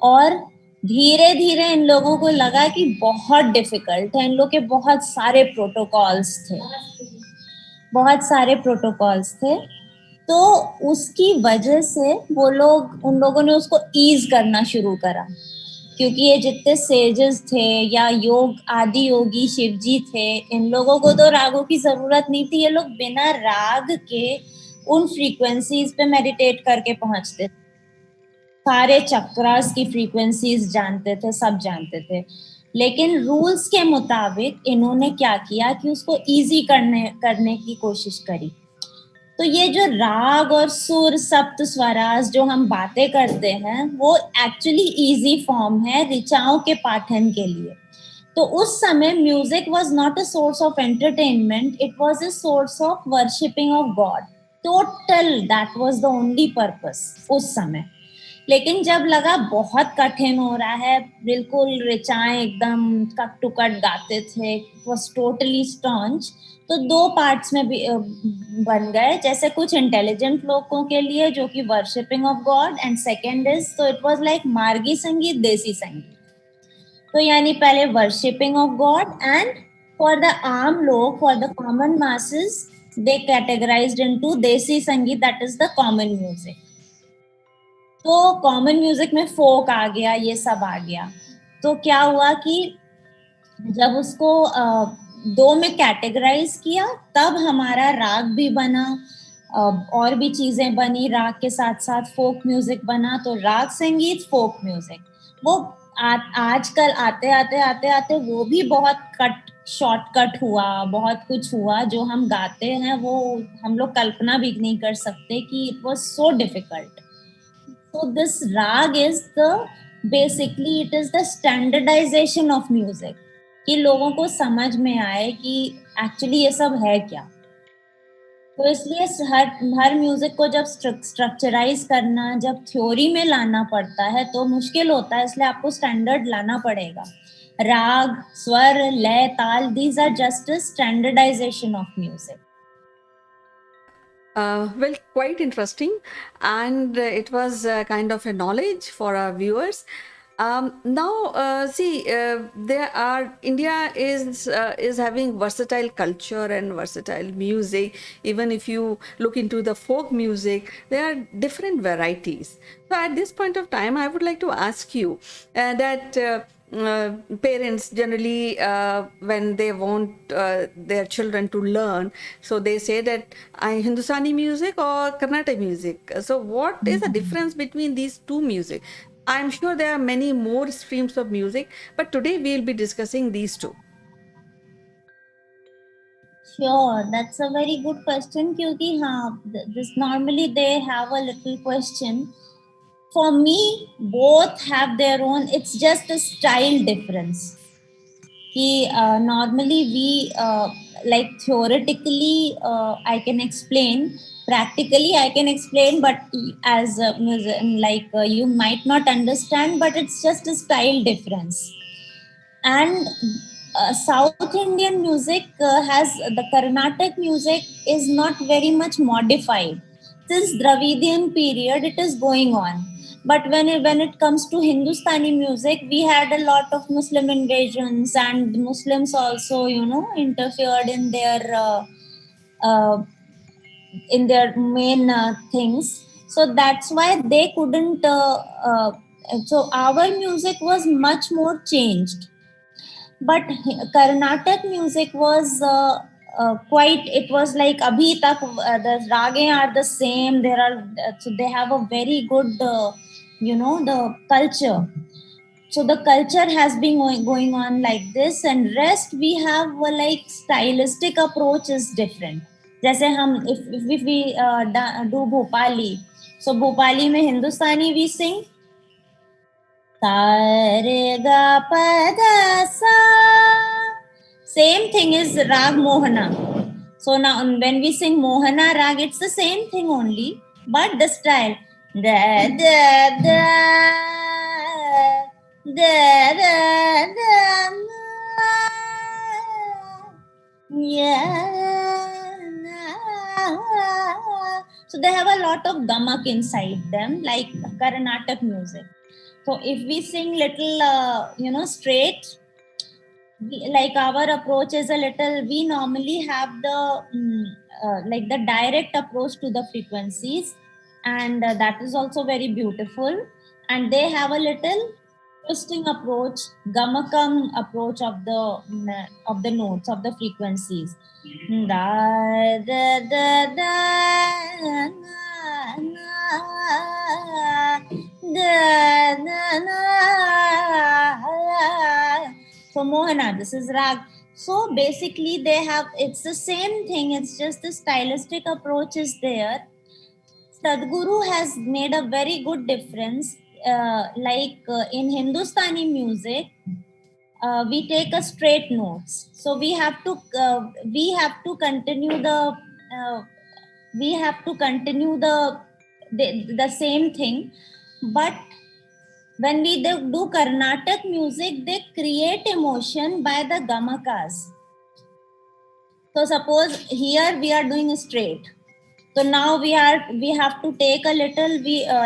और धीरे धीरे इन लोगों को लगा कि बहुत डिफिकल्ट है. इन लोग के बहुत सारे प्रोटोकॉल्स थे. तो उसकी वजह से उन लोगों ने उसको ईज करना शुरू करा. क्योंकि ये जितने सेजेस थे या आदि योगी शिव जी थे, इन लोगों को तो रागों की जरूरत नहीं थी. ये लोग बिना राग के उन फ्रीक्वेंसीज पे मेडिटेट करके पहुंचते थे. सारे चक्रास की फ्रीक्वेंसीज जानते थे, सब जानते थे. लेकिन रूल्स के मुताबिक इन्होंने क्या किया कि उसको इजी करने की कोशिश करी. तो ये जो राग और सुर, सप्त स्वराज जो हम बातें करते हैं, वो एक्चुअली इजी फॉर्म है ऋचाओं के पाठन के लिए. तो उस समय music was not a source of entertainment, it was a source of worshipping of God. Total that was the only purpose उस समय. लेकिन जब लगा बहुत कठिन हो रहा है, बिल्कुल ऋचाएं एकदम कट टू कट गाते थे, इट वाज टोटली स्टॉन्च, तो 2 पार्ट्स में भी बन गए. जैसे कुछ इंटेलिजेंट लोगों के लिए जो कि worshipping of God, and second is, तो इट वाज लाइक मार्गी संगीत, देसी संगीत. तो यानी पहले worshipping of God, and for the आम लोग, for the common masses, they categorised into देसी संगीत, that is the common music. तो कॉमन म्यूजिक में फोक आ गया, ये सब आ गया. तो क्या हुआ कि जब उसको 2 में कैटेगराइज किया, तब हमारा राग भी बना, और भी चीजें बनी. राग के साथ साथ फोक म्यूजिक बना. तो राग संगीत, फोक म्यूजिक, वो आजकल आते आते आते आते वो भी बहुत शॉर्टकट हुआ, बहुत कुछ हुआ जो हम गाते हैं वो हम लोग कल्पना भी नहीं कर सकते कि it was so difficult. So this rag is the basically it is the standardization of music कि लोगों को समझ में आए कि एक्चुअली ये सब है क्या. तो इसलिए हर हर म्यूजिक को जब स्ट्रक्चराइज करना, जब थ्योरी में लाना पड़ता है तो मुश्किल होता है, इसलिए आपको स्टैंडर्ड लाना पड़ेगा. राग, स्वर, लय, ताल, these are just a standardization of music. Well, quite interesting, and it was kind of a knowledge for our viewers. Now, see, there are India is having versatile culture and versatile music. Even if you look into the folk music, there are different varieties. So, at this point of time, I would like to ask you that. Parents generally when they want their children to learn, so they say that Hindustani music or Carnatic music. So what is the difference between these two music? I'm sure there are many more streams of music, but today we'll be discussing these two. Sure, that's a very good question क्योंकि हाँ, this normally they have a little question. For me, both have their own. It's just a style difference. कि normally we like theoretically I can explain, practically I can explain, but as like you might not understand, but it's just a style difference. And South Indian music has the Carnatic music is not very much modified. Since Dravidian period, it is going on. But when it comes to Hindustani music, we had a lot of Muslim invasions, and Muslims also, interfered uh, in their main things. So that's why they couldn't. So our music was much more changed, but Carnatic music was quite. It was like abhi tak the rage are the same. There are so they have a very good, the culture. So the culture has been going on like this, and rest we have like stylistic approach is different. जैसे हम if we do Bhopali, so Bhopali में Hindustani we sing Sare ga pa da sa. Same thing is Rag Mohana. So now when we sing Mohana Rag, it's the same thing only, but the style. Da da da da da da yeah. So they have a lot of gamak inside them, like Carnatic music. So if we sing little, straight, like our approach is a little, we normally have like the direct approach to the frequencies, and that is also very beautiful. And they have a little twisting approach, gamakam approach of the notes of the frequencies. Da da da da na, da na na. So Mohana, this is rag. So basically it's the same thing, it's just the stylistic approach is there. Sadhguru has made a very good difference. In Hindustani music, we take a straight notes. So we have to continue the same thing. But when we do Carnatic music, they create emotion by the gamakas. So suppose here we are doing straight. So now we have to take a little,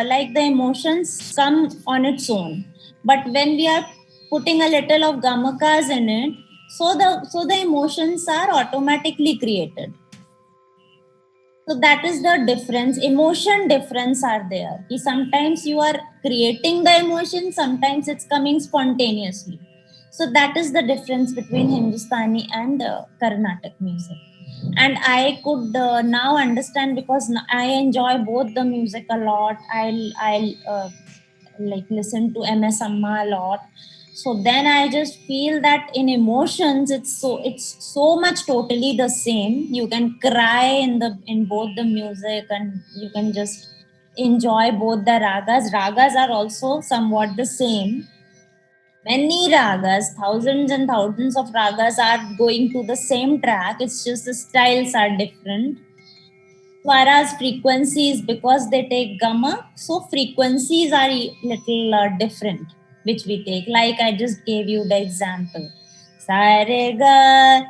like the emotions come on its own. But when we are putting a little of gamakas in it, so the emotions are automatically created. So that is the difference. Emotion difference are there. Sometimes you are creating the emotion, sometimes it's coming spontaneously. So that is the difference between Hindustani and Carnatic music. And I could now understand because I enjoy both the music a lot. like listen to MS Amma a lot. So then I just feel that in emotions it's so much totally the same. You can cry in both the music, and you can just enjoy both the ragas. Ragas are also somewhat the same. Many ragas, thousands and thousands of ragas are going to the same track. It's just the styles are different. Whereas frequencies, because they take gamma, so frequencies are little different, which we take. Like I just gave you the example. Sa re ga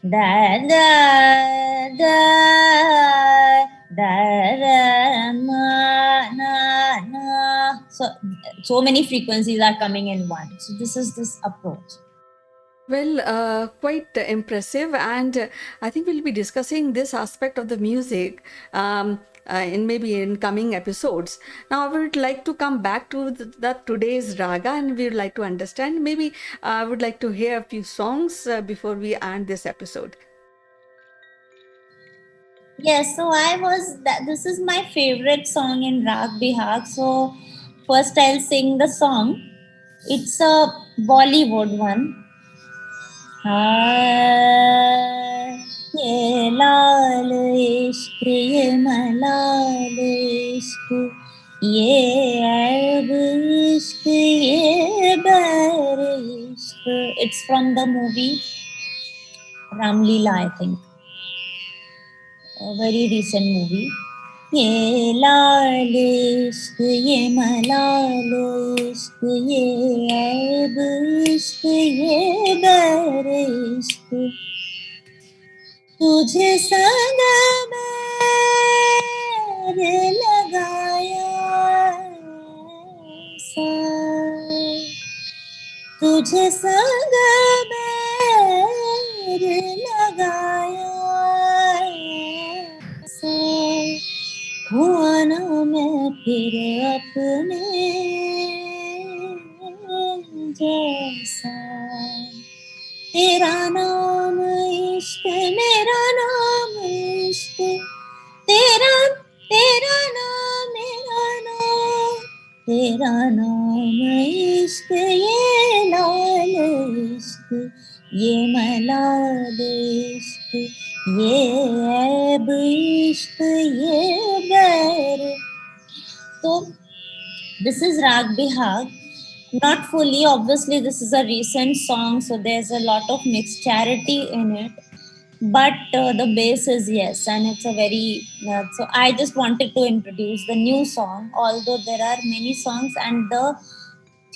da da da da ra ma na na. So many frequencies are coming in one. So this is this approach. Well, quite impressive, and I think we'll be discussing this aspect of the music in maybe in coming episodes. Now, I would like to come back to the today's raga, and we would like to understand. Maybe I would like to hear a few songs before we end this episode. Yes, so this is my favorite song in Rag Bihag. So first I'll sing the song. It's a Bollywood one. ये लाल इश्क ये मलाल इश्क ये ऐब इश्क ये बैर इश्क. It's from the movie Ramlila, I think. A very recent movie. ये लाल इश्क ये मलाल इश्क ये ऐब इश्क ये बैर इश्क तुझे संग बैर लगाया सा तुझे संग बैर लगाया हुआ ना मैं फिर अपने जैसा तेरा नाम इश्क मेरा नाम इश्क तेरा तेरा नाम मेरा नाम तेरा नाम इश्क ये लाल इश्क ये मलाल इश्क ये ऐब इश्क ये बैर. So this is Rag Bihag. Not fully, obviously this is a recent song, so there's a lot of mixturity in it, but the bass is yes, and it's a very so I just wanted to introduce the new song, although there are many songs, and the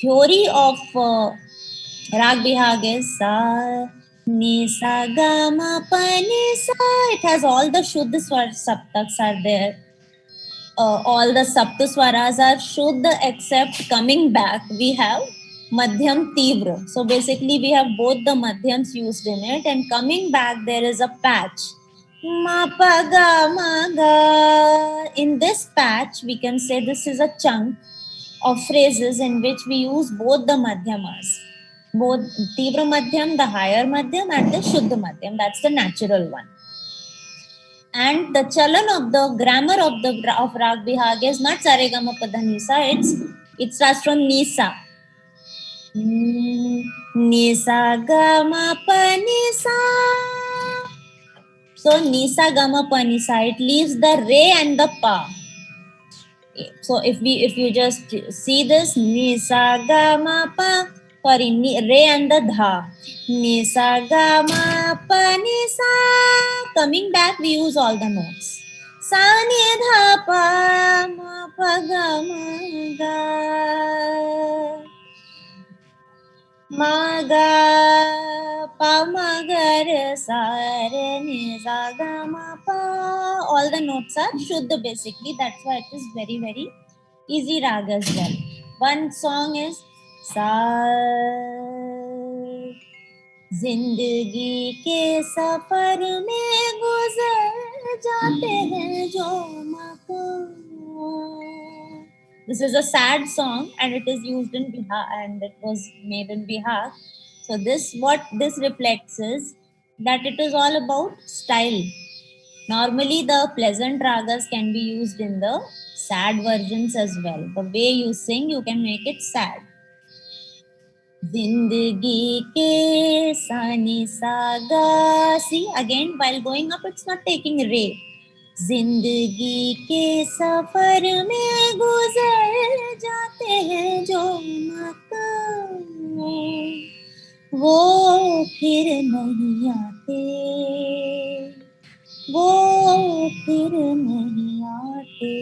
theory of Rag Bihag is sa ni sa ga ma pa ni sa. It has all the Shuddha Swar Saptaks are there. All the Saptaswaras are Shuddha, except coming back we have Madhyam Tivra. So basically we have both the Madhyams used in it, and coming back there is a patch. Ma pa ga ma ga. In this patch we can say this is a chunk of phrases in which we use both the Madhyamas. Both Tivra Madhyam, the higher Madhyam, and the Shuddha Madhyam. That's the natural one. And the chalan of the grammar of Rag Bihag is not Saregama Padhanisa. It starts from Nisa. Nisa Gama Panisa. So Nisa Gama Panisa. It leaves the Re and the Pa. So if you just see this, Nisa Gama Pa. Sorry, Re and the Dha. Nisa Gama Pa Nisa. Coming back, we use all the notes. Sa ni dha pa ma pa ga ma ga pa ma ga re sa re ni sa ga ma pa. All the notes are Shuddha basically. That's why it is very, very easy rag as well. One song is sa. जिंदगी के सफर में गुजर जाते हैं जो मकाम. This is a sad song, and it is used in Bihar, and it was made in Bihar. So what this reflects is that it is all about style. Normally the pleasant ragas can be used in the sad versions as well. The way you sing, you can make it sad. Zindagi ke sani saga. See, again, while going up, it's not taking re. जिंदगी के सफर में गुजर जाते हैं जो मकाम वो फिर नहीं आते वो फिर नहीं आते.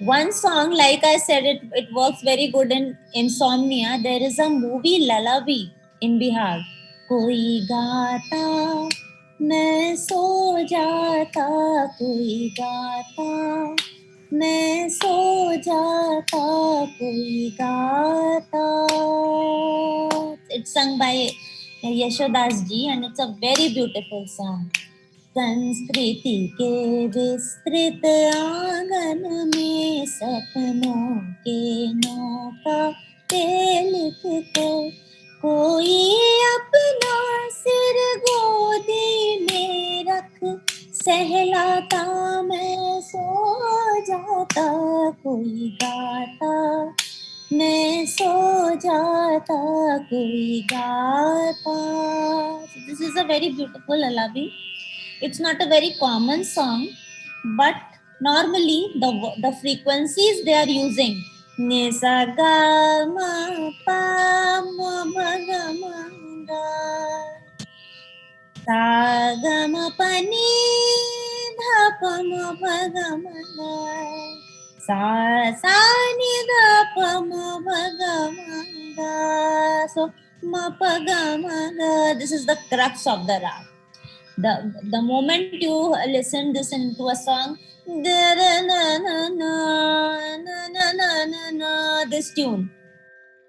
One song, like I said, it works very good in insomnia. There is a movie Lullaby in Bihar. कोई गाता मैं सो जाता कोई गाता मैं सो जाता कोई गाता. It's sung by Yashodas ji and it's a very beautiful song. संस्कृति के विस्तृत आंगन में सपनों के नौका लिख कर कोई अपना सिर गोदी में रख सहलाता मैं सो जाता कोई गाता मैं सो जाता कोई गाता. So this is a very beautiful lullaby. It's not a very common song, but normally the frequencies they are using ni sa ga ma pa ma ma ga ma ga sa ga ma pa ni dha pa ma pa ga ma ga sa ni dha pa ma pa ga ma ga. So ma pa ga ma ga, this is the crux of the rag. The moment you listen this into a song, this tune,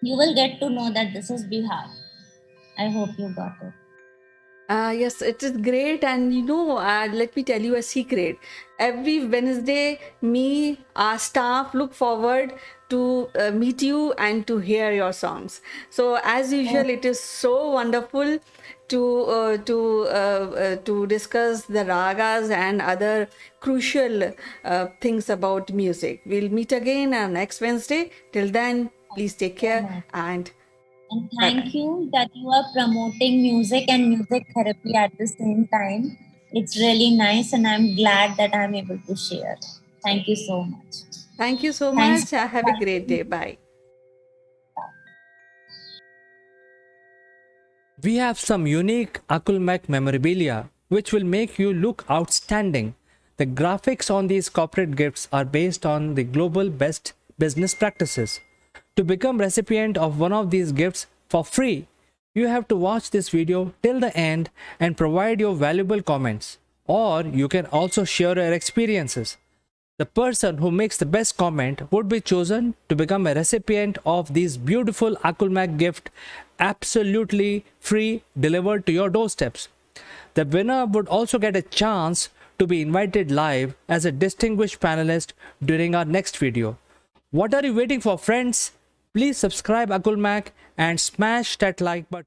you will get to know that this is Bihar. I hope you got it. Yes, it is great. And let me tell you a secret. Every Wednesday, me, our staff look forward to meet you and to hear your songs. So as usual, it is so wonderful to discuss the ragas and other crucial things about music. We'll meet again next Wednesday. Till then, please take care and thank you that you are promoting music and music therapy at the same time. It's really nice and I'm glad that I'm able to share. Thank you so much. Thank you so Thanks. much. Have a great day. Bye. We have some unique Akulmek memorabilia which will make you look outstanding. The graphics on these corporate gifts are based on the global best business practices. To become recipient of one of these gifts for free, you have to watch this video till the end and provide your valuable comments. Or you can also share your experiences. The person who makes the best comment would be chosen to become a recipient of this beautiful Akulmek gift, absolutely free, delivered to your doorsteps. The winner would also get a chance to be invited live as a distinguished panelist during our next video. What are you waiting for, friends? Please subscribe Akulmek and smash that like button.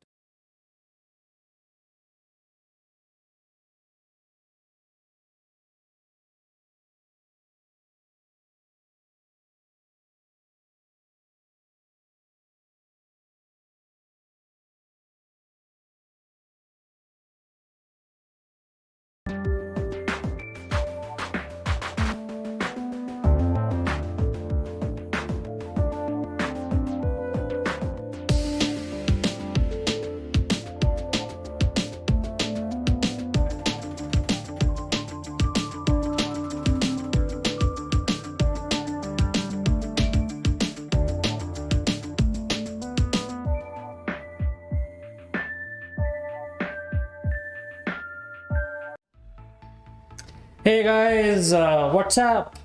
Hey guys, what's up?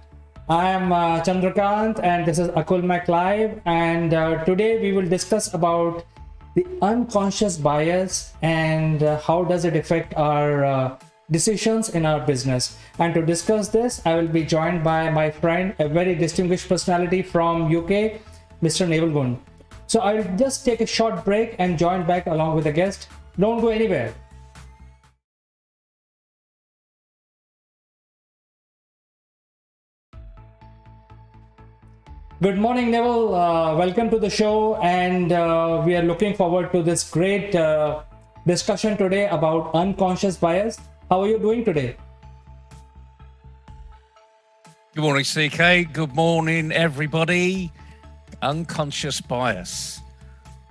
I am Chandrakant and this is Akulmek Live, and today we will discuss about the unconscious bias and how does it affect our decisions in our business. And to discuss this, I will be joined by my friend, a very distinguished personality from UK, Mr. Naval Gun. So I'll just take a short break and join back along with the guest. Don't go anywhere. Good morning, Neville. Welcome to the show, and we are looking forward to this great discussion today about unconscious bias. How are you doing today? Good morning, CK. Good morning, everybody. Unconscious bias.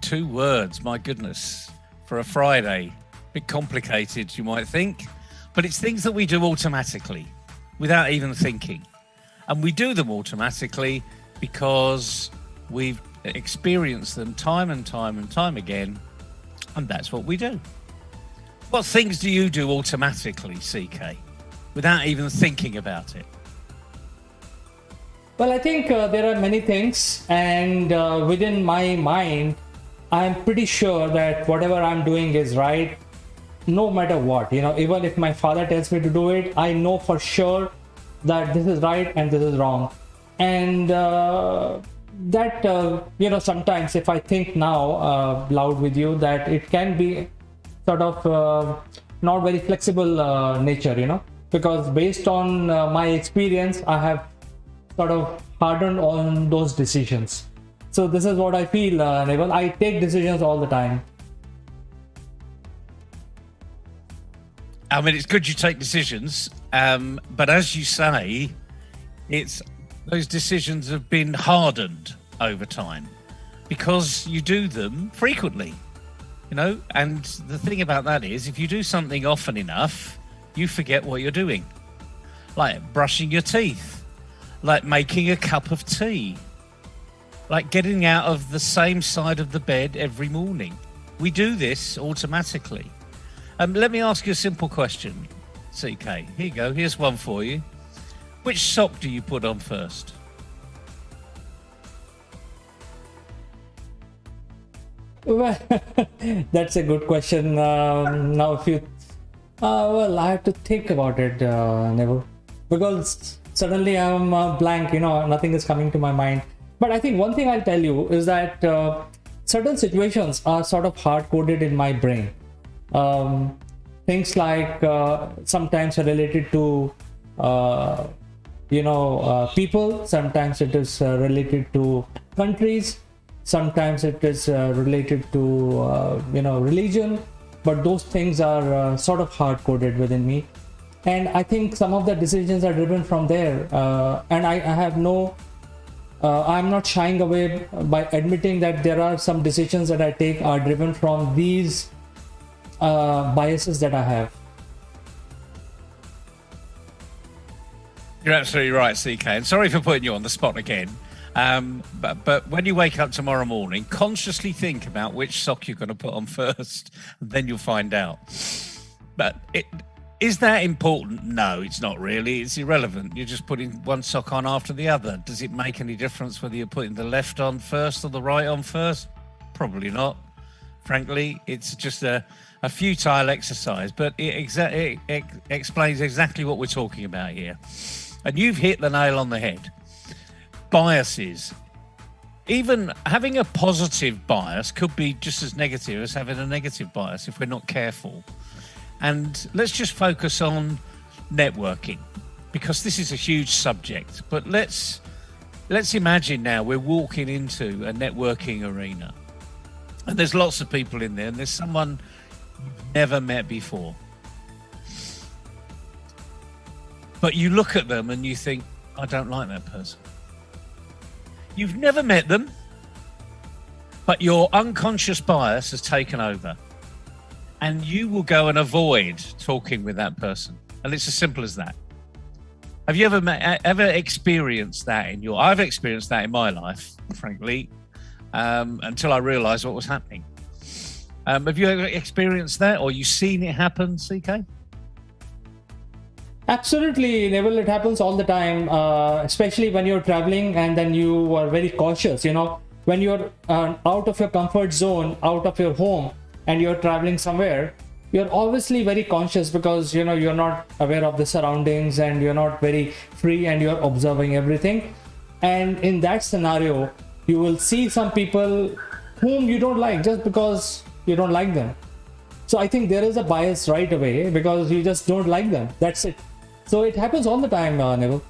2 words, my goodness, for a Friday. Bit complicated, you might think, but it's things that we do automatically without even thinking. And we do them automatically because we've experienced them time and time and time again, and that's what we do. What things do you do automatically, CK, without even thinking about it? Well, I think there are many things, and within my mind, I'm pretty sure that whatever I'm doing is right, no matter what. Even if my father tells me to do it, I know for sure that this is right and this is wrong. And sometimes if I think now loud with you, that it can be sort of not very flexible nature, because based on my experience, I have sort of hardened on those decisions. So this is what I feel, Neville. I take decisions all the time. I mean, it's good you take decisions, but as you say, those decisions have been hardened over time because you do them frequently, and the thing about that is if you do something often enough, you forget what you're doing, like brushing your teeth, like making a cup of tea, like getting out of the same side of the bed every morning. We do this automatically. Let me ask you a simple question, CK. Here you go. Here's one for you. Which sock do you put on first? Well, that's a good question. Now, if you, I have to think about it, Neville, because suddenly I'm blank. Nothing is coming to my mind. But I think one thing I'll tell you is that certain situations are sort of hard-coded in my brain. Things like sometimes are related to people, sometimes it is related to countries, sometimes it is related to religion, but those things are sort of hard-coded within me, and I think some of the decisions are driven from there, and I have no I'm not shying away by admitting that there are some decisions that I take are driven from these biases that I have. You're absolutely right, CK. And sorry for putting you on the spot again. But when you wake up tomorrow morning, consciously think about which sock you're going to put on first, and then you'll find out. But is that important? No, it's not really. It's irrelevant. You're just putting one sock on after the other. Does it make any difference whether you're putting the left on first or the right on first? Probably not. Frankly, it's just a futile exercise, but it explains exactly what we're talking about here. And you've hit the nail on the head. Biases. Even having a positive bias could be just as negative as having a negative bias if we're not careful. And let's just focus on networking, because this is a huge subject. But let's imagine now we're walking into a networking arena, and there's lots of people in there, and there's someone you've never met before. But you look at them and you think, I don't like that person. You've never met them, but your unconscious bias has taken over. And you will go and avoid talking with that person. And it's as simple as that. Have you ever experienced that in your... I've experienced that in my life, frankly, until I realised what was happening. Have you ever experienced that, or you seen it happen, CK? Absolutely, Neville. It happens all the time, especially when you're traveling and then you are very cautious. When you're out of your comfort zone, out of your home, and you're traveling somewhere, you're obviously very conscious because you're not aware of the surroundings and you're not very free and you're observing everything. And in that scenario, you will see some people whom you don't like just because you don't like them. So I think there is a bias right away because you just don't like them. That's it. So it happens all the time, Neville.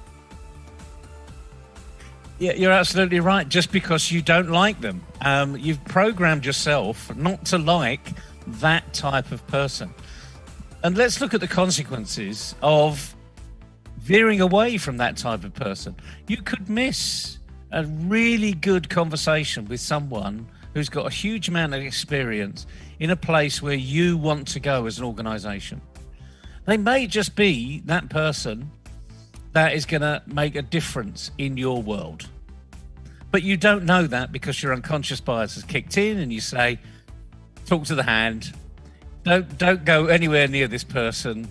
Yeah, you're absolutely right. Just because you don't like them, you've programmed yourself not to like that type of person. And let's look at the consequences of veering away from that type of person. You could miss a really good conversation with someone who's got a huge amount of experience in a place where you want to go as an organization. They may just be that person that is going to make a difference in your world. But you don't know that because your unconscious bias has kicked in and you say, talk to the hand, don't go anywhere near this person.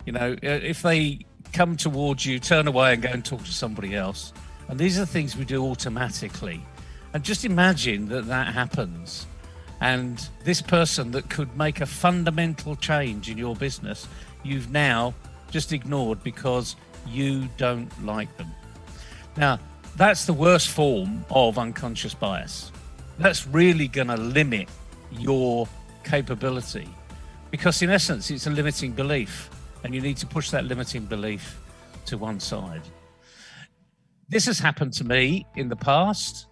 You know, if they come towards you, turn away and go and talk to somebody else. And these are things we do automatically. And just imagine that happens. And this person that could make a fundamental change in your business, you've now just ignored because you don't like them. Now, that's the worst form of unconscious bias. That's really going to limit your capability because in essence, it's a limiting belief and you need to push that limiting belief to one side. This has happened to me in the past.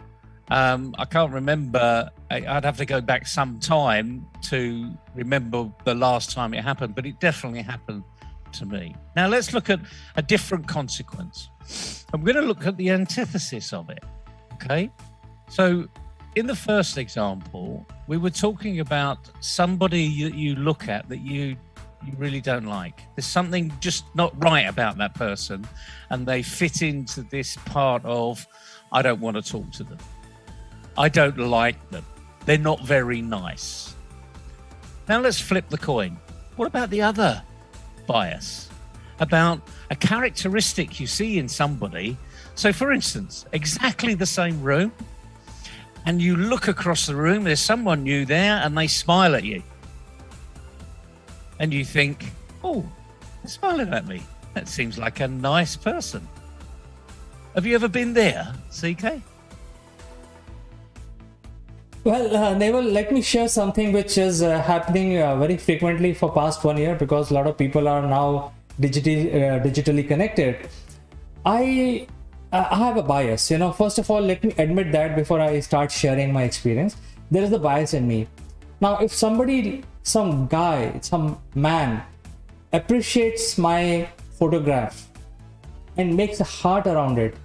I can't remember, I'd have to go back some time to remember the last time it happened, but it definitely happened to me. Now let's look at a different consequence. I'm going to look at the antithesis of it. Okay. So in the first example, we were talking about somebody you look at that you really don't like. There's something just not right about that person and they fit into this part of, I don't want to talk to them. I don't like them. They're not very nice. Now let's flip the coin. What about the other bias? About a characteristic you see in somebody. So for instance, exactly the same room, and you look across the room, there's someone new there and they smile at you. And you think, oh, they're smiling at me. That seems like a nice person. Have you ever been there, CK? Well, Naval, let me share something which is happening very frequently for past 1 year because a lot of people are now digitally connected. I have a bias. First of all, let me admit that before I start sharing my experience, there is the bias in me. Now, if somebody, some guy, some man appreciates my photograph and makes a heart around it,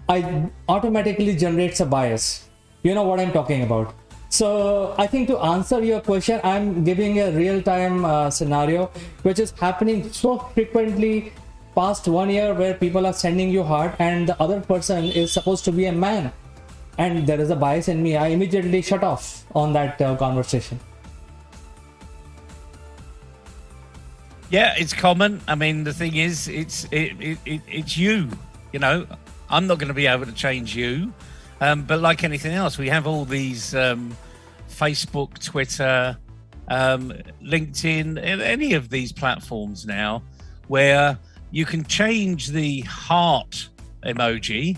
I automatically generates a bias. You know what I'm talking about. So I think to answer your question, I'm giving a real-time scenario which is happening so frequently past 1 year where people are sending you heart and the other person is supposed to be a man and there is a bias in me. I immediately shut off on that conversation. Yeah, it's common. I mean, the thing is, it's you. I'm not going to be able to change you. But like anything else, we have all these Facebook, Twitter, LinkedIn, any of these platforms now where you can change the heart emoji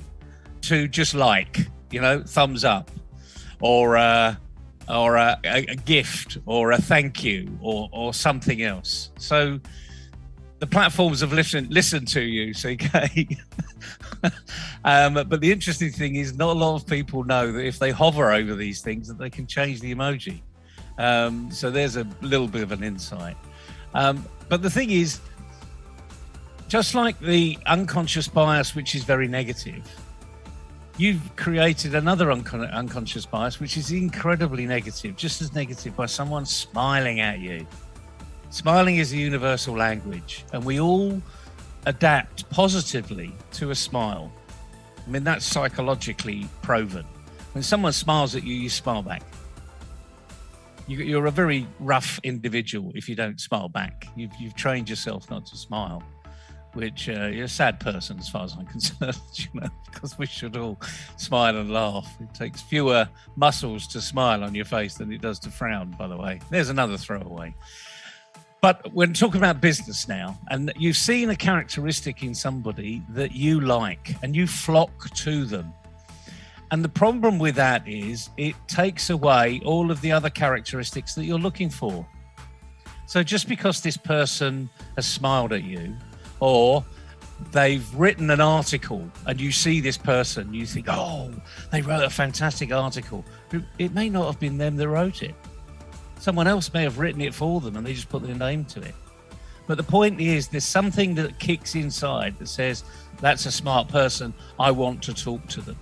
to just like, thumbs up or a gift or a thank you or something else. So the platforms have listened to you, CK. But the interesting thing is not a lot of people know that if they hover over these things that they can change the emoji. So there's a little bit of an insight. But the thing is, just like the unconscious bias, which is very negative, you've created another unconscious bias, which is incredibly negative, just as negative, by someone smiling at you. Smiling is a universal language, and we all adapt positively to a smile. I mean, that's psychologically proven. When someone smiles at you, you smile back. You're a very rough individual if you don't smile back. You've trained yourself not to smile, which you're a sad person as far as I'm concerned, because we should all smile and laugh. It takes fewer muscles to smile on your face than it does to frown, by the way. There's another throwaway. But we're talking about business now, and you've seen a characteristic in somebody that you like, and you flock to them. And the problem with that is it takes away all of the other characteristics that you're looking for. So just because this person has smiled at you or they've written an article and you see this person, you think, oh, they wrote a fantastic article. It may not have been them that wrote it. Someone else may have written it for them and they just put their name to it. But the point is, there's something that kicks inside that says, that's a smart person, I want to talk to them.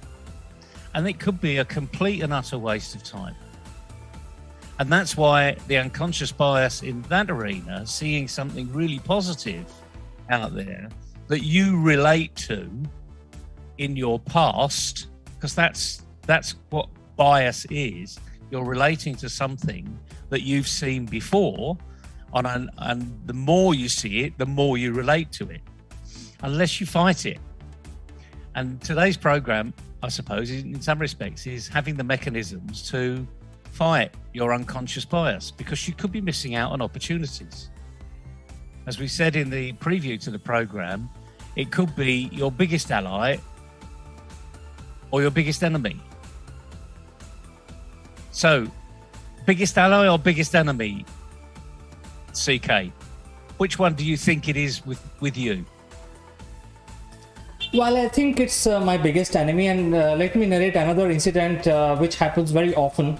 And it could be a complete and utter waste of time. And that's why the unconscious bias in that arena, seeing something really positive out there that you relate to in your past, because that's what bias is. You're relating to something that you've seen before, and the more you see it, the more you relate to it, unless you fight it. And today's program, I suppose, in some respects, is having the mechanisms to fight your unconscious bias, because you could be missing out on opportunities. As we said in the preview to the program, it could be your biggest ally or your biggest enemy. So, biggest ally or biggest enemy, CK? Which one do you think it is with you? Well, I think it's my biggest enemy, and let me narrate another incident which happens very often.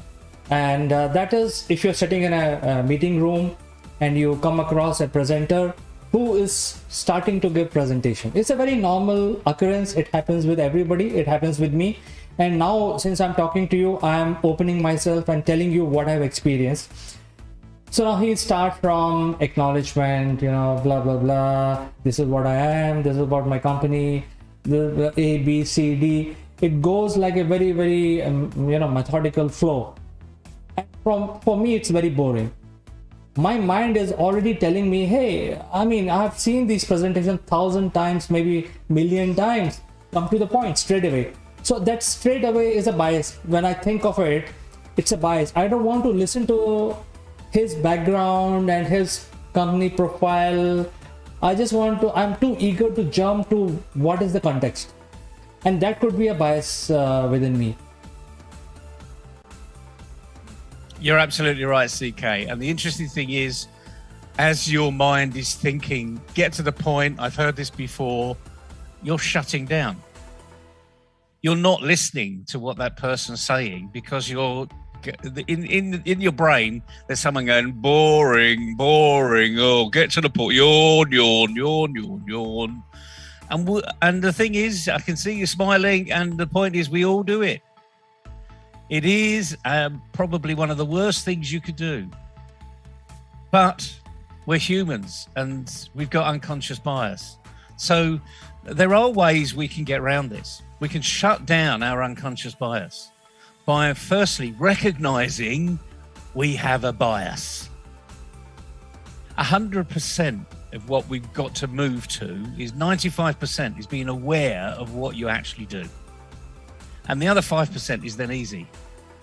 And that is, if you're sitting in a meeting room and you come across a presenter who is starting to give presentation. It's a very normal occurrence. It happens with everybody. It happens with me. And now, since I'm talking to you, I'm opening myself and telling you what I've experienced. So now he'll start from acknowledgement, blah, blah, blah. This is what I am. This is about my company. The A, B, C, D. It goes like a very, very, methodical flow. And for me, it's very boring. My mind is already telling me, hey, I've seen these presentations 1,000 times, maybe million times. Come to the point straight away. So that straight away is a bias. When I think of it, it's a bias. I don't want to listen to his background and his company profile. I'm too eager to jump to what is the context. And that could be a bias within me. You're absolutely right, CK. And the interesting thing is, as your mind is thinking, get to the point, I've heard this before, you're shutting down. You're not listening to what that person's saying, because you're in your brain, there's someone going, boring, oh, get to the point, yawn. And the thing is, I can see you smiling, and the point is, we all do it. It is probably one of the worst things you could do. But we're humans and we've got unconscious bias. So there are ways we can get around this. We can shut down our unconscious bias by firstly recognizing we have a bias. 100% of what we've got to move to is 95% is being aware of what you actually do. And the other 5% is then easy,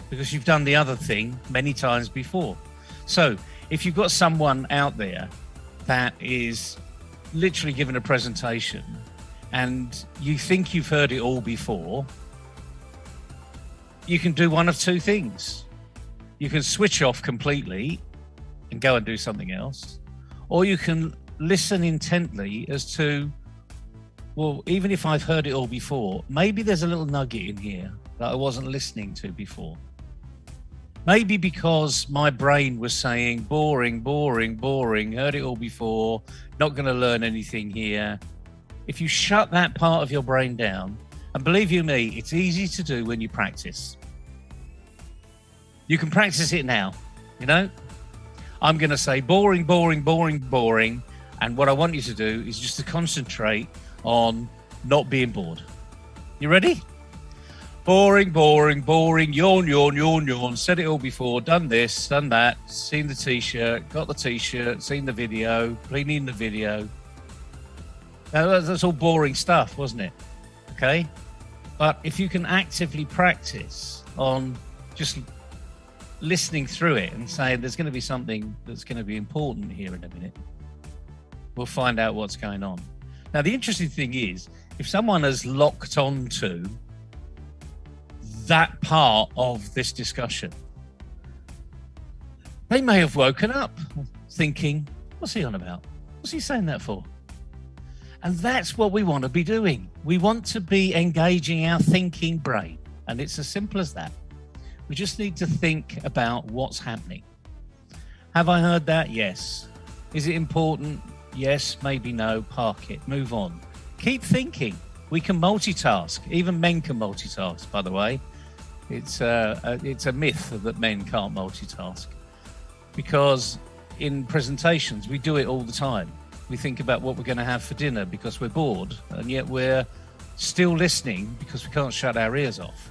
because you've done the other thing many times before. So if you've got someone out there that is literally giving a presentation and you think you've heard it all before, you can do one of two things. You can switch off completely and go and do something else, or you can listen intently as to, well, even if I've heard it all before, maybe there's a little nugget in here that I wasn't listening to before. Maybe because my brain was saying, boring, heard it all before, not going to learn anything here. If you shut that part of your brain down, and believe you me, it's easy to do when you practice. You can practice it now, I'm going to say boring. And what I want you to do is just to concentrate on not being bored. You ready? Boring, yawn. Said it all before, done this, done that, seen the t-shirt, got the t-shirt, seen the video, cleaning the video. Now, that's all boring stuff, wasn't it? Okay? But if you can actively practice on just listening through it and saying there's going to be something that's going to be important here in a minute, we'll find out what's going on. Now, the interesting thing is, if someone has locked on to that part of this discussion, they may have woken up thinking, what's he on about? What's he saying that for? And that's what we want to be doing. We want to be engaging our thinking brain. And it's as simple as that. We just need to think about what's happening. Have I heard that? Yes. Is it important? Yes, maybe no. Park it. Move on. Keep thinking. We can multitask. Even men can multitask, by the way. It's a myth that men can't multitask. Because in presentations, we do it all the time. We think about what we're going to have for dinner because we're bored, and yet we're still listening because we can't shut our ears off.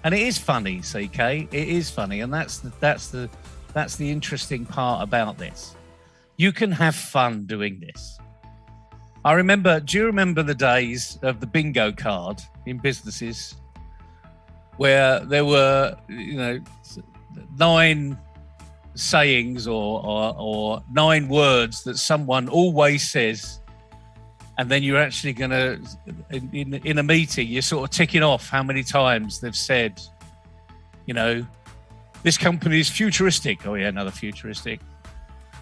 And it is funny, CK. It is funny, and that's the interesting part about this. You can have fun doing this. Do you remember the days of the bingo card in businesses where there were, 9 sayings or 9 words that someone always says, and then you're actually going to, in a meeting, you're sort of ticking off how many times they've said, this company is futuristic. Oh yeah, another futuristic.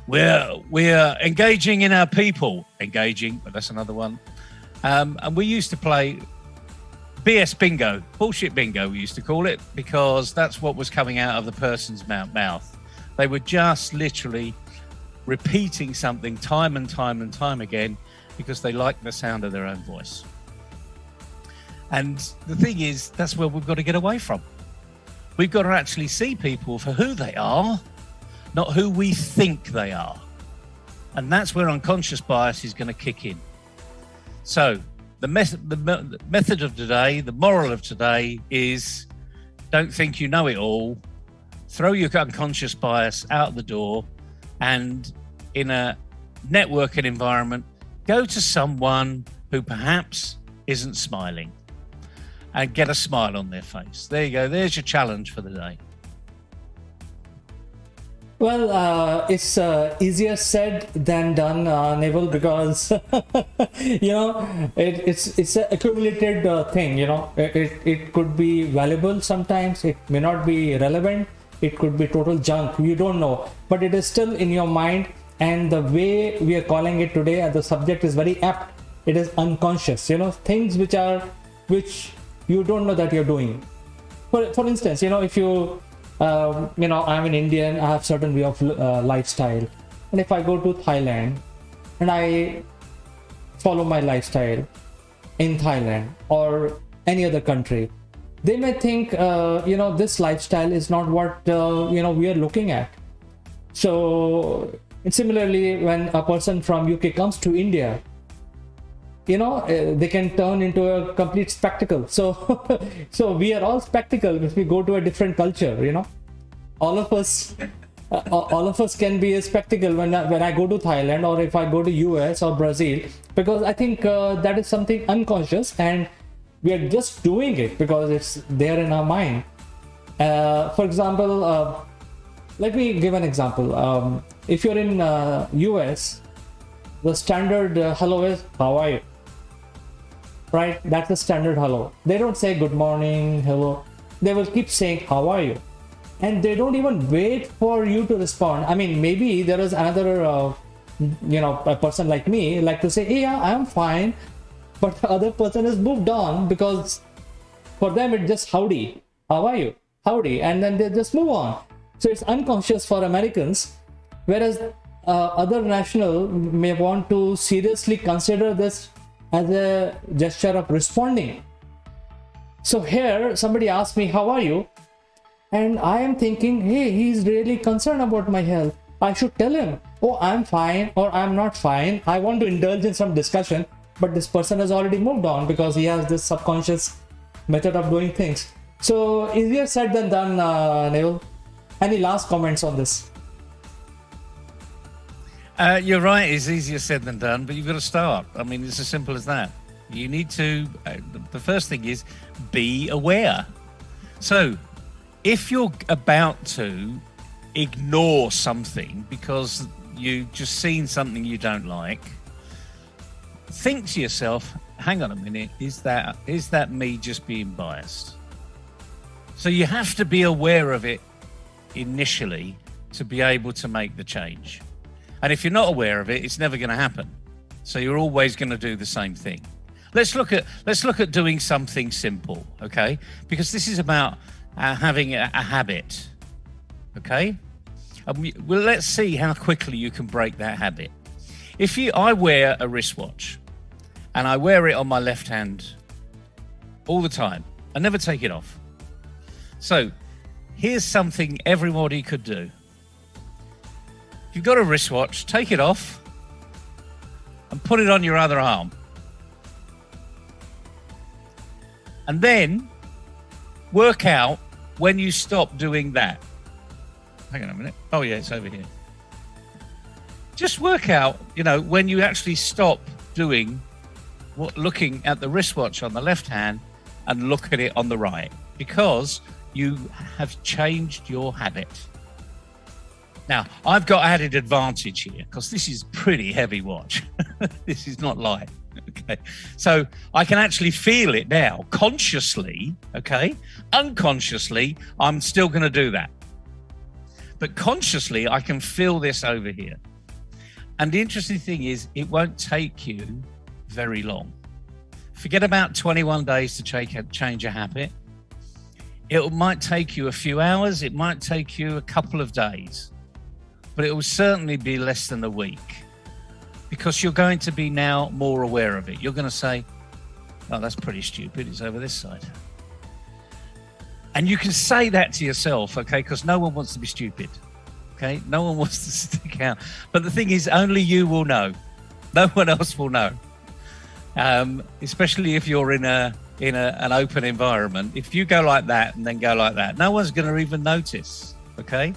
We're engaging in our people. Engaging, but that's another one. And we used to play BS bingo, bullshit bingo, we used to call it, because that's what was coming out of the person's mouth. They were just literally repeating something time and time and time again because they liked the sound of their own voice. And the thing is, that's where we've got to get away from. We've got to actually see people for who they are, not who we think they are. And that's where unconscious bias is going to kick in. So the method of today, the moral of today is don't think you know it all. Throw your unconscious bias out the door, and in a networking environment, go to someone who perhaps isn't smiling and get a smile on their face. There you go. There's your challenge for the day. Well, it's easier said than done, Neville, because it's an accumulated thing. It could be valuable sometimes. It may not be relevant. It could be total junk. You don't know, but it is still in your mind. And the way we are calling it today, and the subject is very apt. It is unconscious. Things which you don't know that you're doing. For instance, if you I'm an Indian, I have certain way of lifestyle, and if I go to Thailand and I follow my lifestyle in Thailand or any other country, they may think this lifestyle is not what we are looking at. So similarly, when a person from UK comes to India, they can turn into a complete spectacle. So we are all spectacle if we go to a different culture. All of us can be a spectacle when I go to Thailand, or if I go to US or Brazil, because I think that is something unconscious, and we are just doing it because it's there in our mind. For example, let me give an example. If you're in US, the standard hello is how are you? Right? That's the standard hello. They don't say good morning, hello. They will keep saying how are you? And they don't even wait for you to respond. I mean, maybe there is another, a person like me like to say, hey, yeah, I'm fine. But the other person has moved on because for them it's just howdy. How are you? Howdy. And then they just move on. So it's unconscious for Americans. Whereas other national may want to seriously consider this as a gesture of responding. So here somebody asked me, how are you? And I am thinking, hey, he's really concerned about my health. I should tell him, oh, I'm fine or I'm not fine. I want to indulge in some discussion, but this person has already moved on because he has this subconscious method of doing things. So easier said than done, Neville. Any last comments on this? You're right, it's easier said than done, but you've got to start. I mean, it's as simple as that. You need to, the first thing is be aware. So if you're about to ignore something because you've just seen something you don't like, think to yourself, hang on a minute, is that me just being biased? So you have to be aware of it initially to be able to make the change. And if you're not aware of it, it's never going to happen. So you're always going to do the same thing. Let's look at doing something simple, okay? Because this is about having a habit, okay? Well, let's see how quickly you can break that habit. I wear a wristwatch, and I wear it on my left hand all the time. I never take it off. So here's something everybody could do. If you've got a wristwatch, take it off and put it on your other arm. And then work out when you stop doing that. Hang on a minute. Oh yeah, it's over here. Just work out, when you actually stop doing looking at the wristwatch on the left hand and look at it on the right, because you have changed your habit. Now, I've got added advantage here because this is pretty heavy watch. This is not light. Okay. So I can actually feel it now consciously. Okay. Unconsciously, I'm still going to do that. But consciously, I can feel this over here. And the interesting thing is, it won't take you very long. Forget about 21 days to change a habit. It might take you a few hours. It might take you a couple of days. But it will certainly be less than a week, because you're going to be now more aware of it. You're going to say, oh, that's pretty stupid. It's over this side. And you can say that to yourself, okay, because no one wants to be stupid. Okay, no one wants to stick out. But the thing is, only you will know. No one else will know. Especially if you're in an open environment. If you go like that and then go like that, no one's going to even notice. Okay,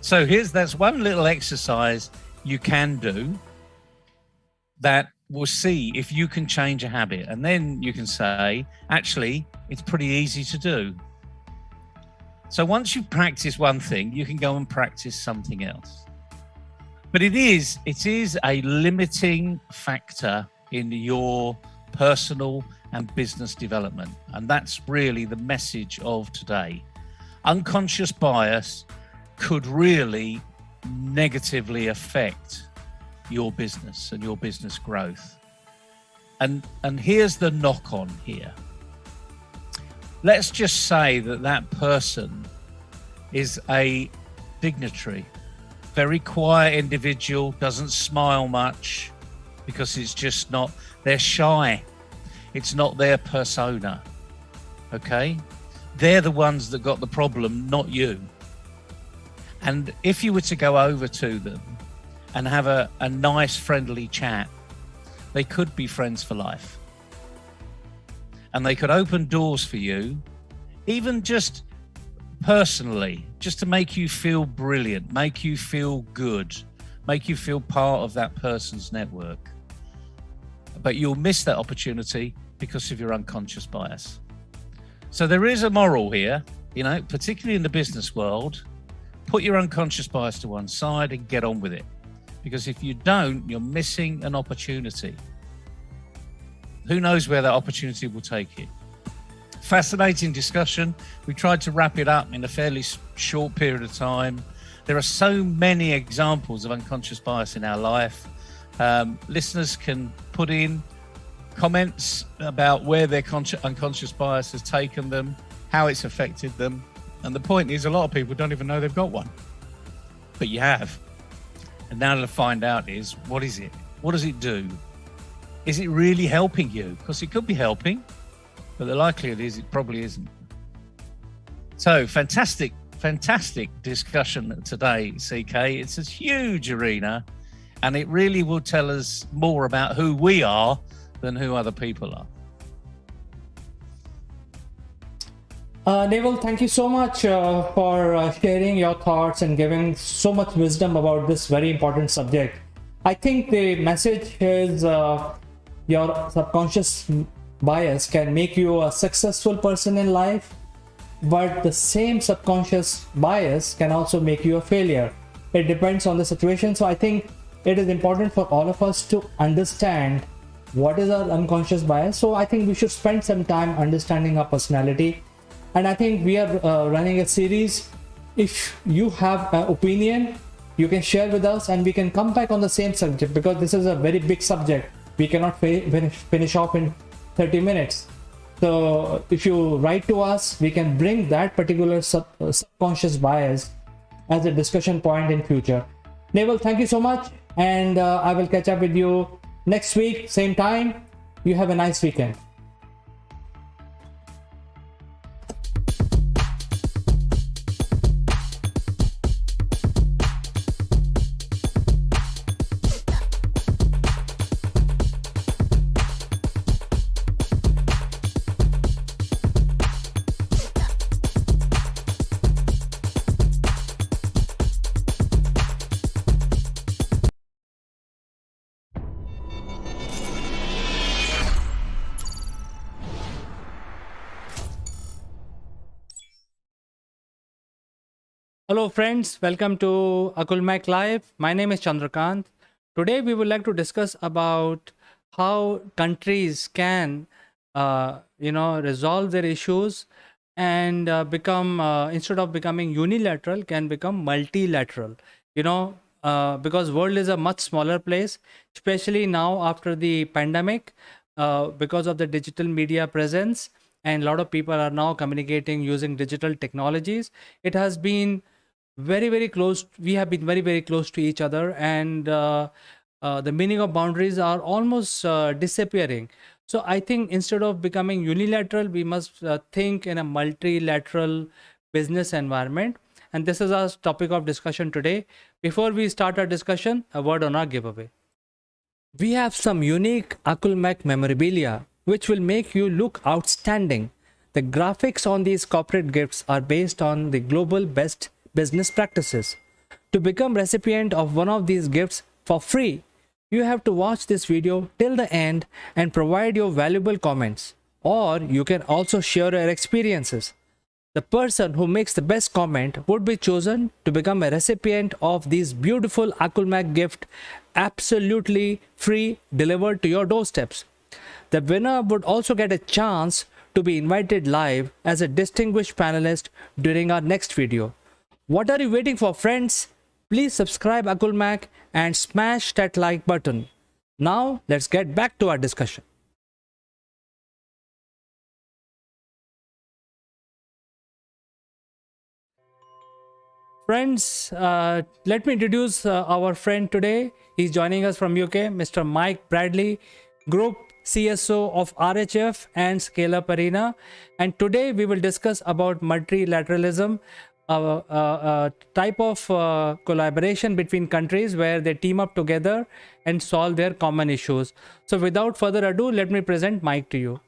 so that's one little exercise you can do that will see if you can change a habit, and then you can say, actually, it's pretty easy to do. So once you practice one thing, you can go and practice something else. But it is a limiting factor in your personal and business development. And that's really the message of today. Unconscious bias could really negatively affect your business and your business growth. And here's the knock on here. Let's just say that person is a dignitary, very quiet individual, doesn't smile much because it's just not, they're shy. It's not their persona. Okay? They're the ones that got the problem, not you. And if you were to go over to them and have a nice, friendly chat, they could be friends for life. And they could open doors for you, even just personally, just to make you feel brilliant, make you feel good, make you feel part of that person's network. But you'll miss that opportunity because of your unconscious bias. So there is a moral here, particularly in the business world. Put your unconscious bias to one side and get on with it. Because if you don't, you're missing an opportunity. Who knows where that opportunity will take you? Fascinating discussion. We tried to wrap it up in a fairly short period of time. There are so many examples of unconscious bias in our life. Listeners can put in comments about where their unconscious bias has taken them, how it's affected them. And the point is, a lot of people don't even know they've got one. But you have. And now to find out is, what is it? What does it do? Is it really helping you? Because it could be helping, but the likelihood is it probably isn't. So fantastic discussion today, CK. It's a huge arena, and it really will tell us more about who we are than who other people are. Naval, thank you so much for sharing your thoughts and giving so much wisdom about this very important subject. I think the message is your subconscious bias can make you a successful person in life, but the same subconscious bias can also make you a failure. It depends on the situation. So I think it is important for all of us to understand what is our unconscious bias. So I think we should spend some time understanding our personality. And I think we are running a series. If you have an opinion, you can share with us and we can come back on the same subject, because this is a very big subject. we cannot finish off in 30 minutes. So if you write to us, we can bring that particular subconscious bias as a discussion point in future. Naval, thank you so much, and I will catch up with you next week, same time. You have a nice weekend. Hello friends, welcome to Akulmak Live. My name is Chandrakant. Today we would like to discuss about how countries can, resolve their issues and become, instead of becoming unilateral, can become multilateral. Because world is a much smaller place, especially now after the pandemic, because of the digital media presence, and a lot of people are now communicating using digital technologies. It has been very close. We have been very close to each other, and the meaning of boundaries are almost disappearing. So I think instead of becoming unilateral, we must think in a multilateral business environment, and this is our topic of discussion today. Before we start our discussion, a word on our giveaway. We have some unique Akulmak memorabilia which will make you look outstanding. The graphics on these corporate gifts are based on the global best business practices. To become recipient of one of these gifts for free, you have to watch this video till the end and provide your valuable comments. Or you can also share your experiences. The person who makes the best comment would be chosen to become a recipient of this beautiful Akulmak gift, absolutely free, delivered to your doorsteps. The winner would also get a chance to be invited live as a distinguished panelist during our next video. What are you waiting for, friends? Please subscribe Akulmak and smash that like button. Now let's get back to our discussion. Friends, let me introduce our friend today. He's joining us from UK, Mr. Mike Bradley, Group CSO of RHF and Scale Up Arena. And today we will discuss about multilateralism, a type of collaboration between countries where they team up together and solve their common issues. So without further ado, let me present Mike to you.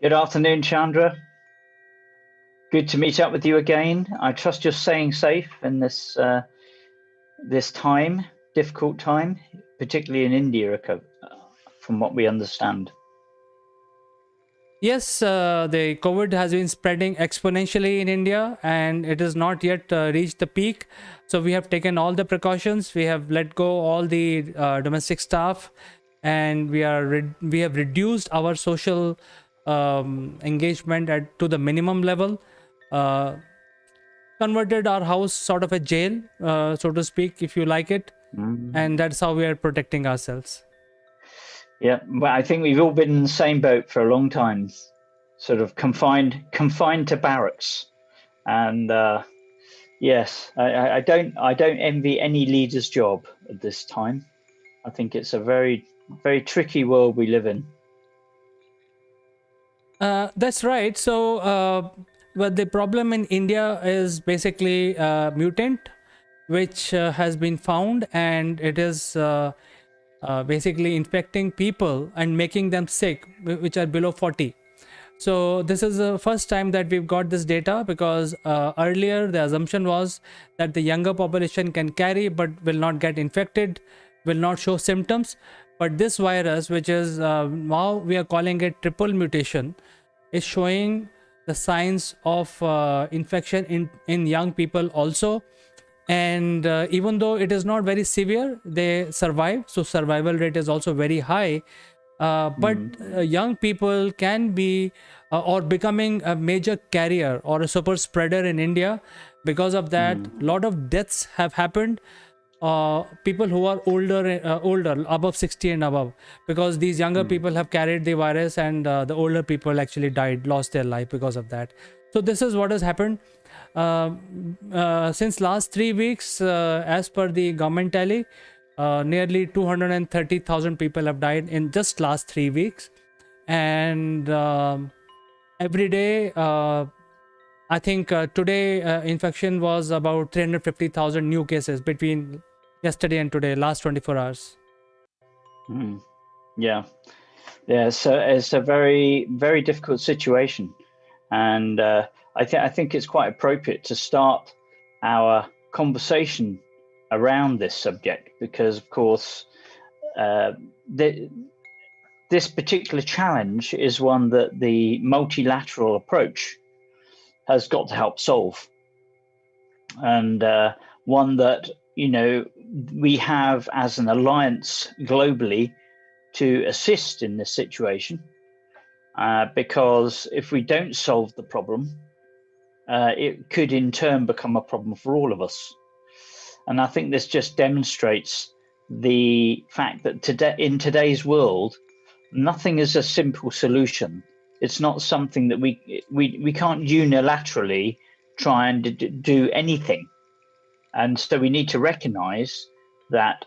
Good afternoon, Chandra. Good to meet up with you again. I trust you're staying safe in this difficult time, particularly in India, from what we understand. Yes, the COVID has been spreading exponentially in India, and it has not yet reached the peak. So we have taken all the precautions. We have let go all the domestic staff, and we have reduced our social engagement to the minimum level. Converted our house sort of a jail, so to speak, if you like it, and that's how we are protecting ourselves. Yeah, well, I think we've all been in the same boat for a long time, sort of confined to barracks, and yes, I don't envy any leader's job at this time. I think it's a very tricky world we live in. That's right. So, but the problem in India is basically mutant, which has been found, and it is basically infecting people and making them sick, which are below 40. So this is the first time that we've got this data, because earlier the assumption was that the younger population can carry but will not get infected, will not show symptoms. But this virus, which is now we are calling it triple mutation, is showing the signs of infection in young people also. And even though it is not very severe, they survive. So survival rate is also very high. But young people can be or becoming a major carrier or a super spreader in India. Because of that, a lot of deaths have happened. people who are older, above 60 and above, because these younger people have carried the virus, and the older people actually died, lost their life because of that. So this is what has happened. Since last 3 weeks, as per the government tally, nearly 230,000 people have died in just last 3 weeks, and every day, I think today infection was about 350,000 new cases between yesterday and today, last 24 hours. Yeah, yeah. So it's a very, very difficult situation, and I think it's quite appropriate to start our conversation around this subject because, of course, this particular challenge is one that the multilateral approach has got to help solve, and one that we have as an alliance globally to assist in this situation, because if we don't solve the problem, it could in turn become a problem for all of us. And I think this just demonstrates the fact that today, in today's world, nothing is a simple solution. It's not something that we can't unilaterally try and do anything. And so we need to recognize that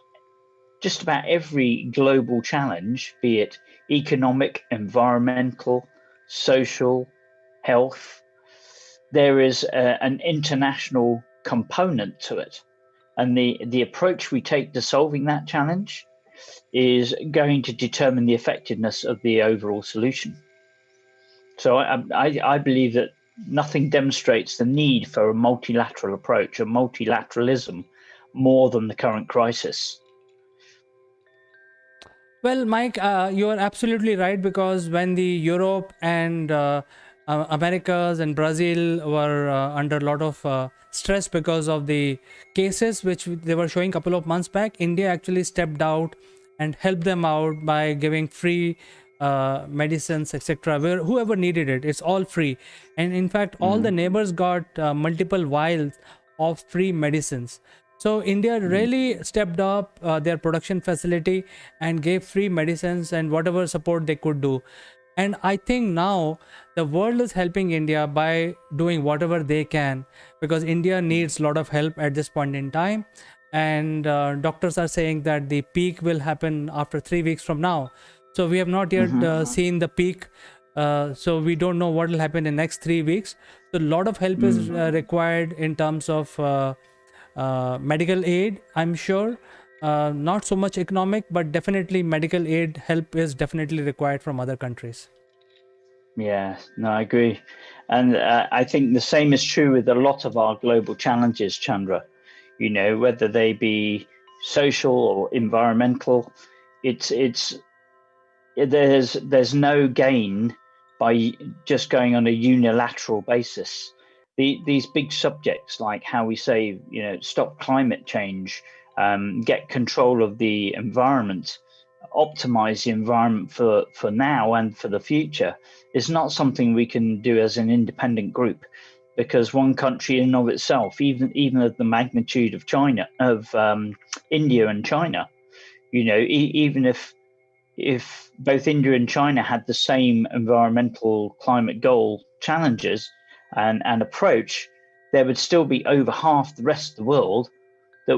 just about every global challenge, be it economic, environmental, social, health, there is an international component to it. And the approach we take to solving that challenge is going to determine the effectiveness of the overall solution. So I believe that nothing demonstrates the need for a multilateral approach, a multilateralism, more than the current crisis. Well, Mike, you are absolutely right, because when the Europe and Americas and Brazil were under a lot of stress because of the cases which they were showing a couple of months back, India actually stepped out and helped them out by giving free medicines, etc. Where whoever needed it, it's all free, and in fact, all the neighbors got multiple vials of free medicines. So India really stepped up their production facility and gave free medicines and whatever support they could do. And I think now the world is helping India by doing whatever they can, because India needs a lot of help at this point in time. And doctors are saying that the peak will happen after 3 weeks from now. So we have not yet seen the peak. So we don't know what will happen in the next 3 weeks. So a lot of help is required in terms of medical aid, I'm sure. Not so much economic, but definitely medical aid help is definitely required from other countries. Yeah, no, I agree. And I think the same is true with a lot of our global challenges, Chandra. Whether they be social or environmental, there's no gain by just going on a unilateral basis. These big subjects like how we say, stop climate change, get control of the environment, optimize the environment for now and for the future, is not something we can do as an independent group, because one country in and of itself, even of the magnitude of India and China, even if both India and China had the same environmental climate goal challenges and approach, there would still be over half the rest of the world